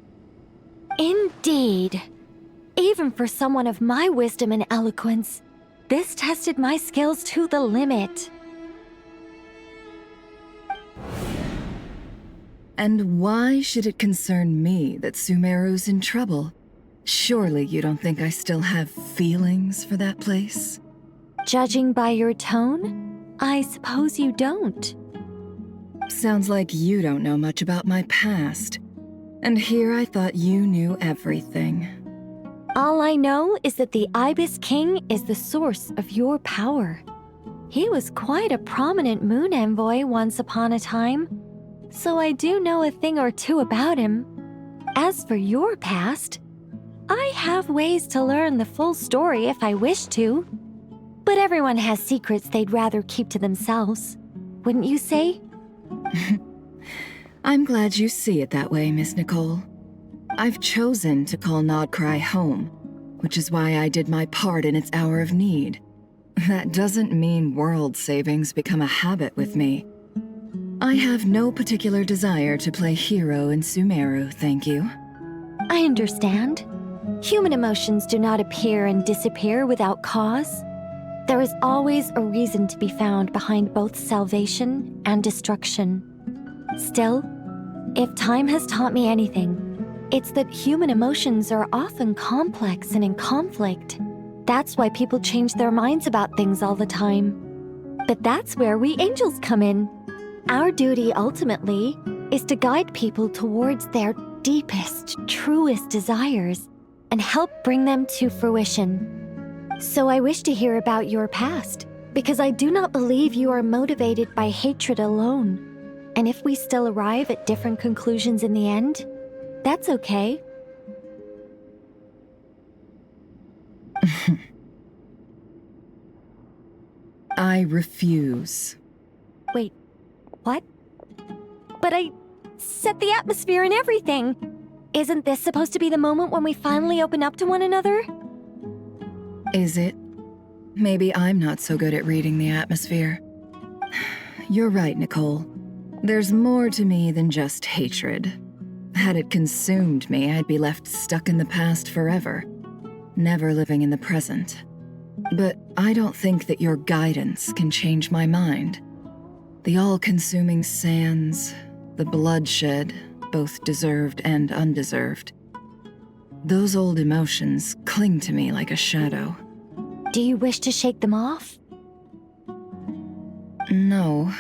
Speaker 11: Indeed. Even for someone of my wisdom and eloquence, this tested my skills to the limit.
Speaker 6: And why should it concern me that Sumeru's in trouble? Surely you don't think I still have feelings for that place?
Speaker 11: Judging by your tone, I suppose you don't.
Speaker 6: Sounds like you don't know much about my past. And here I thought you knew everything.
Speaker 11: All I know is that the Ibis King is the source of your power. He was quite a prominent moon envoy once upon a time, so I do know a thing or two about him. As for your past, I have ways to learn the full story if I wish to. But everyone has secrets they'd rather keep to themselves, wouldn't you say?
Speaker 6: I'm glad you see it that way, Miss Nicole. I've chosen to call Nod-Krai home, which is why I did my part in its hour of need. That doesn't mean world savings become a habit with me. I have no particular desire to play hero in Sumeru, thank you.
Speaker 11: I understand. Human emotions do not appear and disappear without cause. There is always a reason to be found behind both salvation and destruction. Still, if time has taught me anything, it's that human emotions are often complex and in conflict. That's why people change their minds about things all the time. But that's where we angels come in. Our duty ultimately is to guide people towards their deepest, truest desires and help bring them to fruition. So I wish to hear about your past, because I do not believe you are motivated by hatred alone. And if we still arrive at different conclusions in the end, that's okay.
Speaker 6: I refuse.
Speaker 11: Wait, what? But I set the atmosphere and everything. Isn't this supposed to be the moment when we finally open up to one another?
Speaker 6: Is it? Maybe I'm not so good at reading the atmosphere. You're right, Nicole. There's more to me than just hatred. Had it consumed me, I'd be left stuck in the past forever, never living in the present. But I don't think that your guidance can change my mind. The all-consuming sands, the bloodshed, both deserved and undeserved. Those old emotions cling to me like a shadow.
Speaker 11: Do you wish to shake them off?
Speaker 6: No.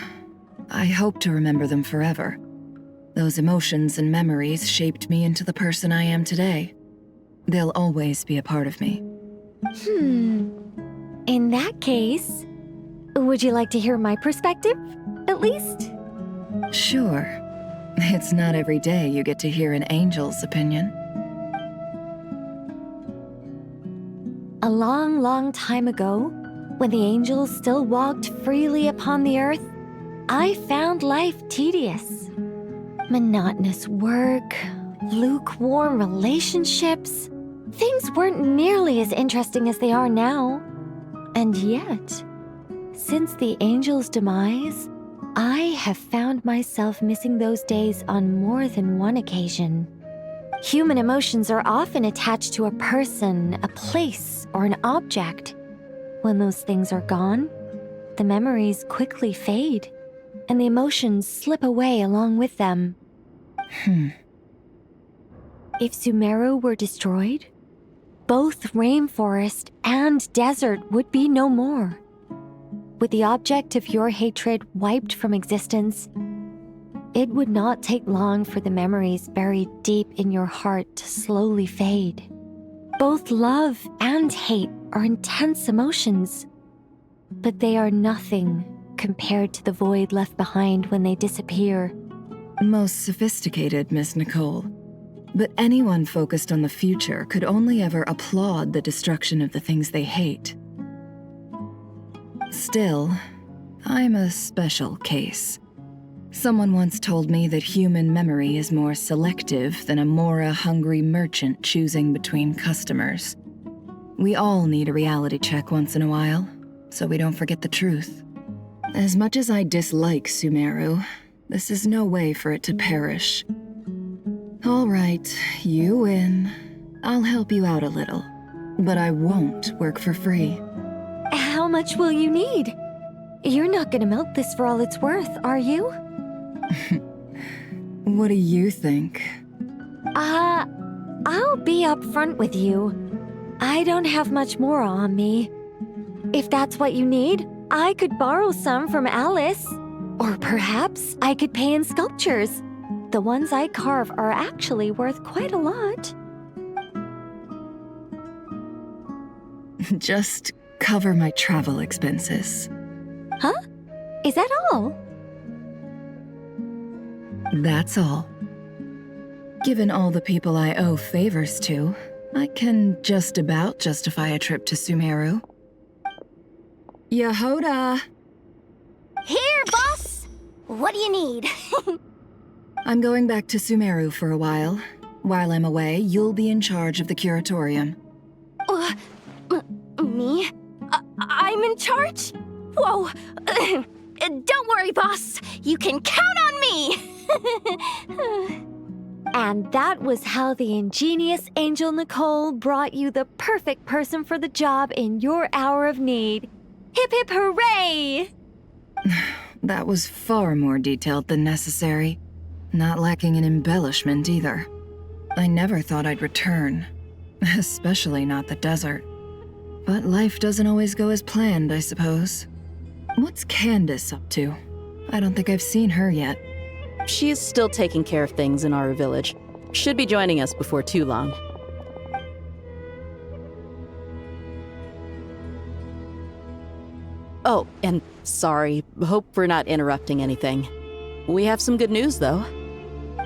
Speaker 6: I hope to remember them forever. Those emotions and memories shaped me into the person I am today. They'll always be a part of me.
Speaker 11: In that case, would you like to hear my perspective, at least?
Speaker 6: Sure. It's not every day you get to hear an angel's opinion.
Speaker 11: A long, long time ago, when the angels still walked freely upon the earth, I found life tedious. Monotonous work, lukewarm relationships. Things weren't nearly as interesting as they are now. And yet, since the angels' demise, I have found myself missing those days on more than one occasion. Human emotions are often attached to a person, a place, or an object. When those things are gone, the memories quickly fade, and the emotions slip away along with them. If Sumeru were destroyed, both rainforest and desert would be no more. With the object of your hatred wiped from existence, it would not take long for the memories buried deep in your heart to slowly fade. Both love and hate are intense emotions, but they are nothing compared to the void left behind when they disappear.
Speaker 6: Most sophisticated, Miss Nicole. But anyone focused on the future could only ever applaud the destruction of the things they hate. Still, I'm a special case. Someone once told me that human memory is more selective than a Mora-hungry merchant choosing between customers. We all need a reality check once in a while, so we don't forget the truth. As much as I dislike Sumeru, this is no way for it to perish. All right, you win. I'll help you out a little, but I won't work for free.
Speaker 11: How much will you need? You're not gonna milk this for all it's worth, are you?
Speaker 6: What do you think?
Speaker 11: I'll be upfront with you. I don't have much more on me. If that's what you need, I could borrow some from Alice. Or perhaps I could pay in sculptures. The ones I carve are actually worth quite a lot.
Speaker 6: Just cover my travel expenses.
Speaker 11: Huh? Is that all?
Speaker 6: That's all. Given all the people I owe favors to, I can just about justify a trip to Sumeru. Yehoda!
Speaker 2: Here, boss! What do you need?
Speaker 6: I'm going back to Sumeru for a while. While I'm away, you'll be in charge of the curatorium.
Speaker 2: Me? I'm in charge? Whoa! Don't worry, boss. You can count on me!
Speaker 11: And that was how the ingenious Angel Nicole brought you the perfect person for the job in your hour of need. Hip hip hooray!
Speaker 6: That was far more detailed than necessary. Not lacking in embellishment either. I never thought I'd return. Especially not the desert. But life doesn't always go as planned, I suppose. What's Candace up to? I don't think I've seen her yet.
Speaker 23: She is still taking care of things in our village. Should be joining us before too long. Oh, and sorry. Hope we're not interrupting anything. We have some good news, though.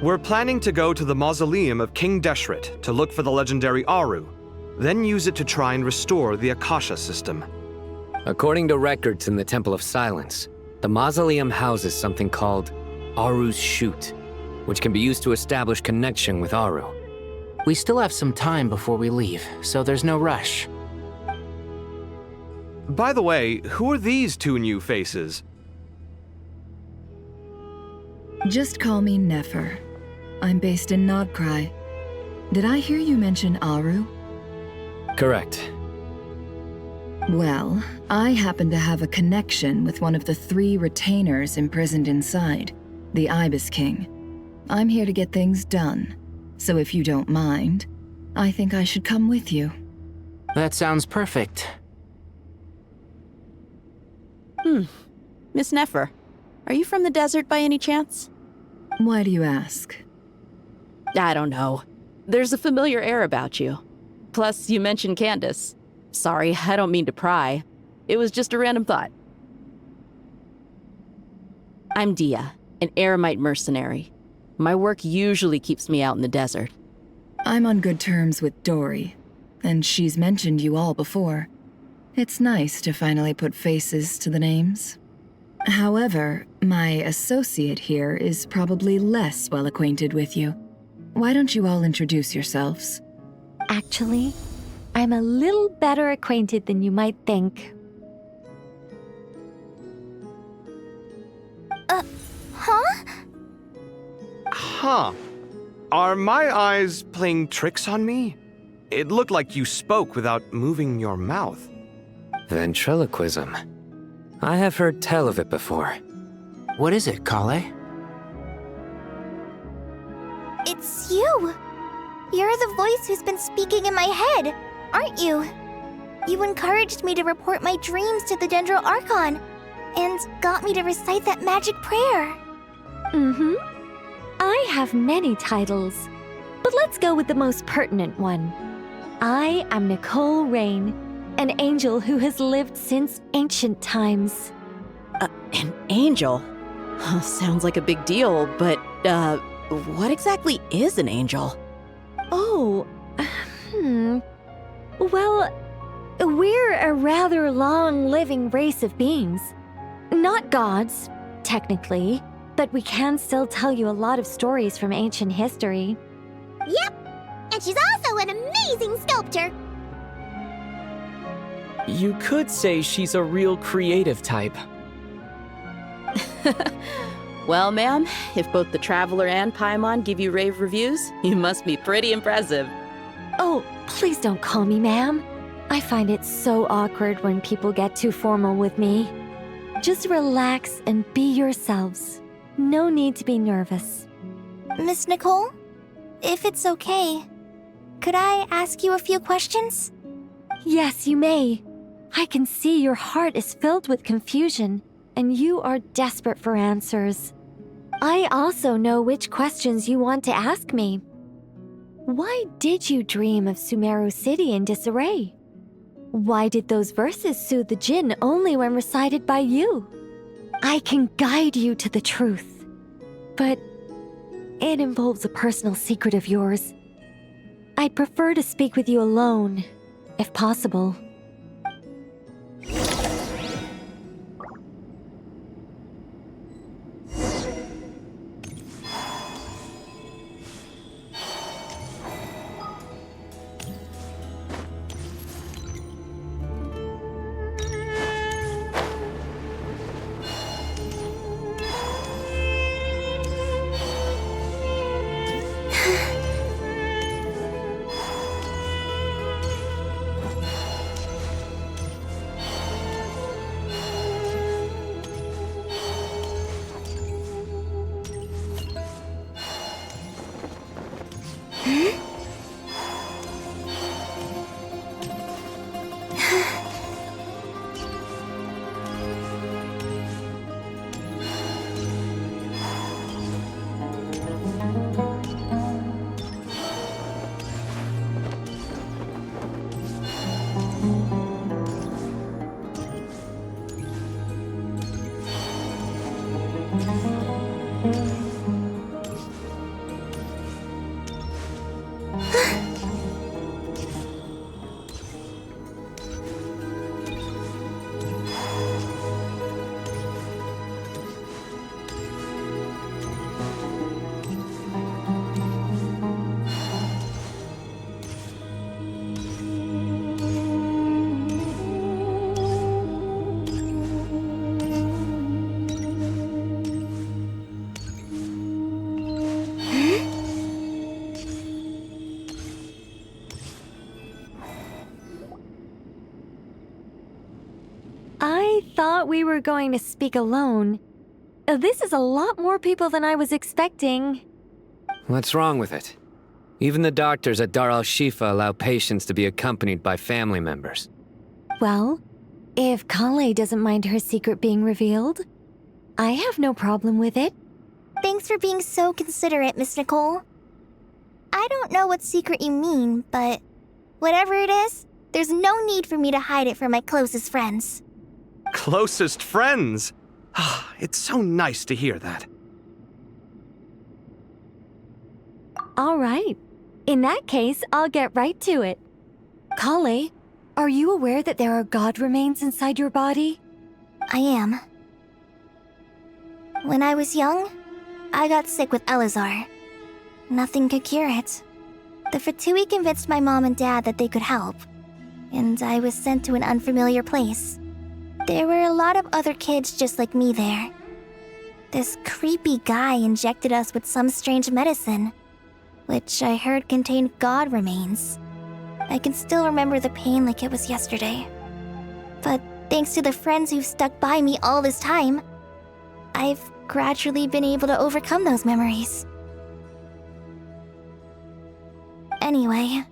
Speaker 14: We're planning to go to the mausoleum of King Deshret to look for the legendary Aru, then use it to try and restore the Akasha system.
Speaker 10: According to records in the Temple of Silence, the mausoleum houses something called Aru's Chute, which can be used to establish connection with Aru.
Speaker 17: We still have some time before we leave, so there's no rush.
Speaker 14: By the way, who are these two new faces?
Speaker 6: Just call me Nefer. I'm based in Nod-Krai. Did I hear you mention Aru?
Speaker 10: Correct.
Speaker 6: Well, I happen to have a connection with one of the 3 retainers imprisoned inside, the Ibis King. I'm here to get things done, so if you don't mind, I think I should come with you.
Speaker 17: That sounds perfect.
Speaker 23: Miss Nefer, are you from the desert by any chance?
Speaker 6: Why do you ask?
Speaker 23: I don't know. There's a familiar air about you. Plus, you mentioned Candace. Sorry, I don't mean to pry. It was just a random thought. I'm Dia, an Eremite mercenary. My work usually keeps me out in the desert.
Speaker 6: I'm on good terms with Dory, and she's mentioned you all before. It's nice to finally put faces to the names. However, my associate here is probably less well acquainted with you. Why don't you all introduce yourselves?
Speaker 11: Actually, I'm a little better acquainted than you might think.
Speaker 2: Huh?
Speaker 14: Huh. Are my eyes playing tricks on me? It looked like you spoke without moving your mouth.
Speaker 10: Ventriloquism. I have heard tell of it before.
Speaker 17: What is it, Kale?
Speaker 2: It's you! You're the voice who's been speaking in my head, aren't you? You encouraged me to report my dreams to the Dendro Archon, and got me to recite that magic prayer.
Speaker 11: Mm-hmm. I have many titles, but let's go with the most pertinent one. I am Nicole Rain, an angel who has lived since ancient times.
Speaker 23: An angel? Sounds like a big deal, but, what exactly is an angel?
Speaker 11: Oh, Well, we're a rather long-living race of beings. Not gods, technically, but we can still tell you a lot of stories from ancient history.
Speaker 2: Yep, and she's also an amazing sculptor.
Speaker 8: You could say she's a real creative type.
Speaker 23: Well, ma'am, if both the Traveler and Paimon give you rave reviews, you must be pretty impressive.
Speaker 11: Oh, please don't call me ma'am. I find it so awkward when people get too formal with me. Just relax and be yourselves. No need to be nervous.
Speaker 2: Miss Nicole, if it's okay, could I ask you a few questions?
Speaker 11: Yes, you may. I can see your heart is filled with confusion, and you are desperate for answers. I also know which questions you want to ask me. Why did you dream of Sumeru City in disarray? Why did those verses soothe the Jinn only when recited by you? I can guide you to the truth, but it involves a personal secret of yours. I'd prefer to speak with you alone, if possible. I thought we were going to speak alone. This is a lot more people than I was expecting.
Speaker 15: What's wrong with it? Even the doctors at Dar al-Shifa allow patients to be accompanied by family members.
Speaker 11: Well, if Kale doesn't mind her secret being revealed, I have no problem with it.
Speaker 2: Thanks for being so considerate, Miss Nicole. I don't know what secret you mean, but whatever it is, there's no need for me to hide it from my closest friends.
Speaker 14: Closest friends? It's so nice to hear that.
Speaker 11: All right. In that case, I'll get right to it. Kale, are you aware that there are god remains inside your body?
Speaker 2: I am. When I was young, I got sick with Elazar. Nothing could cure it. The Fatui convinced my mom and dad that they could help, and I was sent to an unfamiliar place. There were a lot of other kids just like me there. This creepy guy injected us with some strange medicine, which I heard contained god remains. I can still remember the pain like it was yesterday. But thanks to the friends who've stuck by me all this time, I've gradually been able to overcome those memories. Anyway,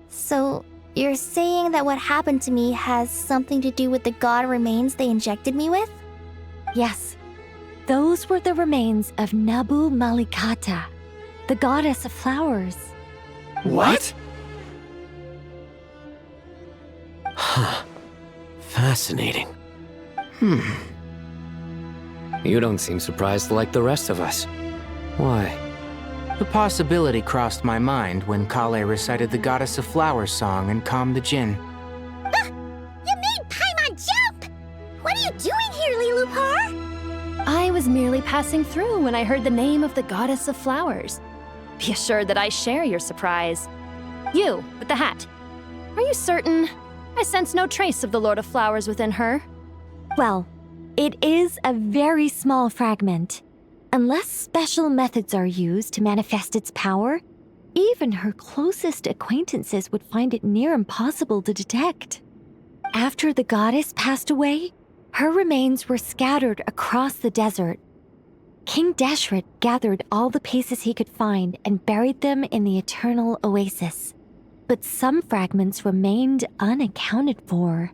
Speaker 2: so you're saying that what happened to me has something to do with the god remains they injected me with?
Speaker 11: Yes. Those were the remains of Nabu Malikata, the goddess of flowers.
Speaker 14: What?
Speaker 10: Fascinating. You don't seem surprised like the rest of us. Why?
Speaker 17: The possibility crossed my mind when Kale recited the Goddess of Flowers song and calmed the Jinn.
Speaker 2: You made Paimon jump! What are you doing here, Lilupar?
Speaker 1: I was merely passing through when I heard the name of the Goddess of Flowers. Be assured that I share your surprise. You, with the hat. Are you certain? I sense no trace of the Lord of Flowers within her.
Speaker 11: Well, it is a very small fragment. Unless special methods are used to manifest its power, even her closest acquaintances would find it near impossible to detect. After the goddess passed away, her remains were scattered across the desert. King Deshret gathered all the pieces he could find and buried them in the Eternal Oasis. But some fragments remained unaccounted for.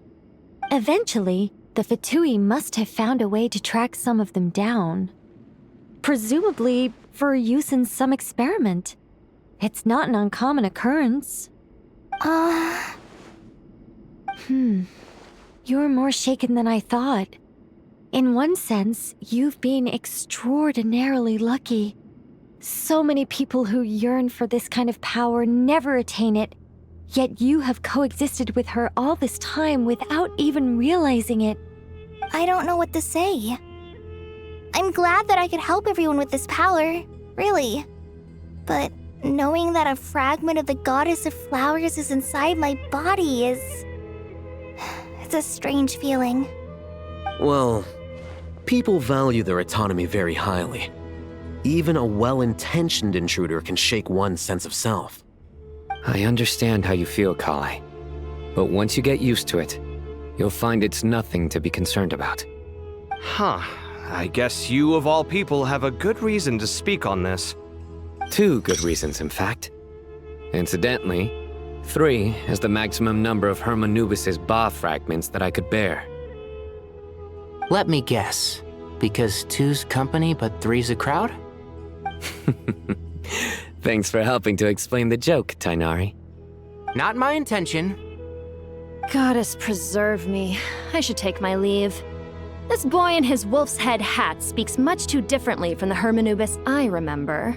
Speaker 11: Eventually, the Fatui must have found a way to track some of them down. Presumably for use in some experiment. It's not an uncommon occurrence. You're more shaken than I thought. In one sense, you've been extraordinarily lucky. So many people who yearn for this kind of power never attain it, yet you have coexisted with her all this time without even realizing it.
Speaker 2: I don't know what to say. I'm glad that I could help everyone with this power, really. But knowing that a fragment of the Goddess of Flowers is inside my body is... it's a strange feeling.
Speaker 10: Well, people value their autonomy very highly. Even a well-intentioned intruder can shake one's sense of self. I understand how you feel, Kale. But once you get used to it, you'll find it's nothing to be concerned about.
Speaker 14: Huh. I guess you, of all people, have a good reason to speak on this.
Speaker 10: 2 good reasons, in fact. Incidentally, 3 is the maximum number of Hermanubis' Ba fragments that I could bear.
Speaker 17: Let me guess. Because 2's company, but 3's a crowd?
Speaker 10: Thanks for helping to explain the joke, Tainari.
Speaker 17: Not my intention.
Speaker 1: Goddess preserve me. I should take my leave. This boy in his wolf's head hat speaks much too differently from the Hermanubis I remember.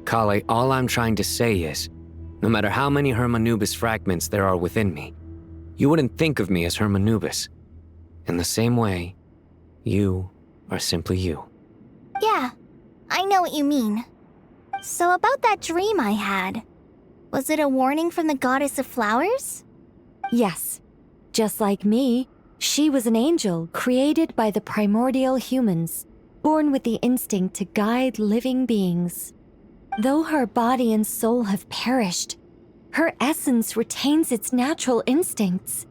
Speaker 10: Kale, all I'm trying to say is, no matter how many Hermanubis fragments there are within me, you wouldn't think of me as Hermanubis. In the same way, you are simply you.
Speaker 2: Yeah, I know what you mean. So about that dream I had, was it a warning from the Goddess of Flowers?
Speaker 11: Yes. Just like me, she was an angel created by the primordial humans, born with the instinct to guide living beings. Though her body and soul have perished, her essence retains its natural instincts.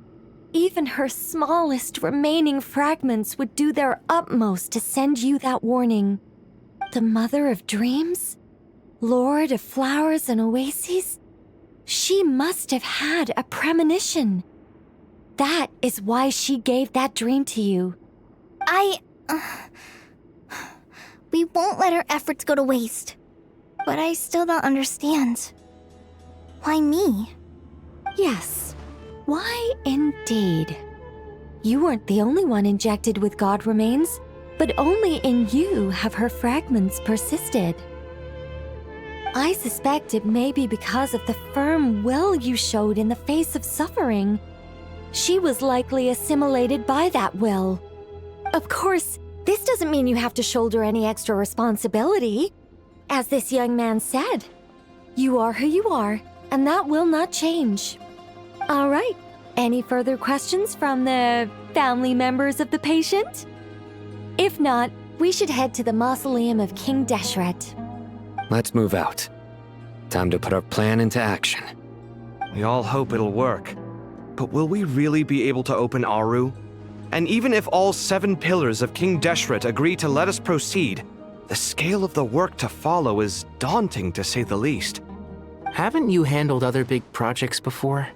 Speaker 11: Even her smallest remaining fragments would do their utmost to send you that warning. The Mother of Dreams? Lord of Flowers and Oases? She must have had a premonition. That is why she gave that dream to you.
Speaker 2: We won't let our efforts go to waste. But I still don't understand. Why me?
Speaker 11: Yes. Why indeed? You weren't the only one injected with God remains, but only in you have her fragments persisted. I suspect it may be because of the firm will you showed in the face of suffering. She was likely assimilated by that will. Of course, this doesn't mean you have to shoulder any extra responsibility. As this young man said, you are who you are, and that will not change. All right, any further questions from the family members of the patient? If not, we should head to the mausoleum of King Deshret.
Speaker 10: Let's move out. Time to put our plan into action.
Speaker 14: We all hope it'll work. But will we really be able to open Aru? And even if all 7 pillars of King Deshret agree to let us proceed, the scale of the work to follow is daunting to say the least.
Speaker 17: Haven't you handled other big projects before?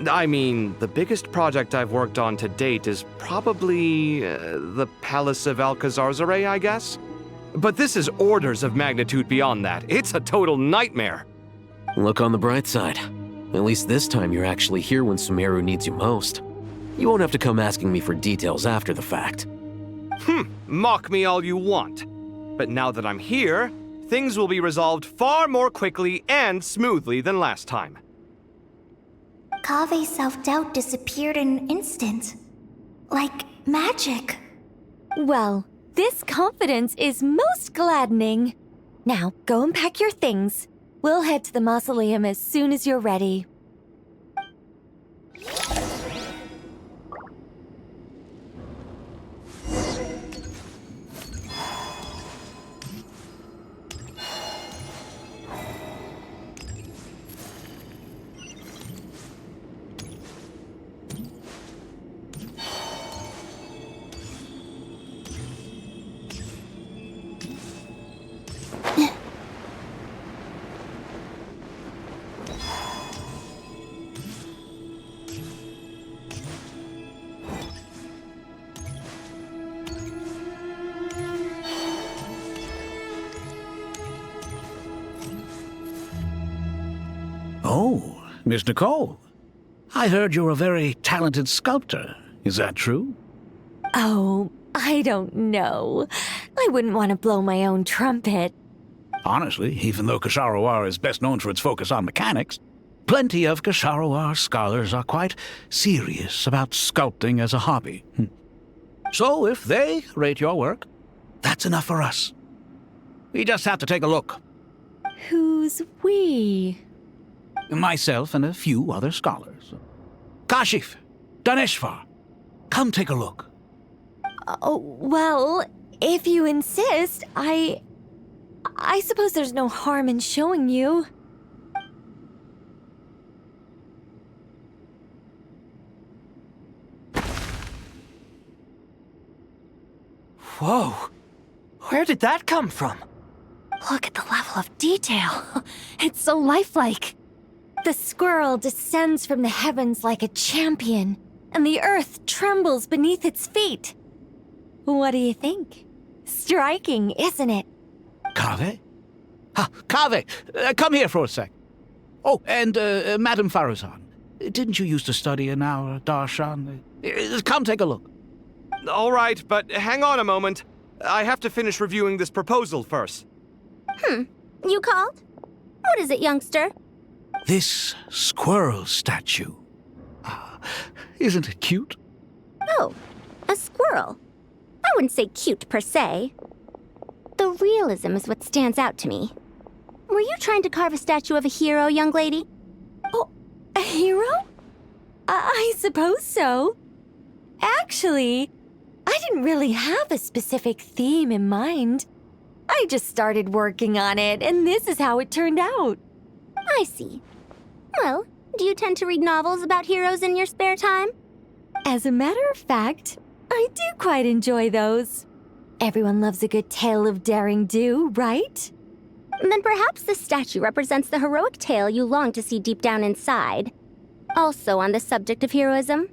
Speaker 14: I mean, the biggest project I've worked on to date is probably the Palace of Alcazarzaray, I guess? But this is orders of magnitude beyond that. It's a total nightmare.
Speaker 10: Look on the bright side. At least this time you're actually here when Sumeru needs you most. You won't have to come asking me for details after the fact.
Speaker 14: Mock me all you want. But now that I'm here, things will be resolved far more quickly and smoothly than last time.
Speaker 2: Kave's self-doubt disappeared in an instant. Like magic.
Speaker 11: Well, this confidence is most gladdening. Now, go and pack your things. We'll head to the mausoleum as soon as you're ready.
Speaker 19: Oh, Miss Nicole. I heard you're a very talented sculptor. Is that true?
Speaker 11: Oh, I don't know. I wouldn't want to blow my own trumpet.
Speaker 19: Honestly, even though Ksharoar is best known for its focus on mechanics, plenty of Ksharoar scholars are quite serious about sculpting as a hobby. So if they rate your work, that's enough for us. We just have to take a look.
Speaker 11: Who's we?
Speaker 19: Myself and a few other scholars. Kashif, Daneshvar, come take a look.
Speaker 11: Oh, well, if you insist, I suppose there's no harm in showing you.
Speaker 8: Whoa! Where did that come from?
Speaker 1: Look at the level of detail. It's so lifelike.
Speaker 11: The squirrel descends from the heavens like a champion, and the earth trembles beneath its feet. What do you think? Striking, isn't it?
Speaker 19: Kaveh? Kaveh, come here for a sec. Oh, and Madame Faruzan, didn't you used to study in our darshan? Come take a look.
Speaker 14: All right, but hang on a moment. I have to finish reviewing this proposal first.
Speaker 16: You called? What is it, youngster?
Speaker 19: This squirrel statue. Isn't it cute?
Speaker 16: Oh, a squirrel. I wouldn't say cute per se. The realism is what stands out to me. Were you trying to carve a statue of a hero, young lady?
Speaker 11: Oh, a hero? I suppose so. Actually, I didn't really have a specific theme in mind. I just started working on it, and this is how it turned out.
Speaker 16: I see. Well, do you tend to read novels about heroes in your spare time?
Speaker 11: As a matter of fact, I do quite enjoy those. Everyone loves a good tale of daring do, right?
Speaker 16: Then perhaps this statue represents the heroic tale you long to see deep down inside. Also on the subject of heroism,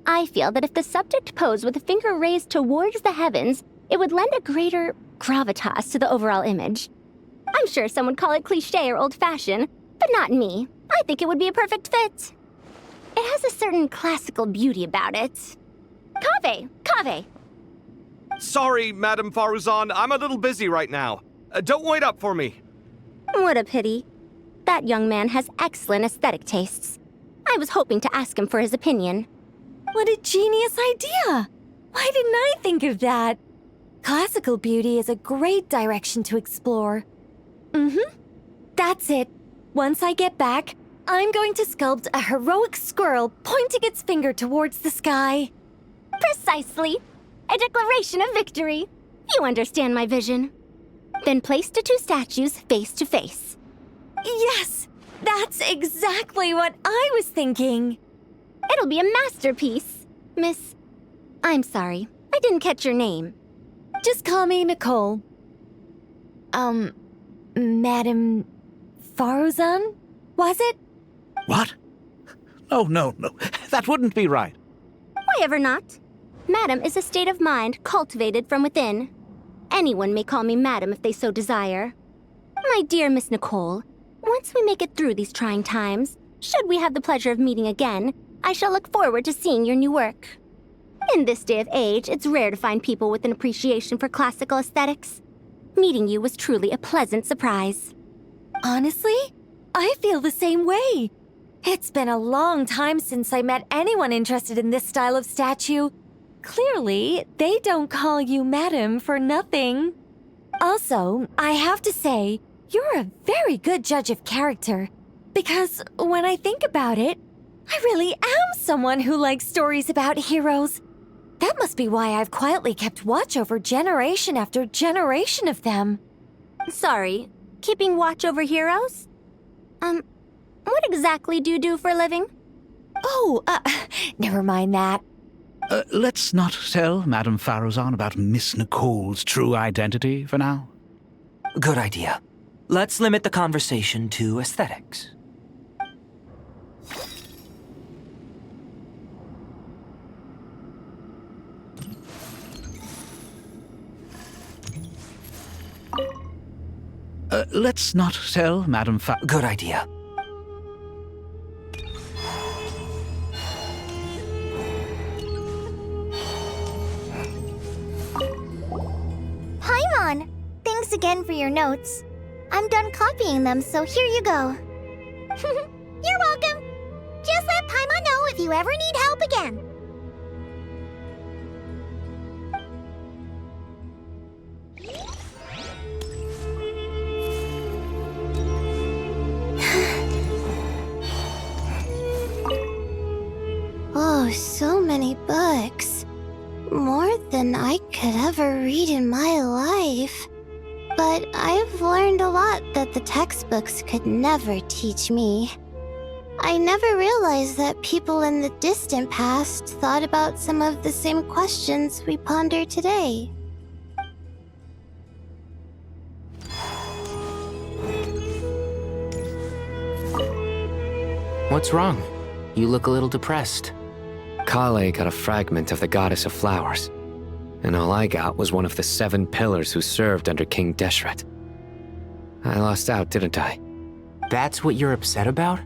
Speaker 16: I feel that if the subject posed with a finger raised towards the heavens, it would lend a greater gravitas to the overall image. I'm sure some would call it cliché or old-fashioned, but not me. I think it would be a perfect fit. It has a certain classical beauty about it. Kaveh!
Speaker 14: Sorry, Madame Faruzan, I'm a little busy right now. Don't wait up for me.
Speaker 16: What a pity. That young man has excellent aesthetic tastes. I was hoping to ask him for his opinion.
Speaker 11: What a genius idea! Why didn't I think of that? Classical beauty is a great direction to explore. That's it. Once I get back, I'm going to sculpt a heroic squirrel pointing its finger towards the sky.
Speaker 16: Precisely. A declaration of victory. You understand my vision. Then place the two statues face to face.
Speaker 11: Yes! That's exactly what I was thinking.
Speaker 16: It'll be a masterpiece. Miss... I'm sorry. I didn't catch your name.
Speaker 11: Just call me Nicole. Madame Faruzan? Was it?
Speaker 19: What? No. That wouldn't be right.
Speaker 16: Why ever not? Madam is a state of mind cultivated from within.
Speaker 7: Anyone may call me madam if they so desire. My dear Miss Nicole, once we make it through these trying times, should we have the pleasure of meeting again, I shall look forward to seeing your new work. In this day of age, it's rare to find people with an appreciation for classical aesthetics. Meeting you was truly a pleasant surprise.
Speaker 11: Honestly, I feel the same way. It's been a long time since I met anyone interested in this style of statue. Clearly, they don't call you madam for nothing. Also, I have to say, you're a very good judge of character. Because when I think about it, I really am someone who likes stories about heroes. That must be why I've quietly kept watch over generation after generation of them.
Speaker 7: Sorry, keeping watch over heroes? What exactly do you do for a living?
Speaker 11: Oh, never mind that.
Speaker 19: Let's not tell Madame Faruzan about Miss Nicole's true identity for now.
Speaker 9: Good idea. Let's limit the conversation to aesthetics.
Speaker 19: Let's not tell Madame
Speaker 9: Good idea.
Speaker 2: Paimon! Thanks again for your notes. I'm done copying them, so here you go.
Speaker 16: You're welcome. Just let Paimon know if you ever need help again. Oh, so many books. More than I could ever read in my life. But I've learned a lot that the textbooks could never teach me. I never realized that people in the distant past thought about some of the same questions we ponder today.
Speaker 15: What's wrong? You look a little depressed. Kale got a fragment of the Goddess of Flowers, and all I got was one of the 7 pillars who served under King Deshret. I lost out, didn't I?
Speaker 17: That's what you're upset about?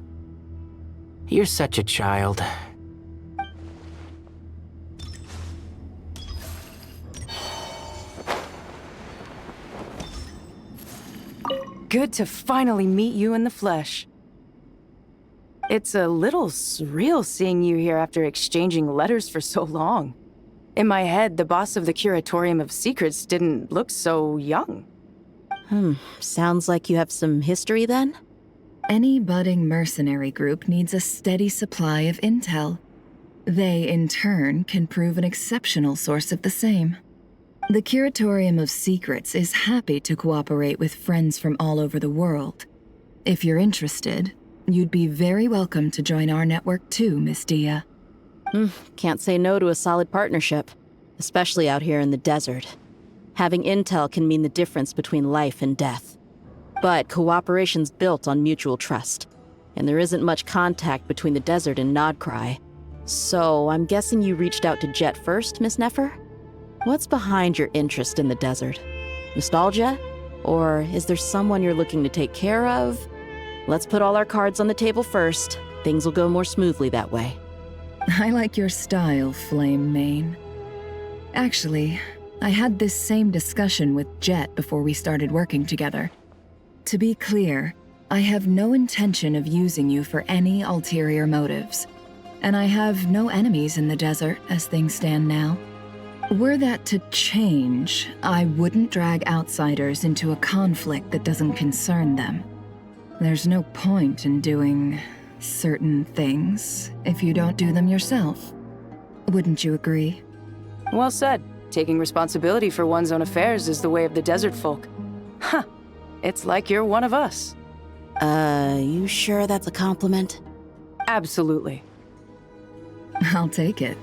Speaker 17: You're such a child.
Speaker 13: Good to finally meet you in the flesh. It's a little surreal seeing you here after exchanging letters for so long. In my head, the boss of the Curatorium of Secrets didn't look so young.
Speaker 23: Sounds like you have some history then?
Speaker 6: Any budding mercenary group needs a steady supply of intel. They, in turn, can prove an exceptional source of the same. The Curatorium of Secrets is happy to cooperate with friends from all over the world. If you're interested, you'd be very welcome to join our network too, Miss Dia.
Speaker 23: Can't say no to a solid partnership, especially out here in the desert. Having intel can mean the difference between life and death. But cooperation's built on mutual trust, and there isn't much contact between the desert and Nod-Krai. So I'm guessing you reached out to Jet first, Miss Nefer? What's behind your interest in the desert? Nostalgia? Or is there someone you're looking to take care of? Let's put all our cards on the table first. Things will go more smoothly that way.
Speaker 6: I like your style, Flame Mane. Actually, I had this same discussion with Jet before we started working together. To be clear, I have no intention of using you for any ulterior motives, and I have no enemies in the desert as things stand now. Were that to change, I wouldn't drag outsiders into a conflict that doesn't concern them. There's no point in doing certain things if you don't do them yourself. Wouldn't you agree?
Speaker 13: Well said. Taking responsibility for one's own affairs is the way of the desert folk. Huh. It's like you're one of us.
Speaker 23: You sure that's a compliment?
Speaker 13: Absolutely.
Speaker 6: I'll take it.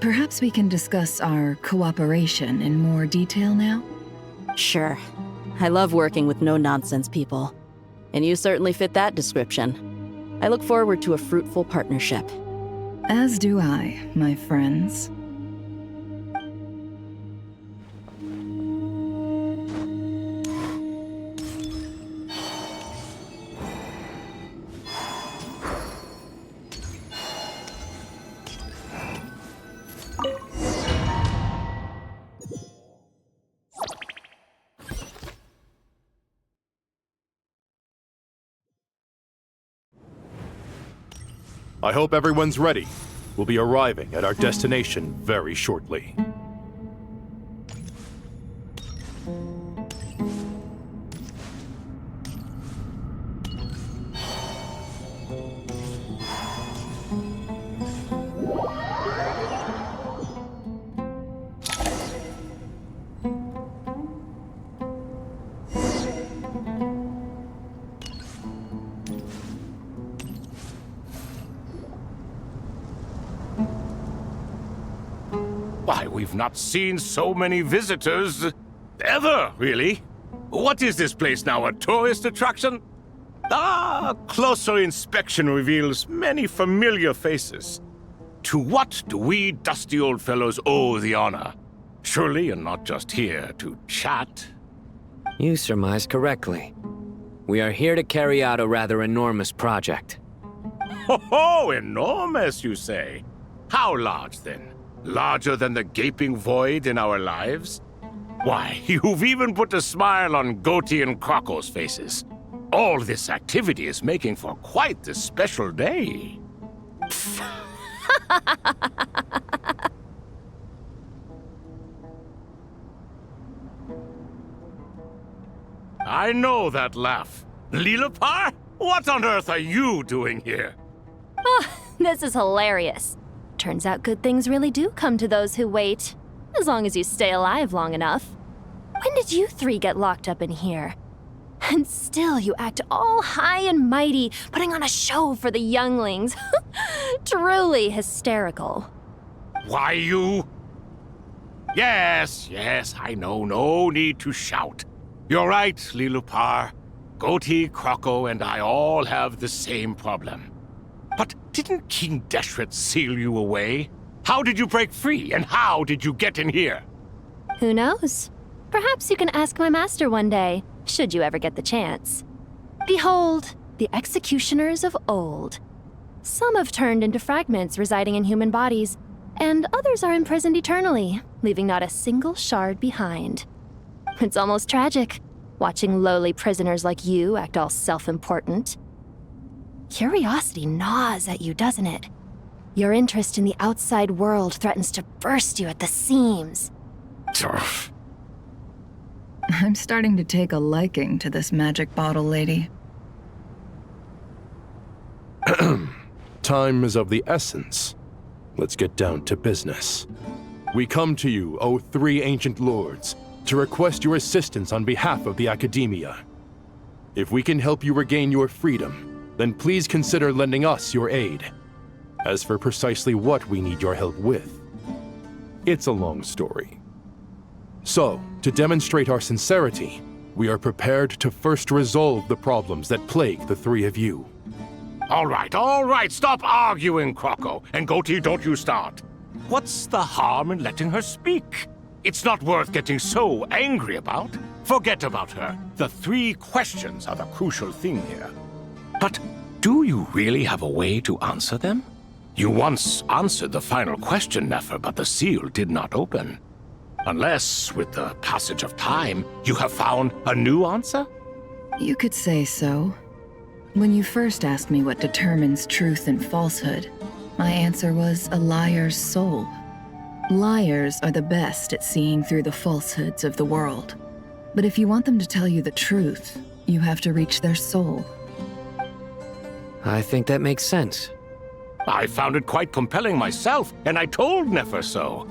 Speaker 6: Perhaps we can discuss our cooperation in more detail now?
Speaker 23: Sure. I love working with no-nonsense people. And you certainly fit that description. I look forward to a fruitful partnership.
Speaker 6: As do I, my friends.
Speaker 12: I hope everyone's ready. We'll be arriving at our destination very shortly.
Speaker 20: Why, we've not seen so many visitors ever, really. What is this place now, a tourist attraction? Ah, closer inspection reveals many familiar faces. To what do we dusty old fellows owe the honor? Surely you're not just here to chat.
Speaker 15: You surmise correctly. We are here to carry out a rather enormous project.
Speaker 20: Ho, enormous, you say? How large, then? Larger than the gaping void in our lives? Why, you've even put a smile on Goatee and Crocco's faces. All this activity is making for quite the special day. I know that laugh. Lilipar? What on earth are you doing here?
Speaker 1: Oh, this is hilarious. Turns out good things really do come to those who wait, as long as you stay alive long enough. When did you three get locked up in here? And still you act all high and mighty, putting on a show for the younglings. Truly hysterical.
Speaker 20: Why, you... Yes, I know. No need to shout. You're right, Lilipar. Goatee, Crocco, and I all have the same problem. But didn't King Deshret seal you away? How did you break free, and how did you get in here?
Speaker 1: Who knows? Perhaps you can ask my master one day, should you ever get the chance. Behold, the executioners of old. Some have turned into fragments residing in human bodies, and others are imprisoned eternally, leaving not a single shard behind. It's almost tragic, watching lowly prisoners like you act all self-important. Curiosity gnaws at you, doesn't it? Your interest in the outside world threatens to burst you at the seams.
Speaker 6: I'm starting to take a liking to this magic bottle lady.
Speaker 12: Time is of the essence. Let's get down to business. We come to you, O three ancient lords, to request your assistance on behalf of the Academia. If we can help you regain your freedom, then please consider lending us your aid. As for precisely what we need your help with, it's a long story. So, to demonstrate our sincerity, we are prepared to first resolve the problems that plague the three of you.
Speaker 20: All right, stop arguing, Crocco. And Goatee, don't you start. What's the harm in letting her speak? It's not worth getting so angry about. Forget about her. The three questions are the crucial thing here. But do you really have a way to answer them? You once answered the final question, Nefer, but the seal did not open. Unless, with the passage of time, you have found a new answer?
Speaker 6: You could say so. When you first asked me what determines truth and falsehood, my answer was a liar's soul. Liars are the best at seeing through the falsehoods of the world. But if you want them to tell you the truth, you have to reach their soul.
Speaker 15: I think that makes sense.
Speaker 20: I found it quite compelling myself, and I told Nefer so.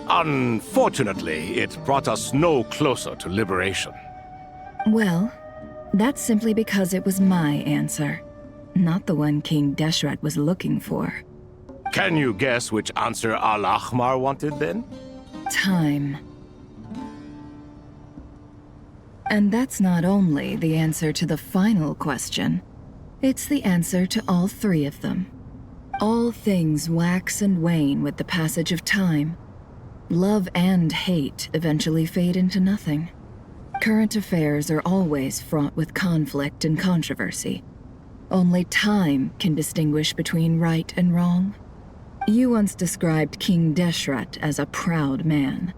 Speaker 20: Unfortunately, it brought us no closer to liberation.
Speaker 6: Well, that's simply because it was my answer, not the one King Deshret was looking for.
Speaker 20: Can you guess which answer Al-Ahmar wanted then?
Speaker 6: Time. And that's not only the answer to the final question, it's the answer to all three of them. All things wax and wane with the passage of time. Love and hate eventually fade into nothing. Current affairs are always fraught with conflict and controversy. Only time can distinguish between right and wrong. You once described King Deshret as a proud man.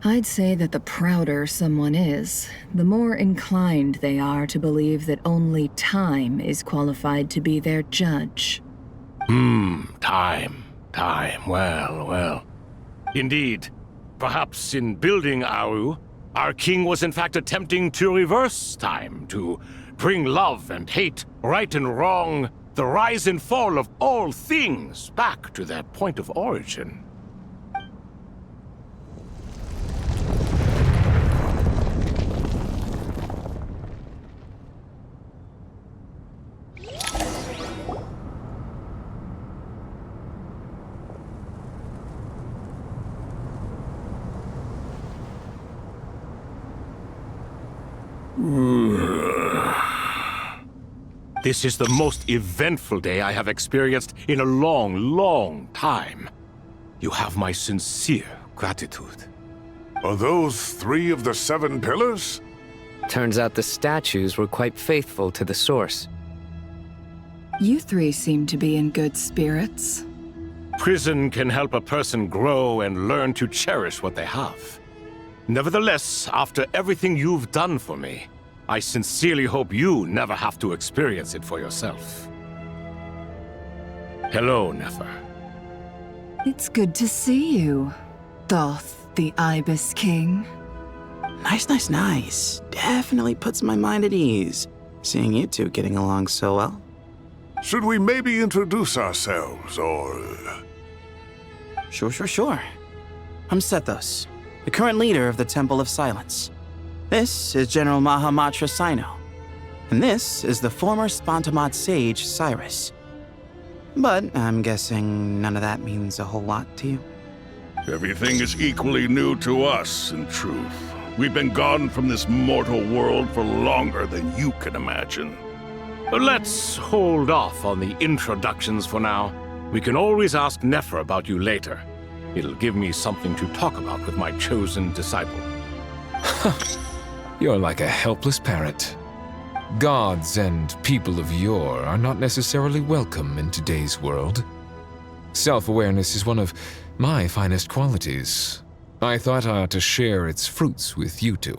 Speaker 6: I'd say that the prouder someone is, the more inclined they are to believe that only time is qualified to be their judge.
Speaker 20: Time. Well. Indeed. Perhaps in building Aru, our king was in fact attempting to reverse time, to bring love and hate, right and wrong, the rise and fall of all things back to their point of origin. This is the most eventful day I have experienced in a long time. You have my sincere gratitude.
Speaker 3: Are those 3 of the 7 pillars?
Speaker 15: Turns out the statues were quite faithful to the source.
Speaker 6: You 3 seem to be in good spirits.
Speaker 20: Prison can help a person grow and learn to cherish what they have. Nevertheless, after everything you've done for me, I sincerely hope you never have to experience it for yourself. Hello, Nefer.
Speaker 6: It's good to see you, Thoth, the Ibis King.
Speaker 21: Nice. Definitely puts my mind at ease, seeing you 2 getting along so well.
Speaker 3: Should we maybe introduce ourselves, or...
Speaker 21: Sure. I'm Sethos, the current leader of the Temple of Silence. This is General Mahamatra Sino, and this is the former Spantamot sage, Cyrus. But I'm guessing none of that means a whole lot to you.
Speaker 3: Everything is equally new to us, in truth. We've been gone from this mortal world for longer than you can imagine.
Speaker 20: Let's hold off on the introductions for now. We can always ask Nefer about you later. It'll give me something to talk about with my chosen disciple.
Speaker 5: You're like a helpless parrot. Gods and people of yore are not necessarily welcome in today's world. Self-awareness is one of my finest qualities. I thought I ought to share its fruits with you 2.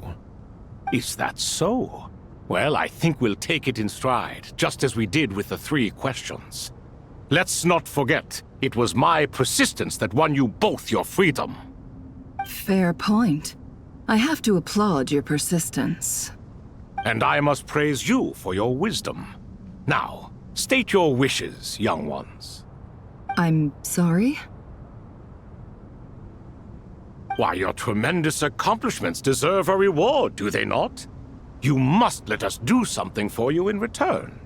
Speaker 20: Is that so? Well, I think we'll take it in stride, just as we did with the 3 questions. Let's not forget, it was my persistence that won you both your freedom.
Speaker 6: Fair point. I have to applaud your persistence.
Speaker 20: And I must praise you for your wisdom. Now, state your wishes, young ones.
Speaker 6: I'm sorry?
Speaker 20: Why, your tremendous accomplishments deserve a reward, do they not? You must let us do something for you in return.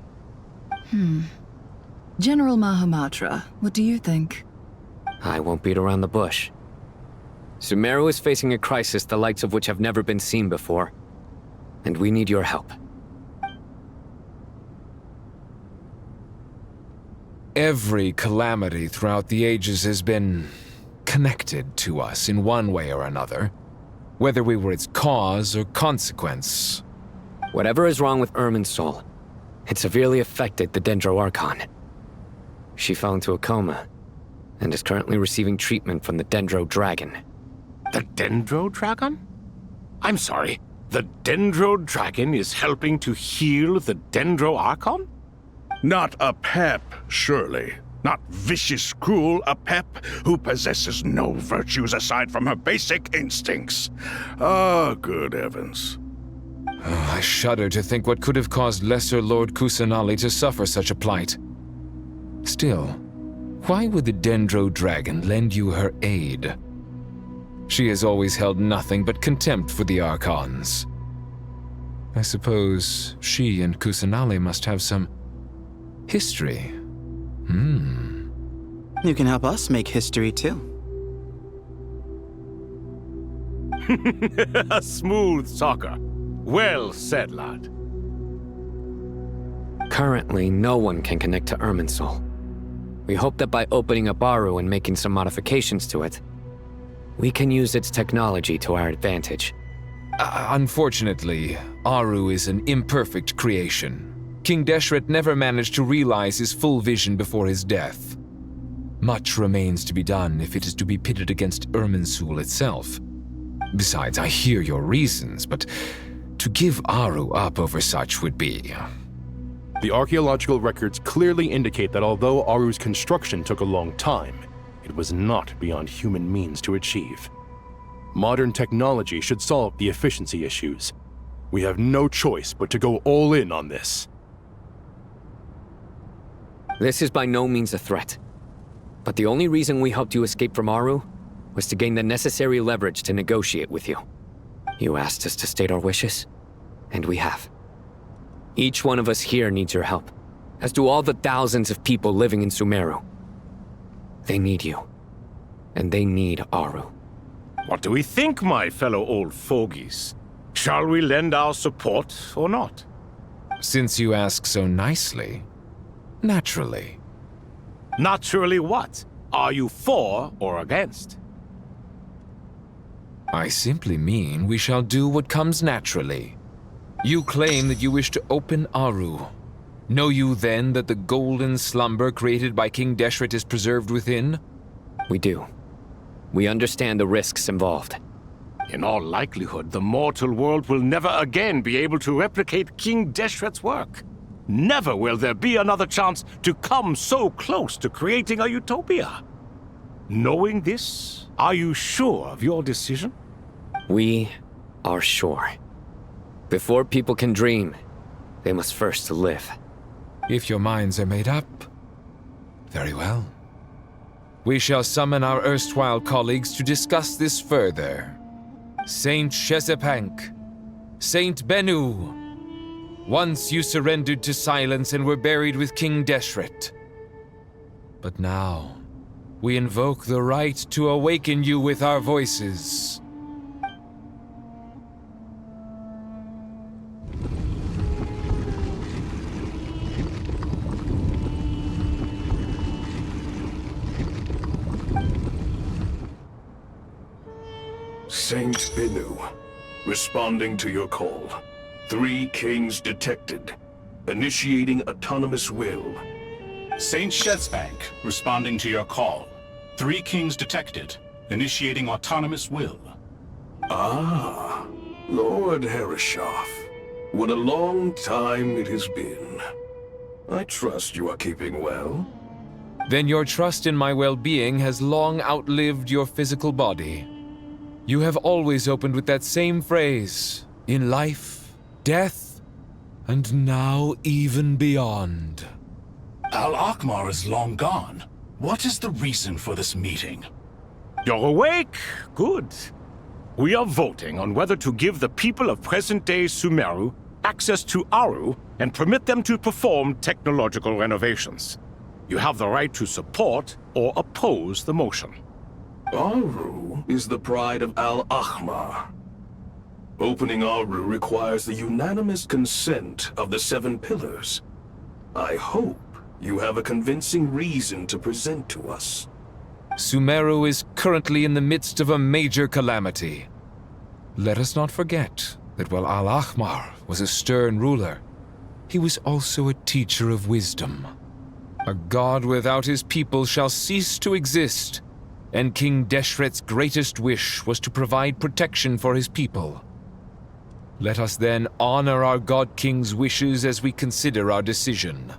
Speaker 6: General Mahamatra, what do you think?
Speaker 15: I won't beat around the bush. Sumeru is facing a crisis the likes of which have never been seen before, and we need your help.
Speaker 5: Every calamity throughout the ages has been connected to us in one way or another, whether we were its cause or consequence.
Speaker 15: Whatever is wrong with Irminsul, it severely affected the Dendro Archon. She fell into a coma, and is currently receiving treatment from the Dendro Dragon.
Speaker 20: The Dendro Dragon? I'm sorry, the Dendro Dragon is helping to heal the Dendro Archon?
Speaker 3: Not a pep, surely. Not vicious, cruel a pep who possesses no virtues aside from her basic instincts. Ah, good heavens.
Speaker 5: Oh, I shudder to think what could have caused Lesser Lord Kusanali to suffer such a plight. Still, why would the Dendro Dragon lend you her aid? She has always held nothing but contempt for the Archons. I suppose she and Kusanali must have some history.
Speaker 21: You can help us make history too.
Speaker 20: A smooth talker. Well said, lad.
Speaker 15: Currently, no one can connect to Irminsul. We hope that by opening up Aru and making some modifications to it, we can use its technology to our advantage.
Speaker 5: Unfortunately, Aru is an imperfect creation. King Deshret never managed to realize his full vision before his death. Much remains to be done if it is to be pitted against Irminsul itself. Besides, I hear your reasons, but to give Aru up over such would be
Speaker 12: The archaeological records clearly indicate that although Aru's construction took a long time, it was not beyond human means to achieve. Modern technology should solve the efficiency issues. We have no choice but to go all in on this.
Speaker 15: This is by no means a threat. But the only reason we helped you escape from Aru was to gain the necessary leverage to negotiate with you. You asked us to state our wishes, and we have. Each one of us here needs your help, as do all the thousands of people living in Sumeru. They need you, and they need Aru.
Speaker 20: What do we think, my fellow old fogies? Shall we lend our support or not?
Speaker 5: Since you ask so nicely, naturally.
Speaker 20: Naturally what? Are you for or against?
Speaker 5: I simply mean we shall do what comes naturally. You claim that you wish to open Aru. Know you then that the golden slumber created by King Deshret is preserved within?
Speaker 15: We do. We understand the risks involved.
Speaker 20: In all likelihood, the mortal world will never again be able to replicate King Deshret's work. Never will there be another chance to come so close to creating a utopia. Knowing this, are you sure of your decision?
Speaker 15: We are sure. Before people can dream, they must first live.
Speaker 5: If your minds are made up, very well. We shall summon our erstwhile colleagues to discuss this further. Saint Shesepank, Saint Bennu, once you surrendered to silence and were buried with King Deshret. But now, we invoke the right to awaken you with our voices.
Speaker 3: Saint Bennu, responding to your call. 3 kings detected. Initiating autonomous will.
Speaker 4: Saint Shesepank, responding to your call. 3 kings detected. Initiating autonomous will.
Speaker 3: Ah, Lord Herreshoff. What a long time it has been. I trust you are keeping well.
Speaker 5: Then your trust in my well-being has long outlived your physical body. You have always opened with that same phrase, in life, death, and now even beyond.
Speaker 4: Al-Akhmar is long gone. What is the reason for this meeting?
Speaker 20: You're awake? Good. We are voting on whether to give the people of present-day Sumeru access to Aru and permit them to perform technological renovations. You have the right to support or oppose the motion.
Speaker 3: Aru is the pride of Al-Akhmar. Opening Aru requires the unanimous consent of the 7 pillars. I hope you have a convincing reason to present to us.
Speaker 5: Sumeru is currently in the midst of a major calamity. Let us not forget that while Al-Akhmar was a stern ruler, he was also a teacher of wisdom. A god without his people shall cease to exist, and King Deshret's greatest wish was to provide protection for his people. Let us then honor our God King's wishes as we consider our decision.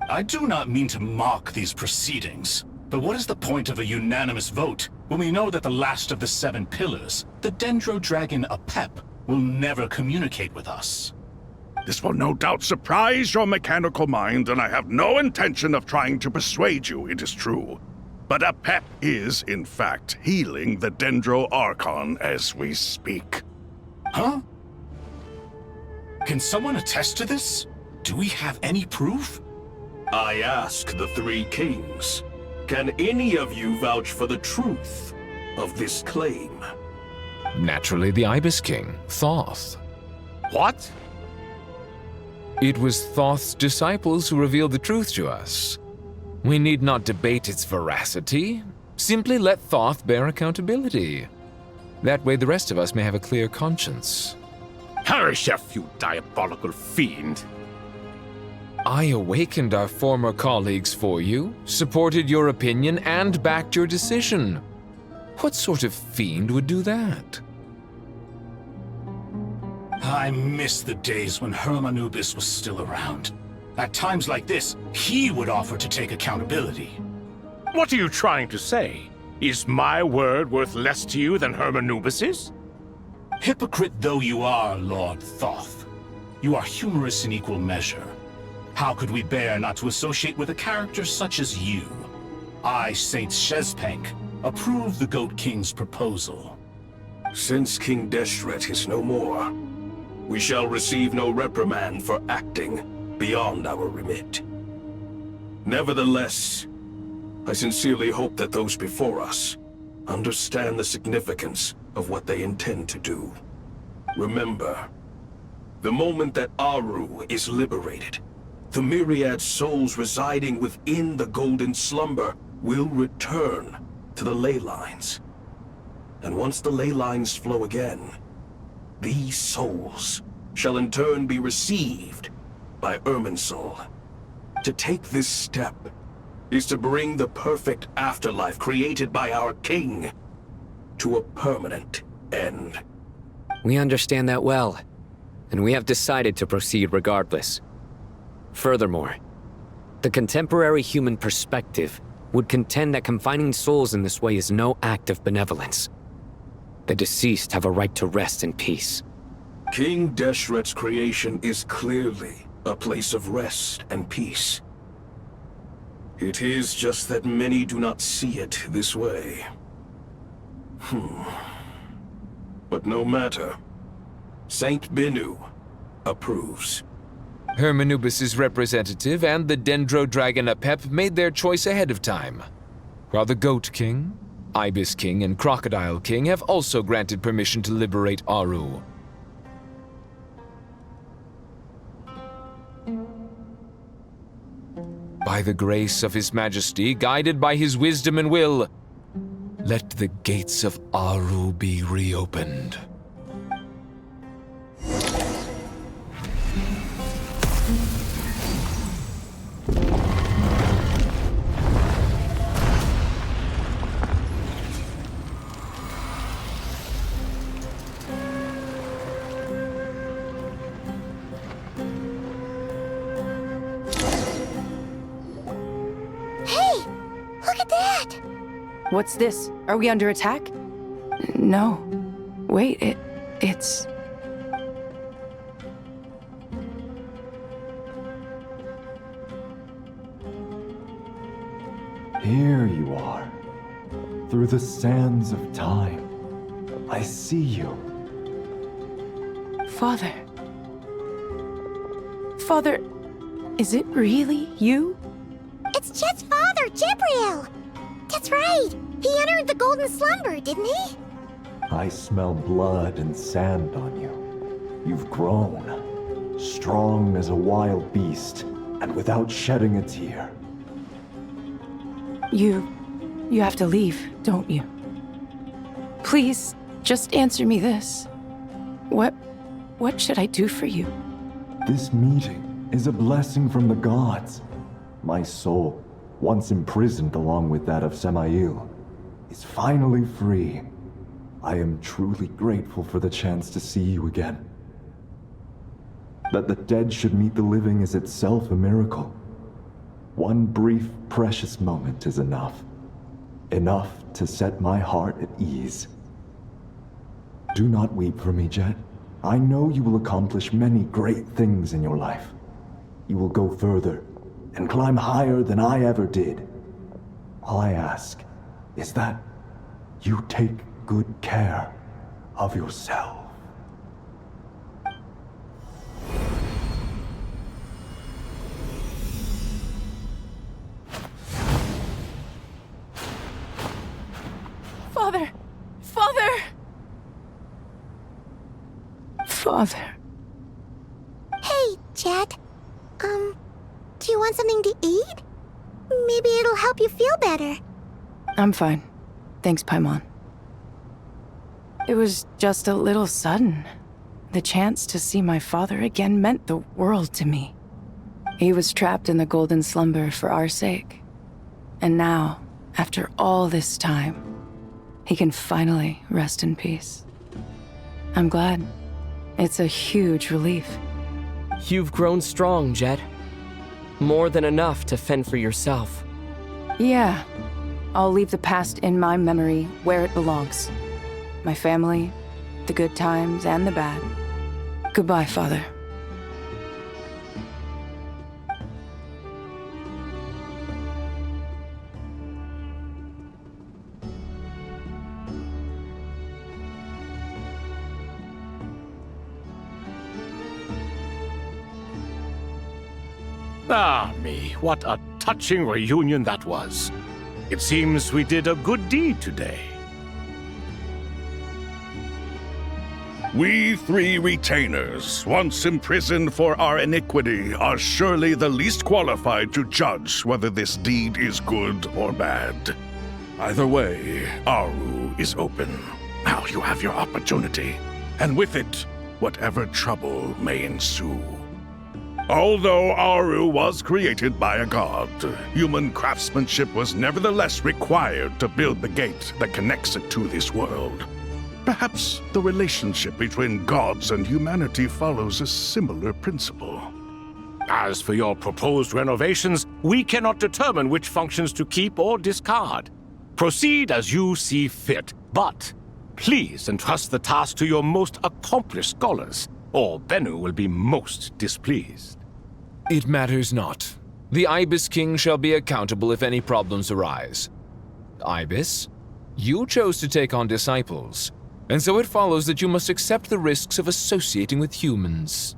Speaker 4: I do not mean to mock these proceedings, but what is the point of a unanimous vote when we know that the last of the 7 pillars, the Dendro Dragon Apep, will never communicate with us?
Speaker 3: This will no doubt surprise your mechanical mind, and I have no intention of trying to persuade you it is true. But Apep is, in fact, healing the Dendro Archon as we speak.
Speaker 4: Huh? Can someone attest to this? Do we have any proof?
Speaker 3: I ask the 3 kings. Can any of you vouch for the truth of this claim?
Speaker 5: Naturally, the Ibis King, Thoth.
Speaker 20: What?
Speaker 5: It was Thoth's disciples who revealed the truth to us. We need not debate its veracity. Simply let Thoth bear accountability. That way the rest of us may have a clear conscience.
Speaker 20: Herreshoff, you diabolical fiend!
Speaker 5: I awakened our former colleagues for you, supported your opinion, and backed your decision. What sort of fiend would do that?
Speaker 4: I miss the days when Hermanubis was still around. At times like this, he would offer to take accountability.
Speaker 20: What are you trying to say? Is my word worth less to you than Hermanubis's?
Speaker 4: Hypocrite though you are, Lord Thoth, you are humorous in equal measure. How could we bear not to associate with a character such as you? I, Saint Shezpenk, approve the Goat King's proposal.
Speaker 3: Since King Deshret is no more, we shall receive no reprimand for acting beyond our remit. Nevertheless, I sincerely hope that those before us understand the significance of what they intend to do. Remember, the moment that Aru is liberated, the myriad souls residing within the Golden Slumber will return to the ley lines. And once the ley lines flow again, these souls shall in turn be received by Irminsul. To take this step is to bring the perfect afterlife created by our king to a permanent end.
Speaker 15: We understand that well, and we have decided to proceed regardless. Furthermore, the contemporary human perspective would contend that confining souls in this way is no act of benevolence. The deceased have a right to rest in peace.
Speaker 3: King Deshret's creation is clearly a place of rest and peace. It is just that many do not see it this way. But no matter. Saint Binu approves.
Speaker 5: Hermanubis' representative and the Dendro Dragon Apep made their choice ahead of time, while the Goat King, Ibis King, and Crocodile King have also granted permission to liberate Aru. By the grace of His Majesty, guided by His wisdom and will, let the gates of Aru be reopened.
Speaker 13: What's this? Are we under attack? No. Wait, it's...
Speaker 10: Here you are. Through the sands of time. I see you.
Speaker 13: Father. Father, is it really you?
Speaker 16: It's Chet's father, Jibriel! That's right! He entered the Golden Slumber, didn't he?
Speaker 10: I smell blood and sand on you. You've grown. Strong as a wild beast, and without shedding a tear.
Speaker 13: You have to leave, don't you? Please, just answer me this. What should I do for you?
Speaker 10: This meeting is a blessing from the gods. My soul, once imprisoned along with that of Samael, is finally free. I am truly grateful for the chance to see you again. That the dead should meet the living is itself a miracle. One brief, precious moment is enough. Enough to set my heart at ease. Do not weep for me, Jet. I know you will accomplish many great things in your life. You will go further and climb higher than I ever did. All I ask is that you take good care of yourself.
Speaker 13: Father! Father! Father.
Speaker 16: Hey, Jet. Do you want something to eat? Maybe it'll help you feel better.
Speaker 13: I'm fine. Thanks, Paimon. It was just a little sudden. The chance to see my father again meant the world to me. He was trapped in the Golden Slumber for our sake. And now, after all this time, he can finally rest in peace. I'm glad. It's a huge relief.
Speaker 8: You've grown strong, Jet. More than enough to fend for yourself.
Speaker 13: Yeah. I'll leave the past in my memory where it belongs. My family, the good times and the bad. Goodbye, Father.
Speaker 20: Ah, me, what a touching reunion that was. It seems we did a good deed today.
Speaker 14: We three retainers, once imprisoned for our iniquity, are surely the least qualified to judge whether this deed is good or bad. Either way, Aru is open. Now you have your opportunity, and with it, whatever trouble may ensue. Although Aru was created by a god, human craftsmanship was nevertheless required to build the gate that connects it to this world. Perhaps the relationship between gods and humanity follows a similar principle.
Speaker 20: As for your proposed renovations, we cannot determine which functions to keep or discard. Proceed as you see fit, but please entrust the task to your most accomplished scholars, or Bennu will be most displeased.
Speaker 5: It matters not. The Ibis King shall be accountable if any problems arise. Ibis, you chose to take on disciples, and so it follows that you must accept the risks of associating with humans.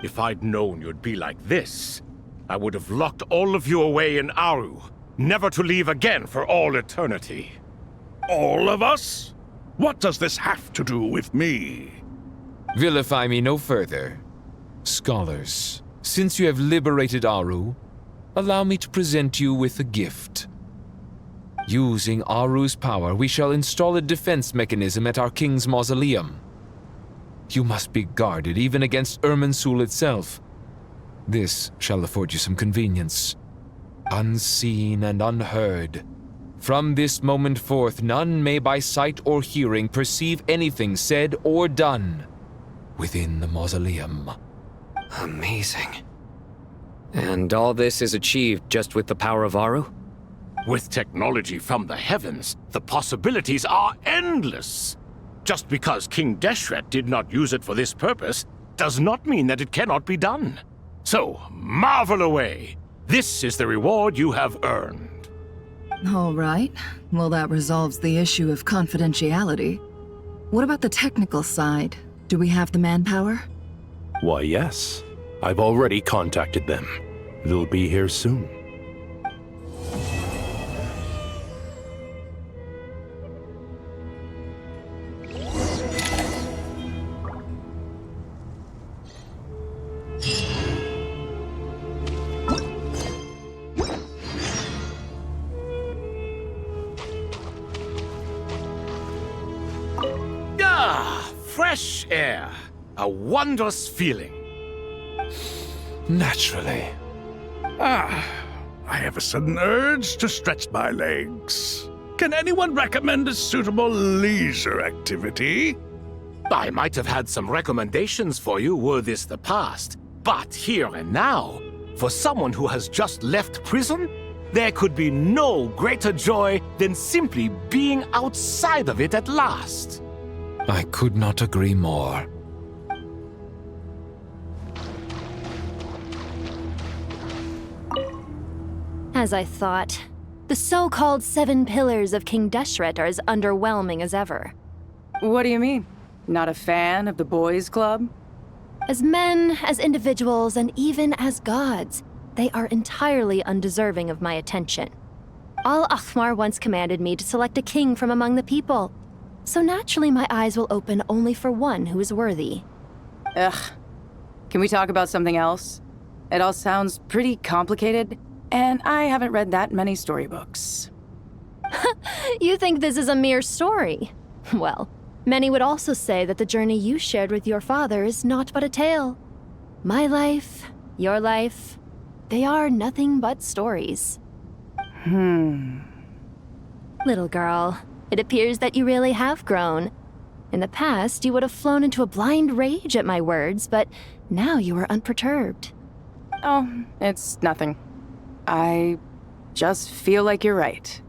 Speaker 20: If I'd known you'd be like this, I would have locked all of you away in Aru, never to leave again for all eternity.
Speaker 14: All of us? What does this have to do with me?
Speaker 5: Vilify me no further. Scholars, since you have liberated Aru, allow me to present you with a gift. Using Aru's power, we shall install a defense mechanism at our king's mausoleum. You must be guarded even against Irminsul itself. This shall afford you some convenience. Unseen and unheard. From this moment forth, none may by sight or hearing perceive anything said or done within the mausoleum.
Speaker 15: Amazing. And all this is achieved just with the power of Aru?
Speaker 20: With technology from the heavens, the possibilities are endless. Just because King Deshret did not use it for this purpose does not mean that it cannot be done. So, marvel away. This is the reward you have earned.
Speaker 6: All right. Well, that resolves the issue of confidentiality. What about the technical side? Do we have the manpower?
Speaker 12: Why, yes. I've already contacted them. They'll be here soon.
Speaker 20: Fresh air. A wondrous feeling.
Speaker 14: Naturally. I have a sudden urge to stretch my legs. Can anyone recommend a suitable leisure activity?
Speaker 20: I might have had some recommendations for you were this the past, but here and now, for someone who has just left prison, there could be no greater joy than simply being outside of it at last.
Speaker 5: I could not agree more.
Speaker 1: As I thought, the so-called 7 pillars of King Deshret are as underwhelming as ever.
Speaker 13: What do you mean? Not a fan of the boys' club?
Speaker 1: As men, as individuals, and even as gods, they are entirely undeserving of my attention. Al-Ahmar once commanded me to select a king from among the people, so naturally my eyes will open only for one who is worthy.
Speaker 13: Ugh. Can we talk about something else? It all sounds pretty complicated, and I haven't read that many storybooks.
Speaker 1: You think this is a mere story? Well, many would also say that the journey you shared with your father is not but a tale. My life, your life, they are nothing but stories. Little girl, it appears that you really have grown. In the past, you would have flown into a blind rage at my words, but now you are unperturbed.
Speaker 13: Oh, it's nothing. I just feel like you're right.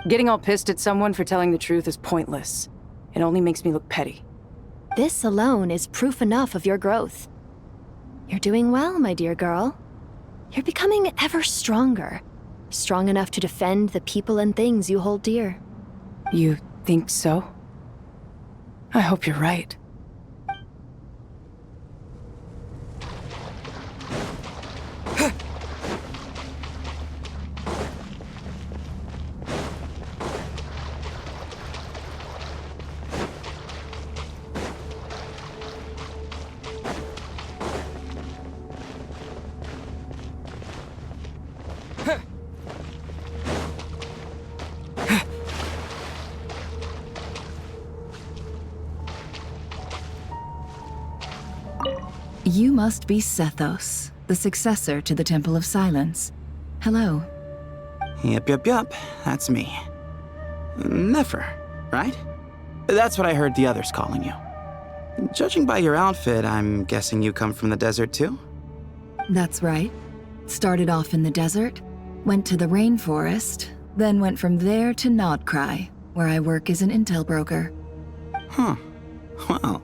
Speaker 13: Getting all pissed at someone for telling the truth is pointless. It only makes me look petty.
Speaker 1: This alone is proof enough of your growth. You're doing well, my dear girl. You're becoming ever stronger. Strong enough to defend the people and things you hold dear.
Speaker 13: You think so? I hope you're right.
Speaker 6: You must be Sethos, the successor to the Temple of Silence. Hello.
Speaker 21: Yep. That's me. Nefer, right? That's what I heard the others calling you. Judging by your outfit, I'm guessing you come from the desert too?
Speaker 6: That's right. Started off in the desert, went to the rainforest, then went from there to Nod-Krai, where I work as an intel broker.
Speaker 21: Huh. Well,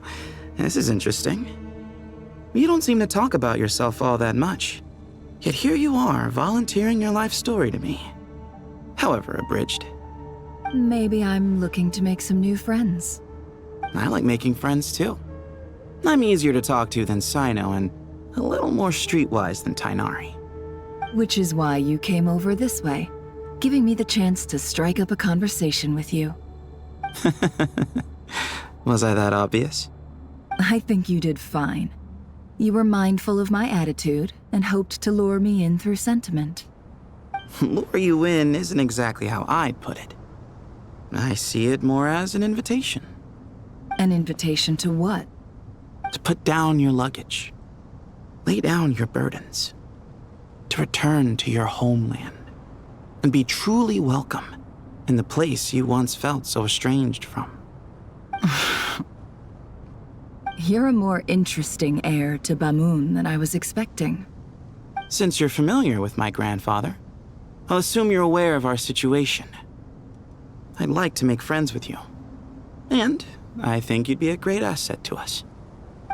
Speaker 21: this is interesting. You don't seem to talk about yourself all that much. Yet here you are, volunteering your life story to me. However abridged.
Speaker 6: Maybe I'm looking to make some new friends.
Speaker 21: I like making friends too. I'm easier to talk to than Sino and a little more streetwise than Tainari.
Speaker 6: Which is why you came over this way, giving me the chance to strike up a conversation with you.
Speaker 21: Was I that obvious?
Speaker 6: I think you did fine. You were mindful of my attitude and hoped to lure me in through sentiment.
Speaker 21: Lure you in isn't exactly how I'd put it. I see it more as an invitation.
Speaker 6: An invitation to what?
Speaker 21: To put down your luggage. Lay down your burdens. To return to your homeland. And be truly welcome in the place you once felt so estranged from.
Speaker 6: You're a more interesting heir to Bamun than I was expecting.
Speaker 21: Since you're familiar with my grandfather, I'll assume you're aware of our situation. I'd like to make friends with you. And I think you'd be a great asset to us.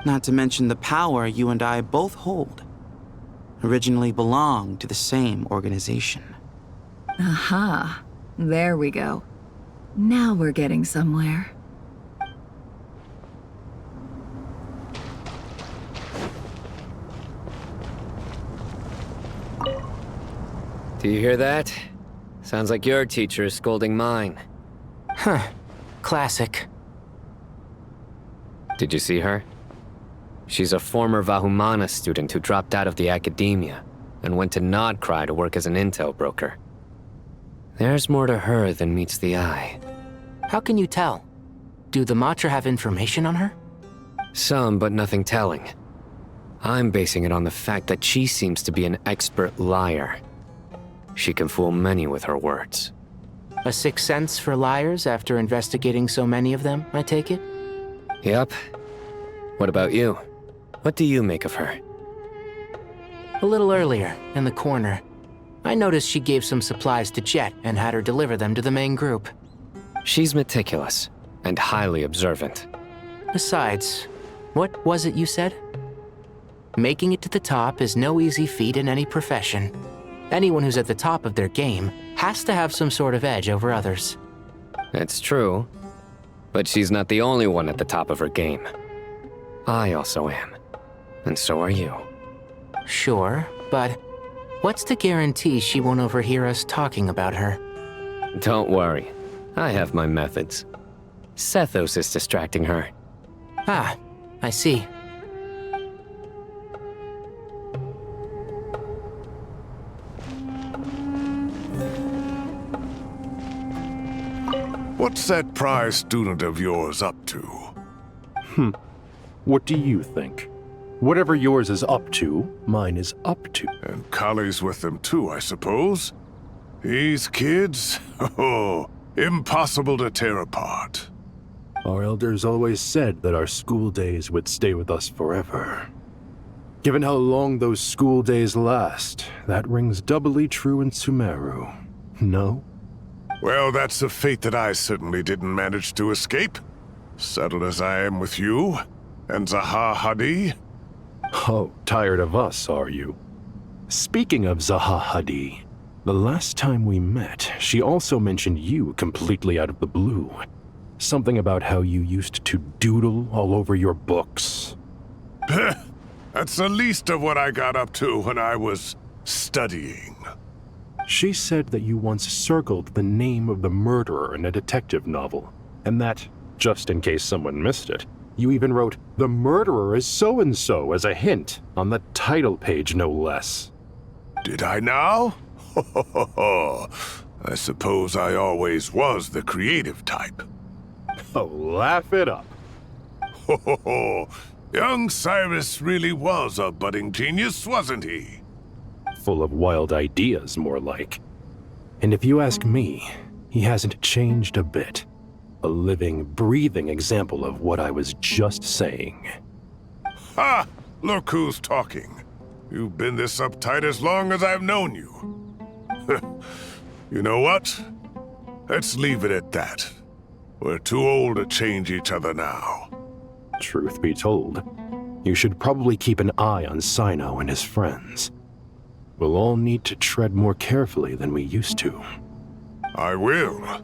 Speaker 21: Not to mention the power you and I both hold. Originally belonged to the same organization.
Speaker 6: Aha. There we go. Now we're getting somewhere.
Speaker 15: Do you hear that? Sounds like your teacher is scolding mine.
Speaker 17: Huh. Classic.
Speaker 15: Did you see her? She's a former Vahumana student who dropped out of the academia and went to Nod-Krai to work as an intel broker. There's more to her than meets the eye.
Speaker 17: How can you tell? Do the Matra have information on her?
Speaker 15: Some, but nothing telling. I'm basing it on the fact that she seems to be an expert liar. She can fool many with her words.
Speaker 17: A sixth sense for liars after investigating so many of them, I take it?
Speaker 15: Yep. What about you? What do you make of her?
Speaker 17: A little earlier, in the corner, I noticed she gave some supplies to Jet and had her deliver them to the main group.
Speaker 15: She's meticulous and highly observant.
Speaker 17: Besides, what was it you said? Making it to the top is no easy feat in any profession. Anyone who's at the top of their game has to have some sort of edge over others.
Speaker 15: It's true, but she's not the only one at the top of her game. I also am, and so are you.
Speaker 17: Sure, but what's to guarantee she won't overhear us talking about her?
Speaker 15: Don't worry, I have my methods. Sethos is distracting her.
Speaker 17: Ah, I see.
Speaker 14: What's that prize student of yours up to?
Speaker 12: What do you think? Whatever yours is up to, mine is up to.
Speaker 14: And Kali's with them too, I suppose? These kids? Oh, impossible to tear apart.
Speaker 12: Our elders always said that our school days would stay with us forever. Given how long those school days last, that rings doubly true in Sumeru. No?
Speaker 14: Well, that's a fate that I certainly didn't manage to escape. Settled as I am with you and Zaha Hadi.
Speaker 12: Oh, tired of us, are you? Speaking of Zaha Hadi, the last time we met, she also mentioned you completely out of the blue. Something about how you used to doodle all over your books.
Speaker 14: That's the least of what I got up to when I was studying.
Speaker 12: She said that you once circled the name of the murderer in a detective novel, and that, just in case someone missed it, you even wrote, "The murderer is so-and-so" as a hint on the title page, no less.
Speaker 14: Did I now? I suppose I always was the creative type.
Speaker 12: Oh, laugh it up.
Speaker 14: Young Cyrus really was a budding genius, wasn't he?
Speaker 12: Full of wild ideas, more like. And if you ask me, he hasn't changed a bit. A living, breathing example of what I was just saying.
Speaker 14: Ha! Look who's talking. You've been this uptight as long as I've known you. You know what? Let's leave it at that. We're too old to change each other now.
Speaker 12: Truth be told, you should probably keep an eye on Sino and his friends. We'll all need to tread more carefully than we used to.
Speaker 14: I will.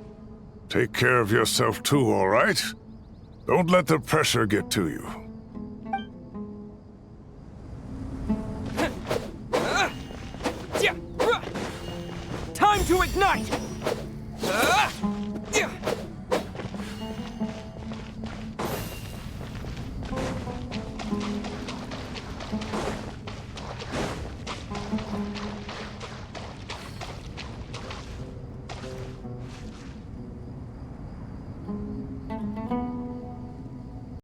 Speaker 14: Take care of yourself too, all right? Don't let the pressure get to you.
Speaker 8: Time to ignite!